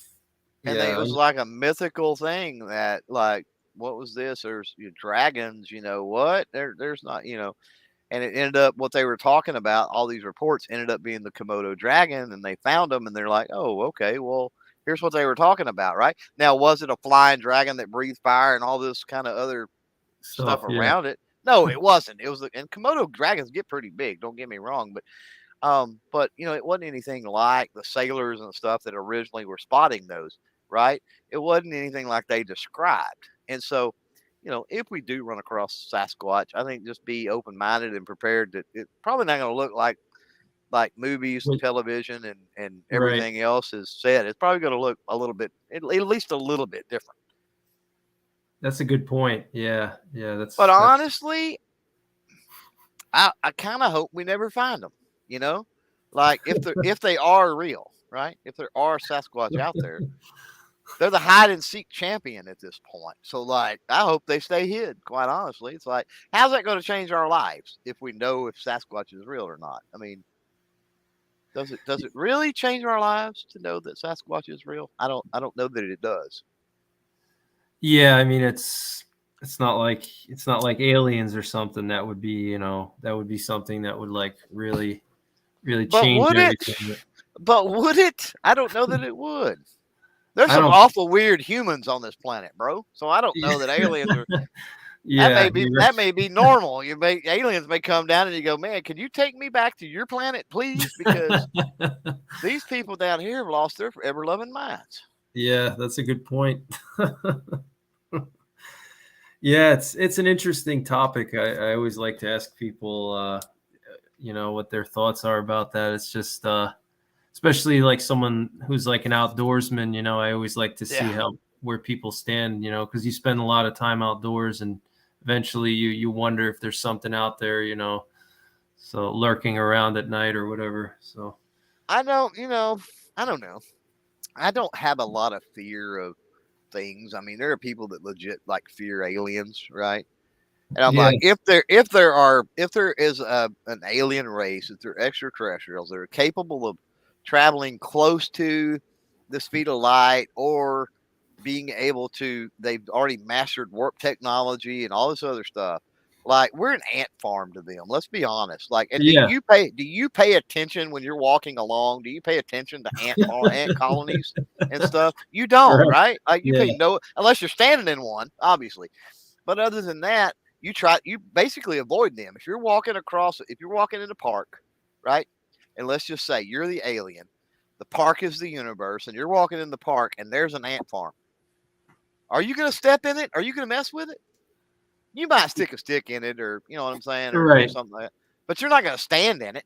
And it was like a mythical thing that, like, what was this? There's dragons. What? There's not. And it ended up, what they were talking about, all these reports ended up being the Komodo dragon, and they found them, and they're like, oh, okay, well, here's what they were talking about, right? Now, was it a flying dragon that breathed fire and all this kind of other stuff around it? No, it wasn't. It was, and Komodo dragons get pretty big, don't get me wrong, but But it wasn't anything like the sailors and stuff that originally were spotting those, right? It wasn't anything like they described. And so, if we do run across Sasquatch, I think just be open minded and prepared that it's probably not going to look like movies and Wait, television and right. everything else is said. It's probably going to look a little bit, at least a little bit different. That's a good point. Yeah. But That's honestly, I kind of hope we never find them. Like if they are real, right? If there are Sasquatch out there, they're the hide and seek champion at this point. So like, I hope they stay hid. Quite honestly, it's like, how's that going to change our lives if we know if Sasquatch is real or not? I mean, does it really change our lives to know that Sasquatch is real? I don't know that it does. yeah. I mean, it's not like aliens or something that would be something that would like really But change would it? everything. But would it? I don't know that it would. There's I some don't. awful weird humans on this planet, bro. So I don't know that aliens are. That Yeah, may be that may be normal. Aliens may come down and you go, man, can you take me back to your planet, please? Because these people down here have lost their ever loving minds. yeah, that's a good point. Yeah, it's an interesting topic. I always like to ask people, what their thoughts are about that. It's just, especially like someone who's like an outdoorsman. I always like to see Yeah. where people stand. Because you spend a lot of time outdoors, and eventually you wonder if there's something out there. So lurking around at night or whatever. So I don't, I don't know. I don't have a lot of fear of things. I mean, there are people that legit like fear aliens, right? And I'm yeah, like, if there is an alien race, if they're extraterrestrials, they're capable of traveling close to the speed of light, or being able to, they've already mastered warp technology and all this other stuff. Like, we're an ant farm to them. Let's be honest. Like, and do yeah, you pay attention when you're walking along? Do you pay attention to ant colonies and stuff? You don't, right, right? Like, you pay yeah, no, unless you're standing in one, obviously. But other than that, you basically avoid them. If you're walking in the park, right? And let's just say you're the alien, the park is the universe, and you're walking in the park and there's an ant farm. Are you going to step in it? Are you going to mess with it? You might stick a stick in it, or you know what I'm saying, or right. something like that. But you're not going to stand in it.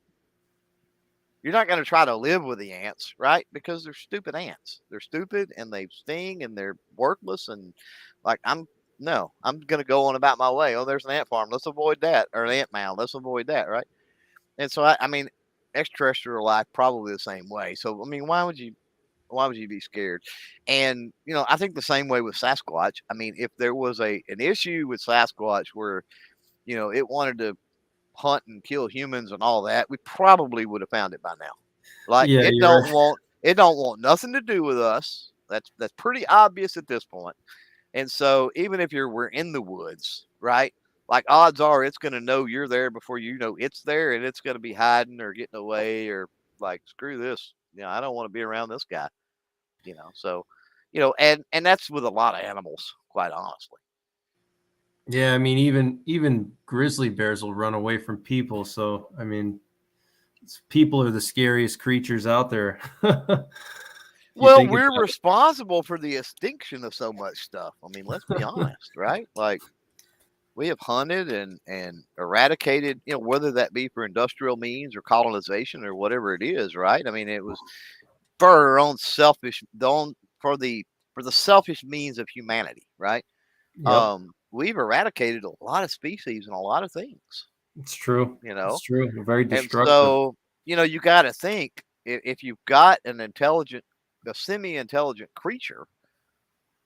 You're not going to try to live with the ants, right? Because they're stupid ants. They're stupid and they sting and they're worthless. And like, I'm going to go on about my way. Oh, there's an ant farm. Let's avoid that. Or an ant mound. Let's avoid that, right? And so I mean, extraterrestrial life probably the same way. So I mean, why would you be scared? And I think the same way with Sasquatch. I mean, if there was an issue with Sasquatch where it wanted to hunt and kill humans and all that, we probably would have found it by now. Like, Yeah, it you're don't right. want nothing to do with us. That's pretty obvious at this point. And so even if we're in the woods, right? Like, odds are it's going to know you're there before you know it's there, and it's going to be hiding or getting away, or like, screw this. I don't want to be around this guy. So, and that's with a lot of animals, quite honestly. Yeah, I mean, even grizzly bears will run away from people. So I mean, people are the scariest creatures out there. If you Well, think we're about responsible for the extinction of so much stuff. I mean, let's be honest, right? Like, we have hunted and eradicated, whether that be for industrial means or colonization or whatever it is, right? I mean, it was for our own selfish, for the selfish means of humanity, right? it, yep, We've eradicated a lot of species and a lot of things, it's true. you It's know, true. Very and destructive. so you got to think, if you've got a semi-intelligent creature,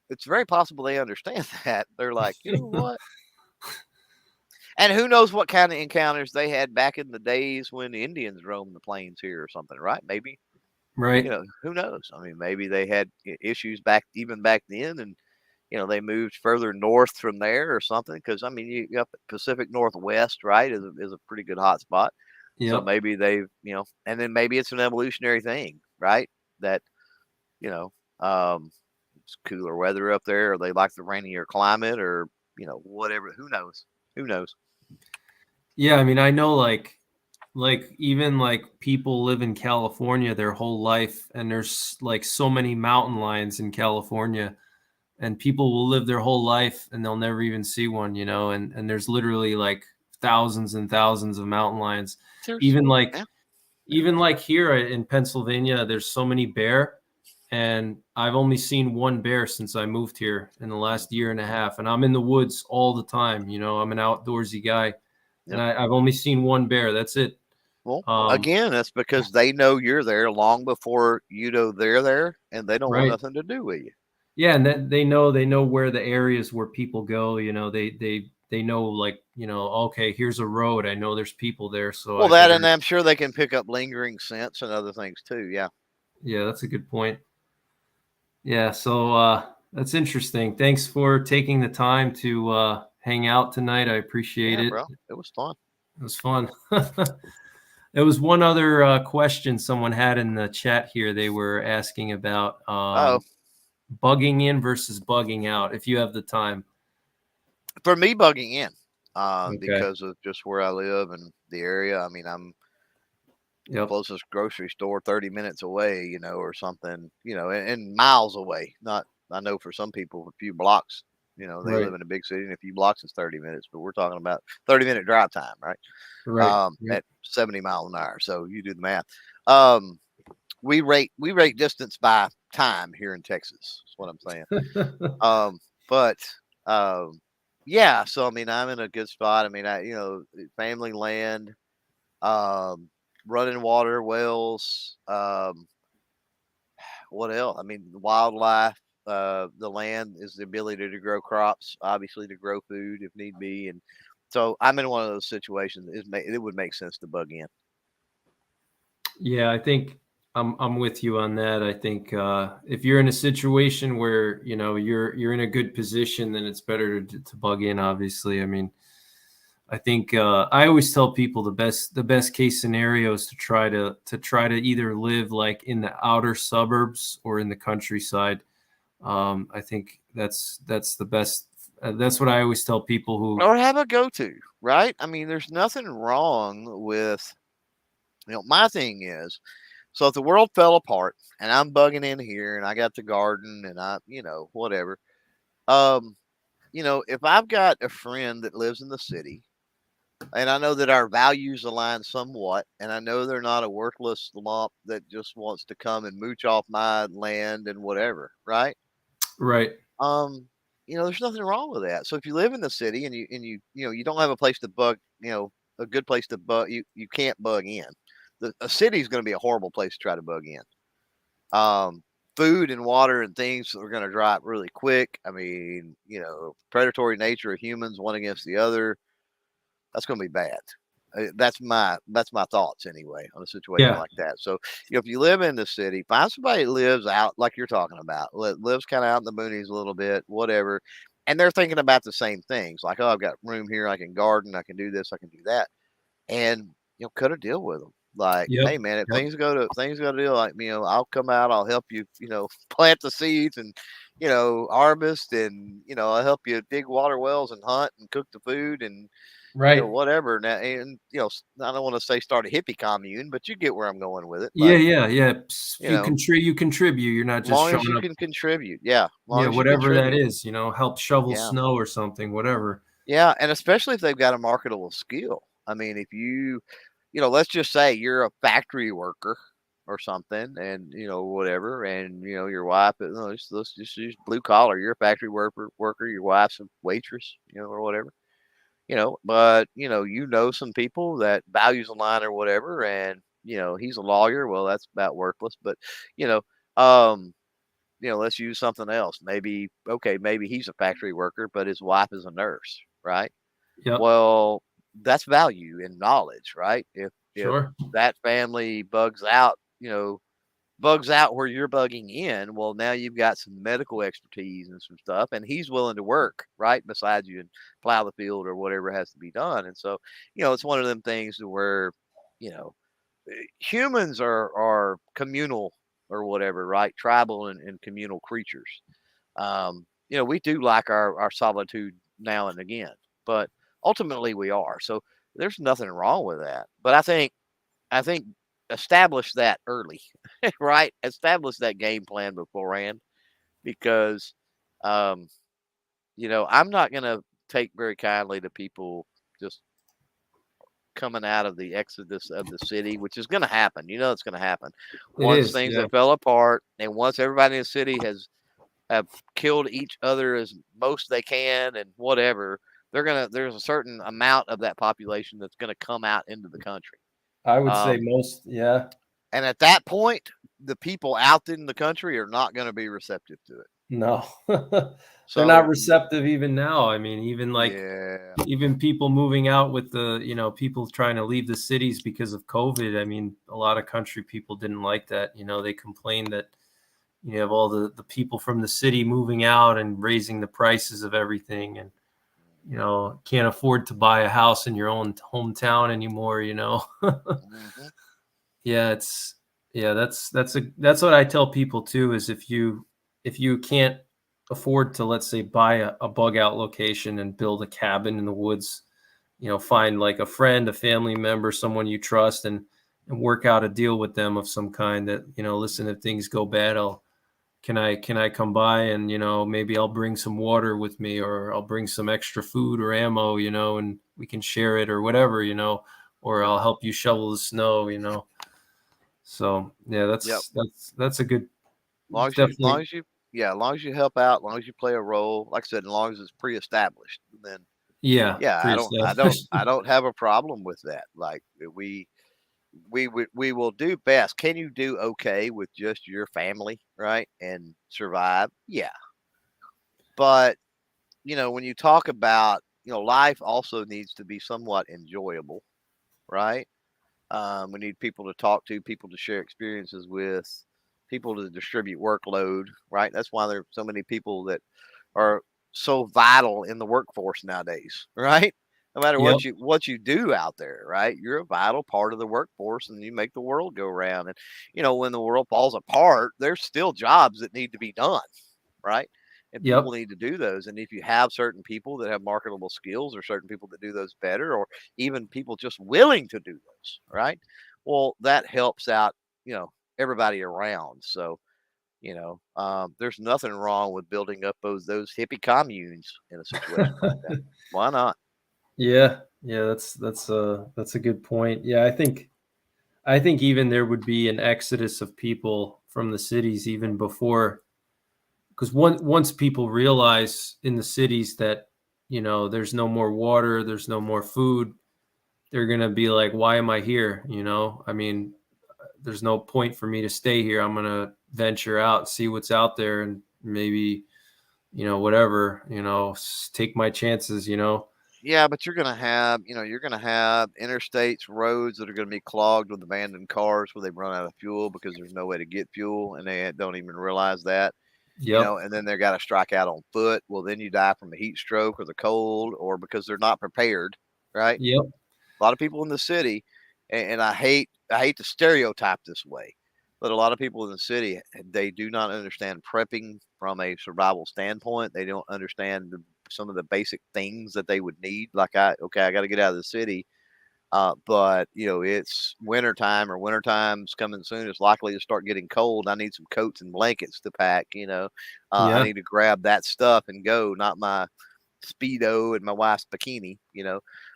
it's very possible they understand that. They're like, you know what? And who knows what kind of encounters they had back in the days when the Indians roamed the plains here or something, right? Maybe, Right. who knows? I mean, maybe they had issues even back then, and they moved further north from there or something. Because I mean, you got the Pacific Northwest, right? Is a pretty good hot spot. So Yep. maybe and then maybe it's an evolutionary thing, right? That you know, it's cooler weather up there, or they like the rainier climate, or whatever. Who knows? Who knows? Yeah, I mean, I know, like like even like people live in California their whole life, and there's like so many mountain lions in California, and people will live their whole life and they'll never even see one, and there's literally like thousands and thousands of mountain lions. Seriously. Even like Yeah. even like here in Pennsylvania, there's so many bear, and I've only seen one bear since I moved here in the last year and a half, and I'm in the woods all the time. I'm an outdoorsy guy, and Yeah. I've only seen one bear. That's it. Well, Um, again, that's because they know you're there long before you know they're there, and they don't want right. nothing to do with you. Yeah, and that they know where the areas where people go. They know, like, okay, here's a road. I know there's people there, so Well, I that, better. and I'm sure they can pick up lingering scents and other things too. Yeah. Yeah, that's a good point. Yeah, so that's interesting. Thanks for taking the time to hang out tonight. I appreciate Yeah, it. bro. It was fun. It was fun. There was one other question someone had in the chat here. They were asking about Oh, bugging in versus bugging out, if you have the time. for me, bugging in, Okay. because of just where I live and the area. I mean, I'm Yep. closest grocery store 30 minutes away, or something, and miles away. Not, I know for some people, a few blocks, they Right. live in a big city and a few blocks is 30 minutes, but we're talking about 30-minute drive time, right? Right. Yep. At 70 miles an hour. So you do the math. Um, we rate distance by time here in Texas. That's what I'm saying. But yeah, so I mean, I'm in a good spot. I mean, family land, um, running water, wells, what else? I mean, wildlife. The land is the ability to grow crops, obviously to grow food if need be, and so I'm in one of those situations. It would make sense to bug in. Yeah, I think I'm with you on that. I think if you're in a situation where you're in a good position, then it's better to bug in. Obviously, I mean, I think I always tell people the best case scenario is to try to either live like in the outer suburbs or in the countryside. I think that's the best. That's what I always tell people who. Or have a go-to, right? I mean, there's nothing wrong with, my thing is, so if the world fell apart and I'm bugging in here and I got the garden and whatever, um, if I've got a friend that lives in the city and I know that our values align somewhat, and I know they're not a worthless lump that just wants to come and mooch off my land and whatever, right? Right. Um, there's nothing wrong with that. So if you live in the city and you don't have a place to bug, a good place to bug, you can't bug in. A city is going to be a horrible place to try to bug in. Um, Food and water and things are going to dry up really quick. I mean, predatory nature of humans one against the other. That's going to be bad. That's my thoughts anyway on a situation Yeah. like that. So if you live in the city, find somebody that lives out like you're talking about, lives kind of out in the boonies a little bit, whatever, and they're thinking about the same things. Like, oh, I've got room here, I can garden, I can do this, I can do that, and cut a deal with them. Like, Yep. hey man, if Yep. things go to deal, like I'll come out, I'll help you, plant the seeds and harvest, and I'll help you dig water wells and hunt and cook the food and Right. whatever. Now, and I don't want to say start a hippie commune, but you get where I'm going with it. Yeah. Like, Yeah. Yeah. you know, You contribute. You're not just long as showing you up. can contribute, yeah, Yeah, long as you whatever that contribute, is, help shovel yeah, snow or something, whatever. yeah, and especially if they've got a marketable skill. I mean, if let's just say you're a factory worker or something, and whatever, and your wife, let's just use blue collar. You're a factory worker. Your wife's a waitress, or whatever. But some people that values align or whatever, and he's a lawyer. Well, that's about worthless, but you know, um, let's use something else. Maybe okay, maybe he's a factory worker, but his wife is a nurse, right? Yep. Well, that's value and knowledge, right? If Sure. that family bugs out where you're bugging in, well, now you've got some medical expertise and some stuff, and he's willing to work right beside you and plow the field or whatever has to be done. And so, it's one of them things to where, you know, humans are communal or whatever, right? Tribal and communal creatures. We do like our solitude now and again, but ultimately we are. So there's nothing wrong with that. But I think I think establish that early, right? Establish that game plan beforehand, because, um, I'm not going to take very kindly to people just coming out of the exodus of the city, which is going to happen. It's going to happen It once is. things Yeah. have fell apart, and once everybody in the city have killed each other as most they can and whatever. There's a certain amount of that population that's gonna come out into the country. I would say Um, most. Yeah. and at that point, the people out in the country are not going to be receptive to it. No. They're not So, receptive even now. I mean, even like yeah, even people moving out with the, people trying to leave the cities because of COVID. I mean, a lot of country people didn't like that. They complained that you have all the people from the city moving out and raising the prices of everything, and can't afford to buy a house in your own hometown anymore. mhm, Yeah, that's what I tell people too, is if you can't afford to, let's say, buy a bug out location and build a cabin in the woods, find like a friend, a family member, someone you trust, and work out a deal with them of some kind that, listen, if things go bad, can I come by, and maybe I'll bring some water with me, or I'll bring some extra food or ammo, and we can share it or whatever, or yeah, I'll help you shovel the snow, so yeah, yep. that's a good, Long as you, long definitely. as you, yeah, as long as you help out, as long as you play a role, like I said, as long as it's pre-established, then Yeah, yeah, pre-established. I don't have a problem with that. Like we will do best. Can you do okay with just your family, right, and survive? Yeah, but when you talk about, life also needs to be somewhat enjoyable, right? We need people to talk to, people to share experiences with, people to distribute workload, right? That's why there are so many people that are so vital in the workforce nowadays, right? No matter Yep, what you do out there, right? You're a vital part of the workforce, and you make the world go round. And when the world falls apart, there's still jobs that need to be done, right? And people yep, need to do those. And if you have certain people that have marketable skills, or certain people that do those better, or even people just willing to do those, right? Well, that helps out, everybody around. So, there's nothing wrong with building up those hippie communes in a situation like that. Why not? yeah, yeah. That's a good point. Yeah, I think even there would be an exodus of people from the cities even before, because once people realize in the cities that there's no more water, there's no more food, they're gonna be like, why am I here? I mean, there's no point for me to stay here. I'm gonna venture out, see what's out there, and maybe whatever, take my chances. Yeah, but you're gonna have interstates, roads that are gonna be clogged with abandoned cars where they've run out of fuel because there's no way to get fuel, and they don't even realize that. Yep, And then they're got to strike out on foot. Well, then you die from a heat stroke or the cold, or because they're not prepared, right? yep, A lot of people in the city, and I hate to stereotype this way, but a lot of people in the city, they do not understand prepping from a survival standpoint. They don't understand some of the basic things that they would need. Like I got to get out of the city. But it's wintertime, or wintertime's coming soon. It's likely to start getting cold. I need some coats and blankets to pack. I yeah, need to grab that stuff and go, not my speedo and my wife's bikini.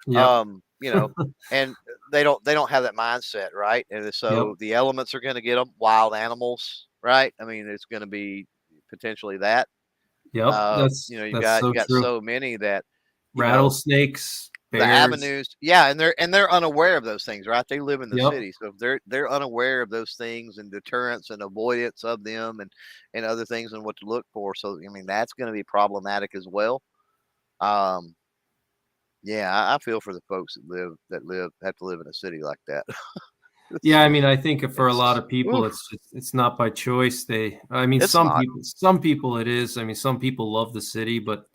yep, Um, you know, and they don't have that mindset, right? And yep, so the elements are going to get them. Wild animals, right? I mean, it's going to be potentially that. yep. That's You that's got so you got true. so many that you know Rattlesnakes, the bears. avenues, yeah, and they're unaware of those things, right? They live in the Yep, city, so if they're unaware of those things, and deterrence and avoidance of them, and other things, and what to look for. So I mean, that's going to be problematic as well. um yeah, I feel for the folks that have to live in a city like that. yeah. it's I mean, I think for a lot it's of people, oof, it's not by choice. I mean, it's not some people it is. I mean, some people love the city, but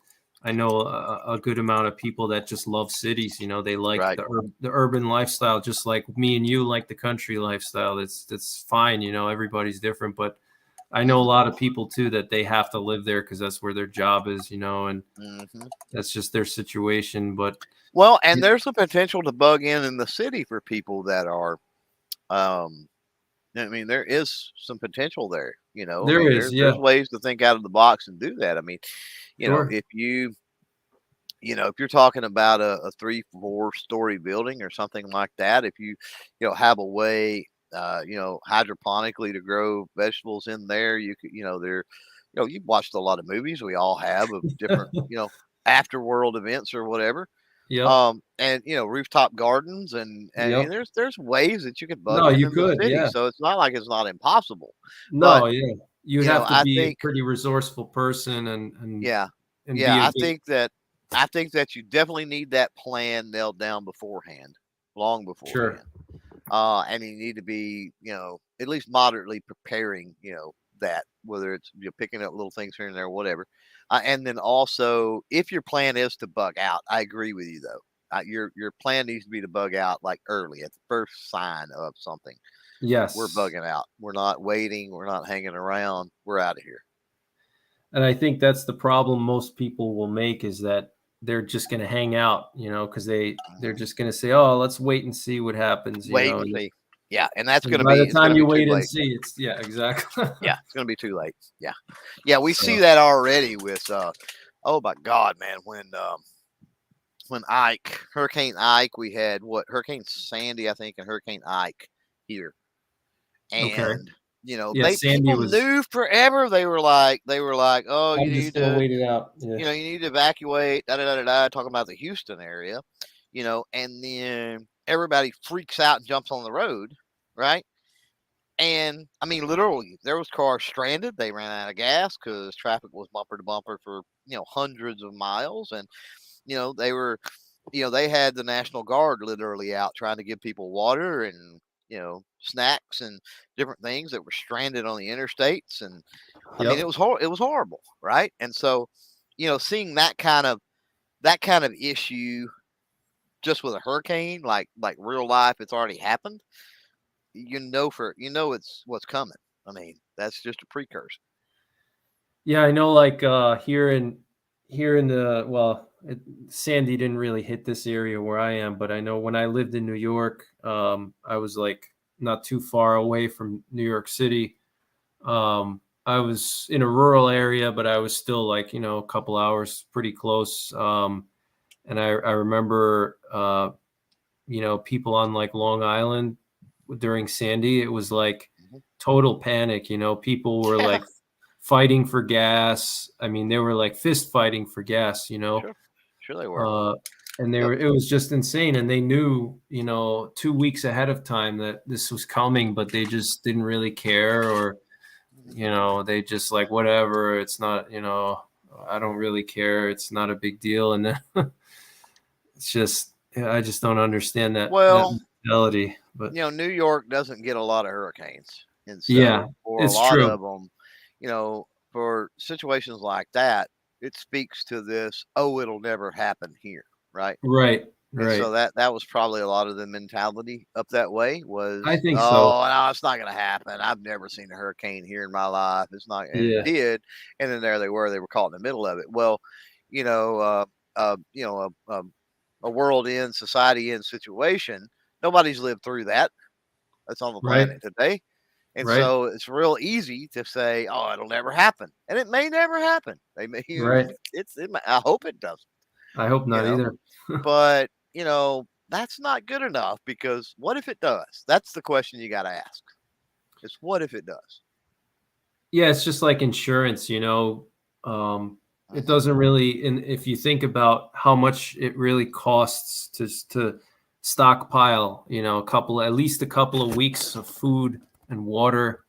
I know a good amount of people that just love cities. They like right. the urban lifestyle, just like me and you like the country lifestyle. That's fine. Everybody's different, but I know a Hmm. lot of people too that they have to live there because that's where their job is. And Hmm. that's just their situation. But Well, and there's the potential to bug in the city for people that are I mean, there is some potential there. I There mean, is, there's yeah, ways to think out of the box and do that. I mean, sure. if if you're talking about a 3, 4 story building or something like that, if have a way, hydroponically to grow vegetables in there, you could, you've watched a lot of movies. We all have of different, afterworld events or whatever. Yep, And rooftop gardens and yep. there's ways that you could bug No, in you the could, city. yeah. So it's not like it's not impossible. But, No, yeah. You'd have to I be a think, pretty resourceful person and yeah, and yeah, be a I good think that you definitely need that plan nailed down beforehand, long beforehand. sure. And you need to be, at least moderately preparing, that whether it's picking up little things here and there, whatever. And then also, if your plan is to bug out, I agree with you though. Your plan needs to be to bug out like early at the first sign of something. We're Yes. bugging out. We're not waiting. We're not hanging around. We're out of here. And I think that's the problem most people will make is that they're just going to hang out, because they're Mhm. just going to say, "Oh, let's wait and see what happens," Wait and see. Yeah, and that's And gonna by be the it's gonna time be you too wait and late. see, it's yeah, exactly. Yeah, it's gonna be too late. Yeah, yeah, we see So, that already with oh my God, man, when Hurricane Ike, we had what Hurricane Sandy, I think, and Hurricane Ike here, okay. and Yeah, they Sandy people was knew forever. They were like, oh, I'm just going to wait it out. Yeah. you need to evacuate, da da da da da, talking about the Houston area, and then everybody freaks out and jumps on the road, right? And I mean, literally, there was cars stranded. They ran out of gas because traffic was bumper to bumper for hundreds of miles, and they were, they had the National Guard literally out trying to give people water and snacks and different things that were stranded on the interstates, and I mean, Yep. it was horrible, right? And so, seeing that kind of issue just with a hurricane, like real life, it's already happened. It's what's coming. I mean, that's just a precursor. Yeah, I know like here in the Sandy didn't really hit this area where I am, but I know when I lived in New York, I was like not too far away from New York City. I was in a rural area, but I was still like, a couple hours pretty close. And I remember people on like Long Island during Sandy, it was like Mhm. total panic. People were Yeah, like fighting for gas. I mean, they were like fist fighting for gas. sure, sure they were. Uh, and Yep. it was just insane. And they knew, 2 weeks ahead of time that this was coming, but they just didn't really care, or they just like whatever. It's not, I don't really care. It's not a big deal. And then it's just, yeah, I just don't understand that Well, mentality. But New York doesn't get a lot of hurricanes, and yeah, so for a it's lot true. of them, for situations like that, it speaks to this. Oh, it'll never happen here, right? Right, And so right. that was probably a lot of the mentality up that way I was, think so. oh, no, it's not going to happen. I've never seen a hurricane here in my life. It's not, and it Yeah, did. And then there they were caught in the middle of it. Well, you know, uh, uh, you know, a, a, a world end, society end situation. Nobody's lived through that. That's on the right, planet today. And right, so it's real easy to say, oh, it'll never happen. And it may never happen. They may, right. I hope it doesn't, I hope you not know, either. but, that's not good enough because what if it does? That's the question you got to ask. Is what if it does? Yeah, it's just like insurance, it Hmm. doesn't really, and if you think about how much it really costs to stockpile, at least a couple of weeks of food and water,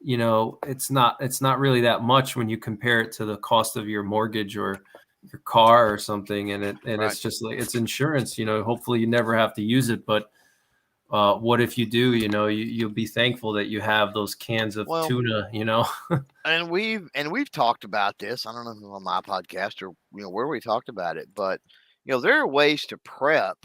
it's not really that much when you compare it to the cost of your mortgage or your car or something. And Right. it's just like it's insurance, hopefully you never have to use it, but what if you do? You'll be thankful that you have those cans of Well, tuna. and we've talked about this. I don't know if it was on my podcast or where we talked about it, but there are ways to prep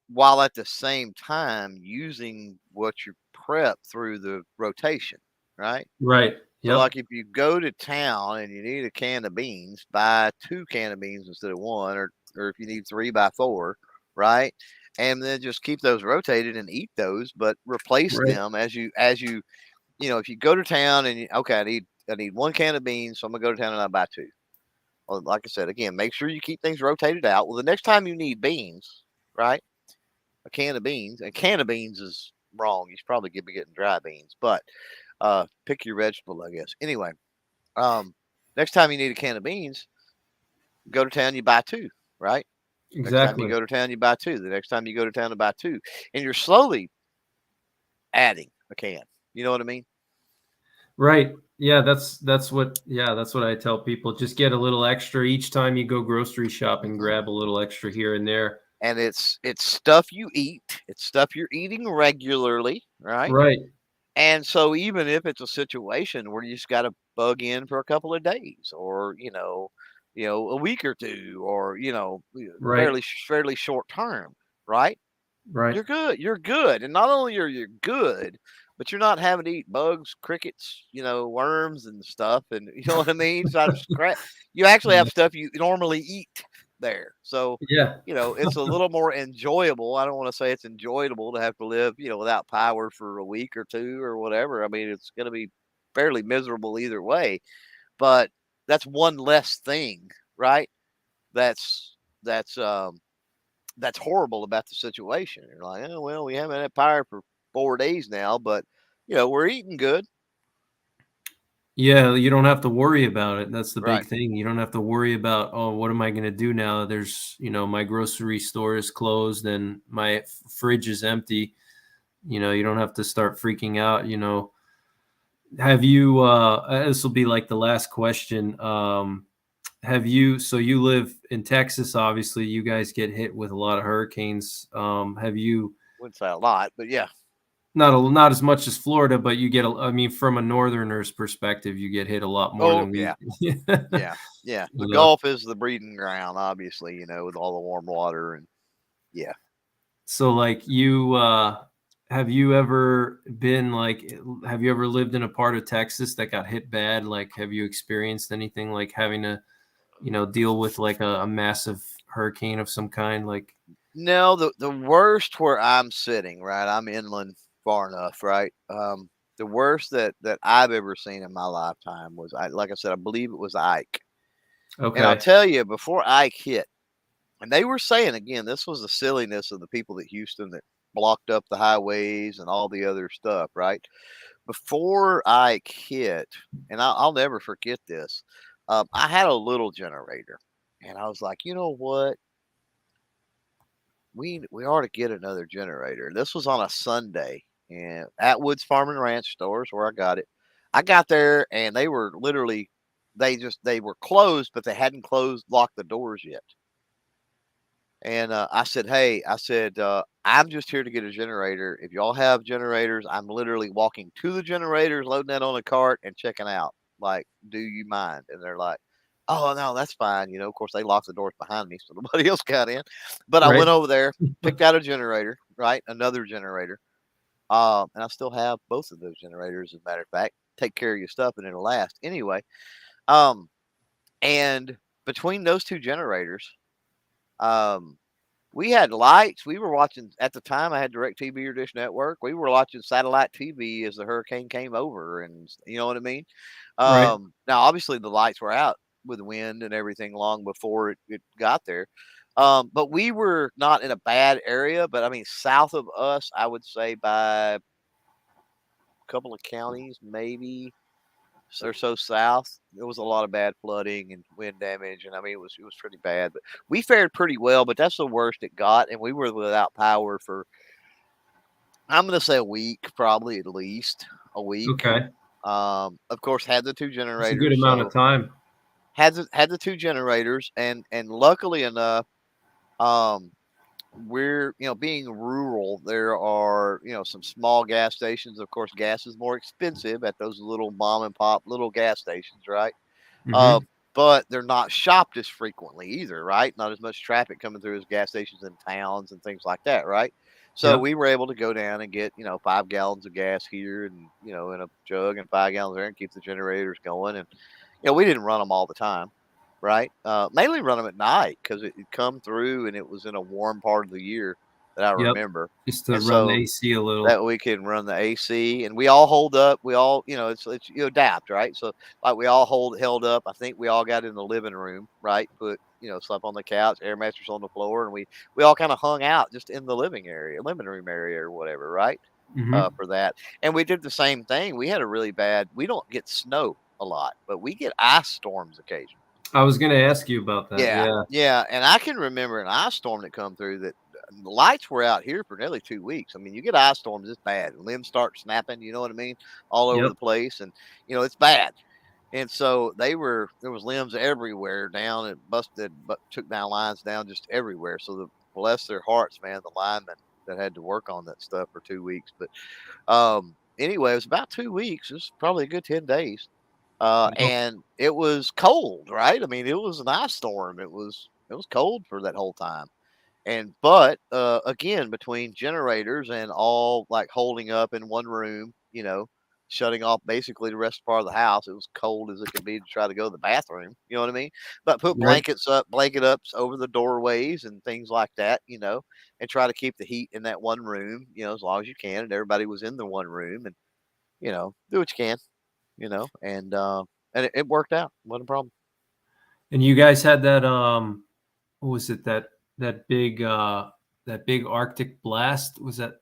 while at the same time using what you prep through the rotation, right? Right. So, Yep. like, if you go to town and you need a can of beans, buy 2 can of beans instead of one, or if you need 3, buy 4, right? and then just keep those rotated and eat those, but replace Right. them as you if you go to town and okay, I need 1 can of beans, so I'm gonna go to town and I buy 2. Well, like I said, again, make sure you keep things rotated out. Well, the next time you need beans, right? A can of beans is wrong. You should probably be getting dry beans, but pick your vegetable, I guess. Anyway, um, next time you need a can of beans, go to town, you buy 2, right? Next time you Exactly. go to town, you buy 2. The next time you go to town, to buy 2, and you're slowly adding a can. You know what I mean? Right. Yeah, that's what I tell people. Just get a little extra each time you go grocery shopping, Hmm. grab a little extra here and there. And it's stuff you eat. It's stuff you're eating regularly, right? Right. And so even if it's a situation where you just got to bug in for a couple of days, or a week or 2, or Right. fairly short term, right? Right. You're good. You're good. And not only are you good, but you're not having to eat bugs, crickets, worms and stuff. And you know what I mean? So you actually have stuff you normally eat there. So, Yeah. it's a little more enjoyable. I don't want to say it's enjoyable to have to live, without power for a week or 2 or whatever. I mean, it's going to be fairly miserable either way, but that's one less thing, right? That's, that's, um, that's horrible about the situation. You're like, oh well, we haven't had power for 4 days now, but we're eating good, Yeah, you don't have to worry about it. That's the right? big thing. You don't have to worry about, oh, what am I going to do now? There's, my grocery store is closed and my fridge is empty. You don't have to start freaking out. Have you, this will be like the last question. So you live in Texas, obviously, you guys get hit with a lot of hurricanes. Have you, Wouldn't say a lot, but yeah, not as much as Florida, but you get, I mean, from a northerner's perspective, you get hit a lot more oh than we. yeah, yeah, yeah. The With, Gulf is the breeding ground, obviously, with all the warm water and yeah. so like you, have you ever been like, have you ever lived in a part of Texas that got hit bad? Like, have you experienced anything like having to, deal with like a massive hurricane of some kind? Like, No, the worst where I'm sitting, right? I'm inland far enough, right? The worst that I've ever seen in my lifetime was, like I said, I believe it was Ike. And I'll okay, tell you, before Ike hit, and they were saying again, this was the silliness of the people at Houston that blocked up the highways and all the other stuff, right? Before Ike hit, and I'll never forget this. I had a little generator, and I was like, you know what? We ought to get another generator. This was on a Sunday, and at Woods Farm and Ranch stores where I got it. I got there, and they were literally, they were closed, but they hadn't locked the doors yet. And I said, "Hey," I said, "I'm just here to get a generator. If y'all have generators, I'm literally walking to the generators, loading that on a cart, and checking out. Like, do you mind?" And they're like, "Oh no, that's fine." Of course, they locked the doors behind me, so nobody else got in. But I right, went over there, picked out a generator, right, another generator, and I still have both of those generators. As a matter of fact, take care of your stuff, and it'll last anyway. Um, and between those two generators, um, we had lights. We were watching at the time. I had DirecTV or Dish Network. We were watching satellite TV as the hurricane came over, and you know what I mean. right, Now, obviously, the lights were out with the wind and everything long before it got there. But we were not in a bad area. But I mean, south of us, I would say by a couple of counties, maybe or so south, there was a lot of bad flooding and wind damage, and I mean it was pretty bad. But we fared pretty well, but that's the worst it got, and we were without power for I'm gonna say a week, probably at least a week. okay. Of course, had the two It's a good generators, amount of so time. had the two generators, and luckily enough, um, we're being rural, there are some small gas stations. Of course, gas is more expensive at those little mom and pop little gas stations, right? Hmm. But they're not shopped as frequently either, right? Not as much traffic coming through as gas stations in towns and things like that, right? So Yep. we were able to go down and get 5 gallons of gas here, and in a jug, and 5 gallons there, and keep the generators going. And we didn't run them all the time, right? Mainly run them at night because it come through and it was in a warm part of the year. that I Yep. remember. Just to And run the so AC a little. that we can run the AC, and we all hold up. We all, it's you adapt, right? So like we all held up. I think we all got in the living room, right? Put slept on the couch, air mattress on the floor, and we all kind of hung out just in the living room area or whatever, right? Mm-hmm. For that, and we did the same thing. We had a really bad. We don't get snow a lot, but we get ice storms occasionally. I was going to ask you about that. Yeah, Yeah. yeah, and I can remember an ice storm that come through that the lights were out here for nearly 2 weeks. I mean, you get ice storms, it's bad. Limbs start snapping, you know what I mean, all over Yep. the place, and it's bad. And so there was limbs everywhere down. It busted, but took down lines down just everywhere. So bless their hearts, man, the linemen that had to work on that stuff for 2 weeks. But anyway, it was about 2 weeks. It was probably a good 10 days. Well, And it was cold, right? I mean, it was an ice storm. It was cold for that whole time. But again, between generators and all like holding up in one room, shutting off basically the rest part of the house, it was cold as it could be to try to go to the bathroom. You know what I mean? But put right. blanket ups over the doorways and things like that, and try to keep the heat in that one room, as long as you can. And everybody was in the one room, and do what you can, and it worked out. Wasn't a problem. And you guys had that what was it, that big Arctic blast? Was that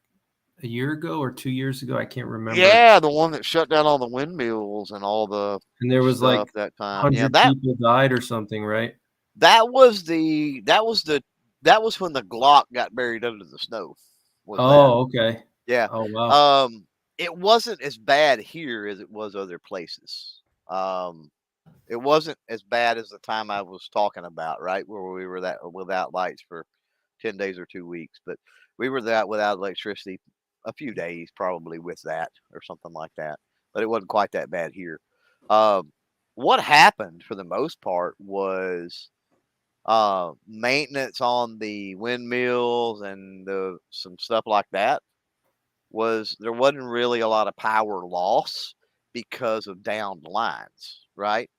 a year ago or 2 years ago? I can't remember. Yeah, the one that shut down all the windmills and all And the there was like stuff that time. Yeah, 100 people died or something, right? that was that was when the Glock got buried under the snow. Was that? Oh, okay. Yeah. Oh, wow. It wasn't as bad here as it was other places. It wasn't as bad as the time I was talking about, right? Where we were that without lights for 10 days or 2 weeks, but we were that without electricity a few days, probably with that or something like that. But it wasn't quite that bad here. Um, what happened for the most part was maintenance on the windmills and some stuff like that. There wasn't really a lot of power loss because of downed lines, right?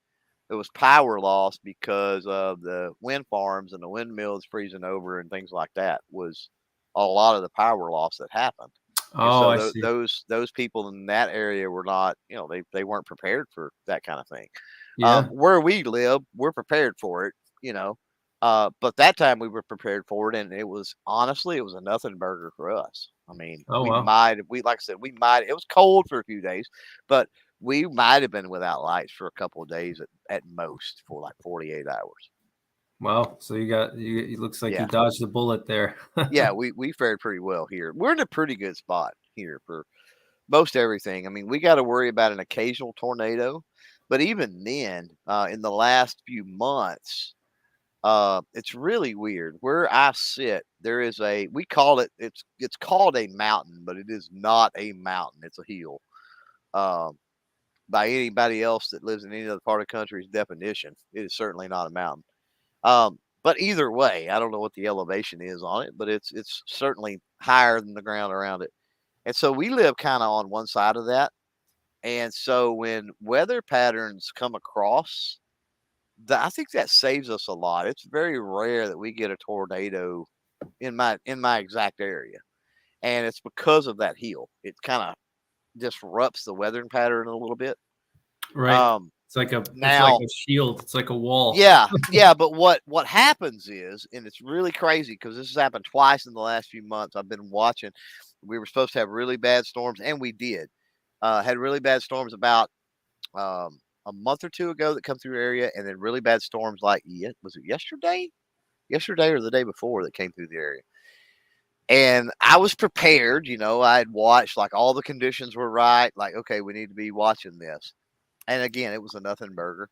It was power loss because of the wind farms and the windmills freezing over and things like that was a lot of the power loss that happened. And Oh, so I see. those people in that area were not, they weren't prepared for that kind of thing. Yeah. Where we live, we're prepared for it, you know. But that time we were prepared for it, and it was honestly, it was a nothing burger for us. I mean, Oh, wow. like I said, it was cold for a few days, but we might have been without lights for a couple of days at most for like 48 hours. Wow. So it looks like you Yeah. dodged a bullet there. Yeah, we fared pretty well here. We're in a pretty good spot here for most everything. I mean, we got to worry about an occasional tornado, but even then, in the last few months, it's really weird. Where I sit, there is we call it's called a mountain, but it is not a mountain. It's a hill. Um, by anybody else that lives in any other part of the country's definition, it is certainly not a mountain. But either way, I don't know what the elevation is on it, but it's certainly higher than the ground around it. And so we live kind of on one side of that. And so when weather patterns come across, I think that saves us a lot. It's very rare that we get a tornado in my exact area, and it's because of that hill. It kind of disrupts the weather pattern a little bit. Right. It's like Now, a shield. It's like a wall. yeah, yeah, but what happens is, and it's really crazy because this has happened twice in the last few months. I've been watching. We were supposed to have really bad storms, and we did. Had really bad storms about a month or two ago that come through the area, and then really bad storms like was it yesterday or the day before that came through the area. And I was prepared, I had watched like all the conditions were right. Like, okay, we need to be watching this. And again, it was a nothing burger.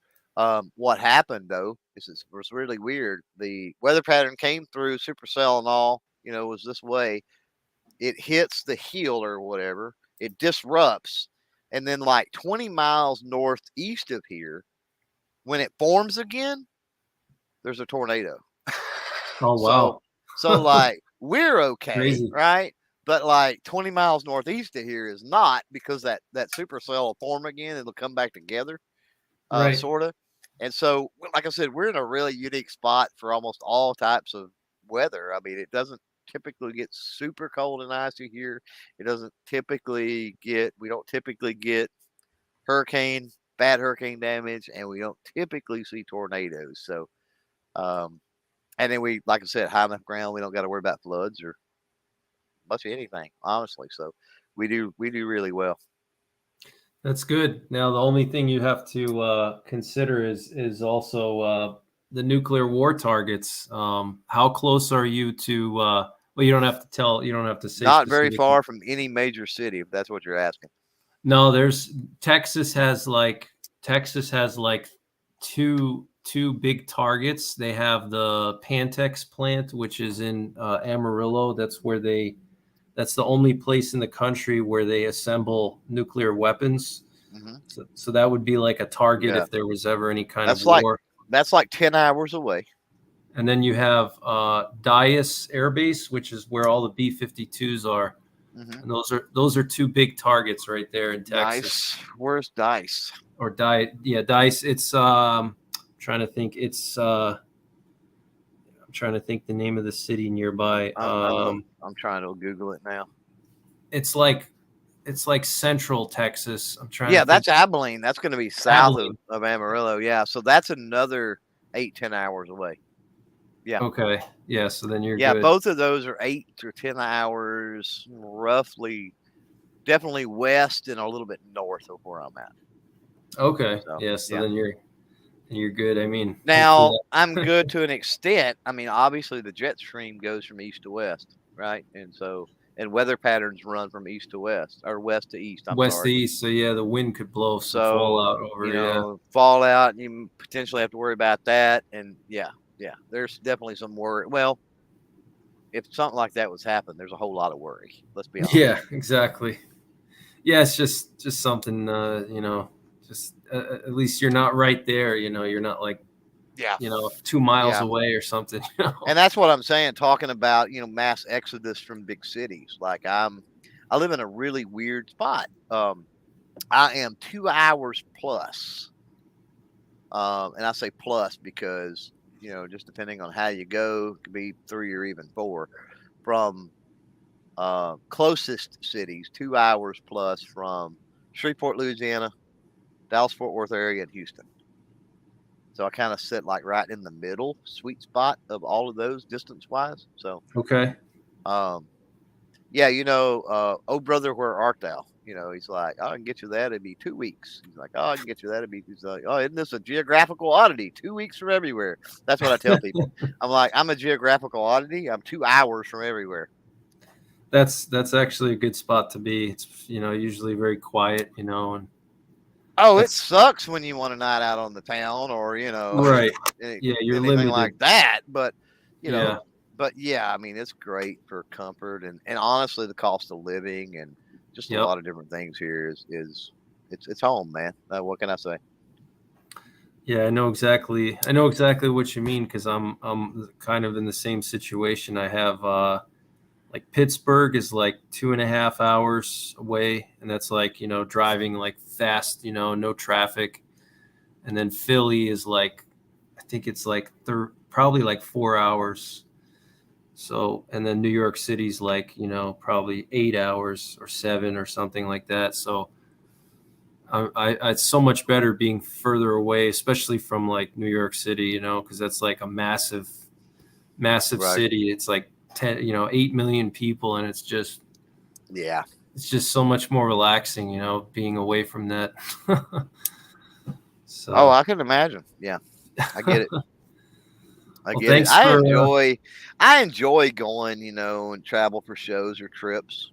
What happened though is it was really weird. The weather pattern came through supercell and all, was this way. It hits the hill or whatever. It disrupts, and then like 20 miles northeast of here, when it forms again, there's a tornado. Oh, so wow. like we're okay, Crazy. right? But like 20 miles northeast of here is not, because that supercell will form again. It'll come back together, Right. sort of. And so, like I said, we're in a really unique spot for almost all types of weather. I mean, it doesn't typically get super cold and icy here. It doesn't typically get. We don't typically get bad hurricane damage, and we don't typically see tornadoes. So, and then we, like I said, high enough ground. We don't got to worry about floods or much of anything, honestly. So, we do really well. That's good. Now, the only thing you have to consider is also the nuclear war targets. How close are you to? Well, you don't have to tell. You don't have to say. Not very far from any major city, if that's what you're asking. No, there's Texas has like two big targets. They have the Pantex plant, which is in Amarillo. That's the only place in the country where they assemble nuclear weapons. Mm-hmm. So that would be like a target if there was ever any kind of war. war. That's like 10 hours away. And then you have Dias Air Base, which is where all the B-52s are. Mm-hmm. And those are two big targets right there in Texas. Nice. Where's Dice? Or Dice. It's trying to think. It's I'm trying to think the name of the city nearby. I'm trying to Google it now. It's like central Texas. I'm trying. Yeah, that's Abilene. That's going to be south of Amarillo. Yeah, so that's another 8-10 hours away. Yeah. Okay. Yeah. So then you're good. Both of those are 8 or 10 hours, roughly. Definitely west and a little bit north of where I'm at. Okay. So, so then you're good. I mean, now I'm good to an extent. I mean, obviously the jet stream goes from east to west, right? And weather patterns run from east to west or west to east. West to east. So yeah, the wind could blow some fallout over. Fallout. You potentially have to worry about that. And yeah, there's definitely some worry. Well, if something like that was happening, there's a whole lot of worry. Let's be honest. Yeah, exactly. Yeah, it's just something. Just at least you're not right there. You're not like. Yeah. 2 miles away or something. And that's what I'm saying, talking about, mass exodus from big cities. Like I live in a really weird spot. I am 2 hours plus. And I say plus because, just depending on how you go, it could be 3 or even 4 from closest cities, 2 hours plus from Shreveport, Louisiana, Dallas, Fort Worth area, and Houston. So I kind of sit like right in the middle sweet spot of all of those distance wise. So, okay. Oh brother, where art thou? He's like, oh, I can get you that. It'd be 2 weeks. He's like, oh, I can get you that. He's like, oh, isn't this a geographical oddity? 2 weeks from everywhere. That's what I tell people. I'm like, I'm a geographical oddity. I'm 2 hours from everywhere. That's actually a good spot to be. It's, usually very quiet, and it sucks when you want a night out on the town or, right. Yeah, you're limited like that. But, but yeah, I mean, it's great for comfort and honestly, the cost of living and just a lot of different things here is it's home, man. What can I say? Yeah, I know exactly what you mean. Cause I'm kind of in the same situation. I have, like Pittsburgh is like 2.5 hours away. And that's like, driving like fast, no traffic. And then Philly is like, I think it's like probably like 4 hours. So, and then New York City's like, probably 8 hours or 7 or something like that. So it's so much better being further away, especially from like New York City, cause that's like a massive city. It's like 8 million people. And it's just so much more relaxing, being away from that. So. Oh, I can imagine. Yeah, I get it. I get it. I enjoy going, and travel for shows or trips,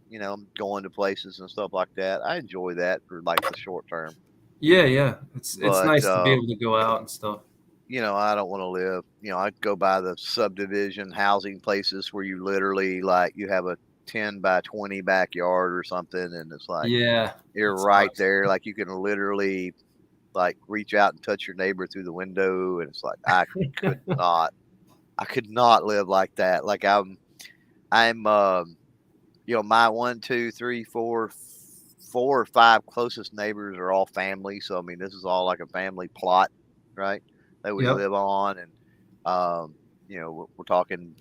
going to places and stuff like that. I enjoy that for like the short term. Yeah. It's nice to be able to go out and stuff. I don't want to live, I'd go by the subdivision housing places where you literally like you have a 10 by 20 backyard or something. And it's like, you're right there. Like you can literally like reach out and touch your neighbor through the window. And it's like, I could not live like that. Like I'm my 1, 2, 3, 4 or 5 closest neighbors are all family. So, I mean, this is all like a family plot, right? That we live on. And, we're talking,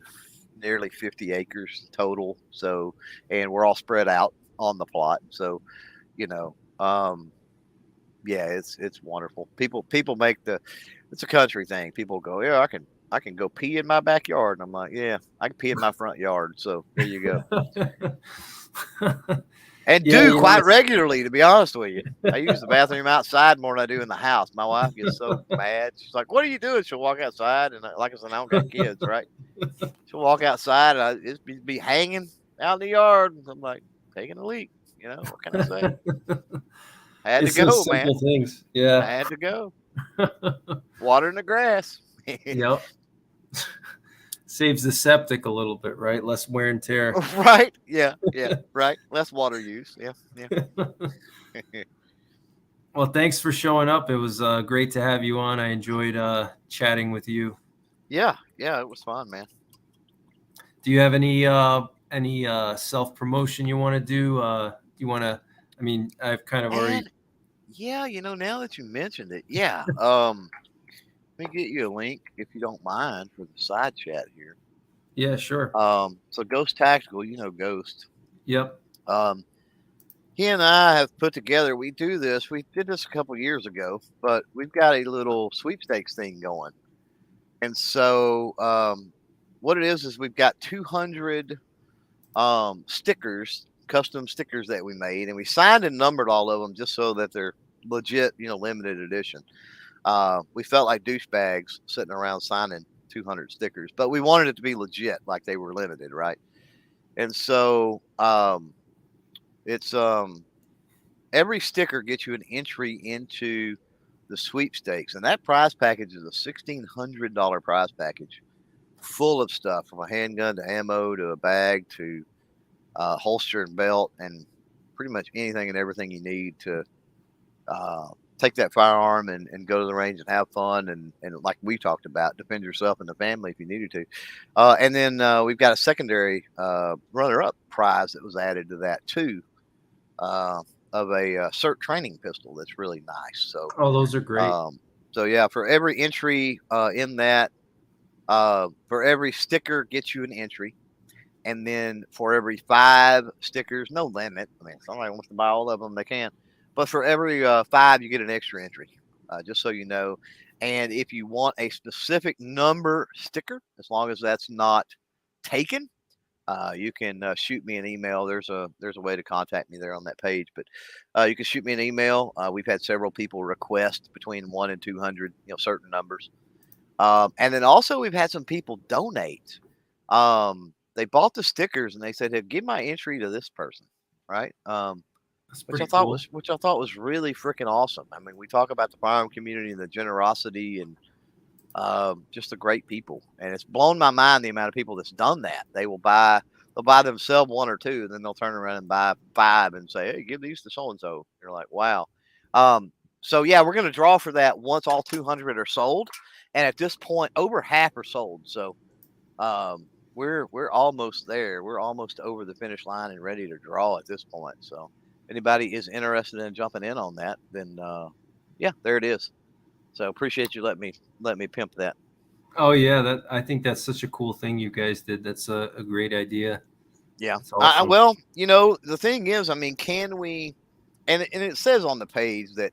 nearly 50 acres total. So, and we're all spread out on the plot. So, you know, yeah, it's wonderful. People make it's a country thing. People go, yeah, I can go pee in my backyard, and I'm like, yeah, I can pee in my front yard. So there you go. And Yeah, do you know, quite regularly, to be honest with you. I use the bathroom outside more than I do in the house. My wife gets so mad. She's like, "What are you doing?" She'll walk outside, and like I said, I don't got kids, right? She'll walk outside, and I just be hanging out in the yard. And I'm like, taking a leak. You know, what can I say? I had to it's those go, man. simple things. I Yeah. had to go. Watering the grass. Yep. Saves the septic a little bit, right? Less wear and tear. Right? Yeah, yeah, right. Less water use. Yeah, yeah. Well, thanks for showing up. It was great to have you on. I enjoyed chatting with you. Yeah, yeah, it was fun, man. Do you have any self promotion you want to do? Do you want to? I mean, I've kind of already. And yeah, now that you mentioned it, yeah. Let me get you a link if you don't mind for the side chat here. Yeah, sure. So Ghost Tactical, Ghost. Yep. He and I have put together. We do this. We did this a couple years ago, but we've got a little sweepstakes thing going. And so, what it is we've got 200 stickers, custom stickers that we made, and we signed and numbered all of them just so that they're legit, limited edition. We felt like douchebags sitting around signing 200 stickers, but we wanted it to be legit, like they were limited, right? And so it's every sticker gets you an entry into the sweepstakes, and that prize package is a $1,600 prize package, full of stuff from a handgun to ammo to a bag to holster and belt, and pretty much anything and everything you need to take that firearm and go to the range and have fun and like we talked about, defend yourself and the family if you needed to. And then we've got a secondary runner-up prize that was added to that too, of a CERT training pistol that's really nice. So, Oh, those are great. So yeah, for every entry in that, for every sticker gets you an entry. And then for every 5 stickers, no limit. I mean, if somebody wants to buy all of them, they can. But for every 5, you get an extra entry, just so you know. And if you want a specific number sticker, as long as that's not taken, you can shoot me an email. There's a way to contact me there on that page. But you can shoot me an email. We've had several people request between 1 and 200, certain numbers. And then also we've had some people donate. They bought the stickers and they said, "Hey, give my entry to this person," right? That's Which I pretty thought cool. was really freaking awesome. I mean, we talk about the firearm community and the generosity and just the great people, and it's blown my mind the amount of people that's done that. They'll buy themselves 1 or 2, and then they'll turn around and buy 5 and say, "Hey, give these to so and so." You're like, wow. So yeah, we're going to draw for that once all 200 are sold, and at this point, over half are sold. So we're almost there. We're almost over the finish line and ready to draw at this point. So anybody is interested in jumping in on that, then yeah, there it is. So appreciate you let me pimp that. Oh yeah, I think that's such a cool thing you guys did. That's a great idea. Yeah. It's awesome. Well, the thing is, I mean, can we? And it says on the page that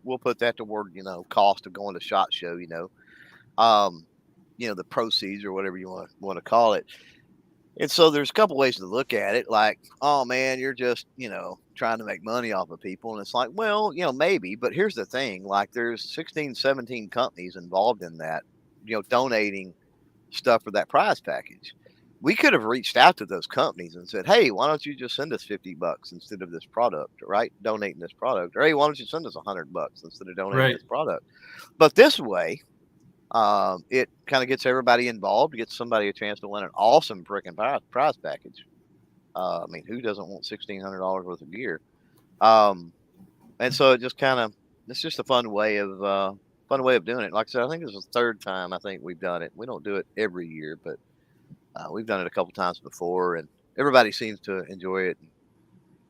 we'll put that toward cost of going to SHOT Show. The proceeds or whatever you want to call it. And so there's a couple ways to look at it. Like, oh man, you're just trying to make money off of people, and it's like, well, maybe. But here's the thing: like, there's 16, 17 companies involved in that, donating stuff for that prize package. We could have reached out to those companies and said, "Hey, why don't you just send us $50 instead of this product, right? Donating this product, or hey, why don't you send us $100 instead of donating Right. this product?" But this way, it kind of gets everybody involved, gets somebody a chance to win an awesome freaking prize package. I mean, who doesn't want $1,600 worth of gear? And so it just it's just a fun way of doing it. Like I said, I think this is the 3rd time I think we've done it. We don't do it every year, but we've done it a couple times before, and everybody seems to enjoy it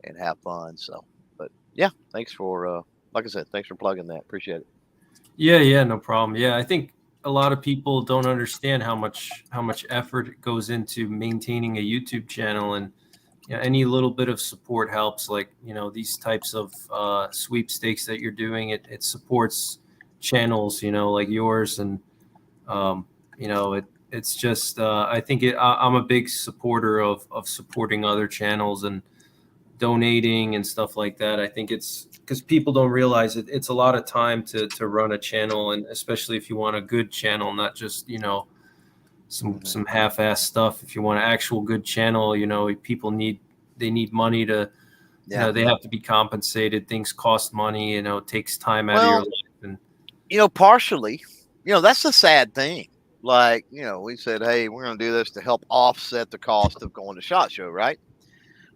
and have fun. So, but yeah, thanks for like I said, thanks for plugging that. Appreciate it. Yeah, no problem. Yeah, I think a lot of people don't understand how much effort goes into maintaining a YouTube channel, and any little bit of support helps. Like, these types of sweepstakes that you're doing, it supports channels, like yours, and it's just I think I'm a big supporter of supporting other channels and donating and stuff like that. I think it's because people don't realize it's a lot of time to run a channel, and especially if you want a good channel, not just some half-ass stuff. If you want an actual good channel, people need money to they have to be compensated. Things cost money, it takes time out of your life. And partially, that's the sad thing. Like, we said, hey, we're going to do this to help offset the cost of going to SHOT Show, right?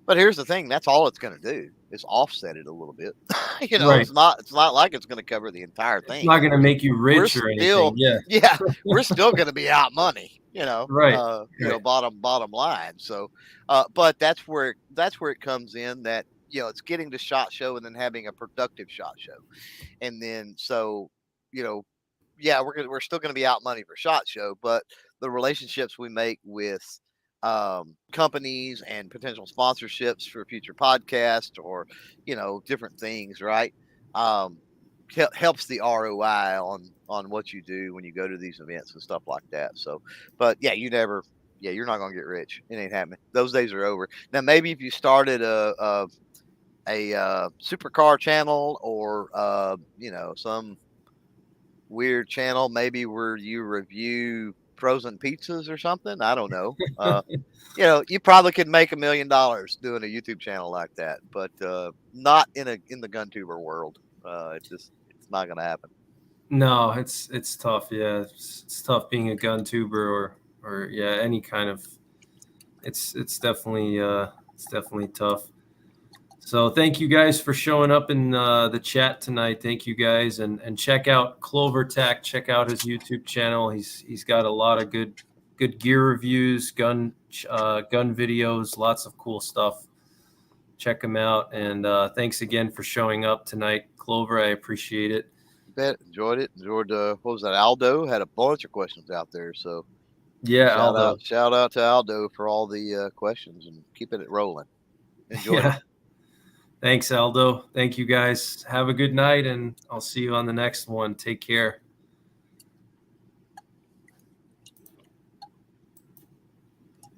But here's the thing, that's all it's going to do is offset it a little bit. Right. It's not like it's going to cover the entire thing. It's not going to make you rich or anything. Yeah, we're still going to be out money, right. Bottom line. So, but that's where it comes in, that, it's getting to SHOT Show and then having a productive SHOT Show. And then, so, we're still going to be out money for SHOT Show, but the relationships we make with companies and potential sponsorships for future podcasts or different things, right, helps the ROI on what you do when you go to these events and stuff like that. So, but you're not gonna get rich. It ain't happening. Those days are over. Now, maybe if you started a supercar channel or some weird channel, maybe where you review frozen pizzas or something. I don't know. You probably could make $1 million doing a YouTube channel like that, but not in the gun tuber world. It's not going to happen. No, it's tough. Yeah, it's tough being a gun tuber or any kind of. It's definitely tough. So thank you guys for showing up in the chat tonight. Thank you guys, and check out CloverTac. Check out his YouTube channel. He's got a lot of good gear reviews, gun videos, lots of cool stuff. Check him out. And thanks again for showing up tonight, Clover. I appreciate it. You bet. Enjoyed it. Enjoyed. What was that? Aldo had a bunch of questions out there. So Aldo. Shout out to Aldo for all the questions and keeping it rolling. Enjoy it. Thanks, Aldo. Thank you guys. Have a good night, and I'll see you on the next one. Take care.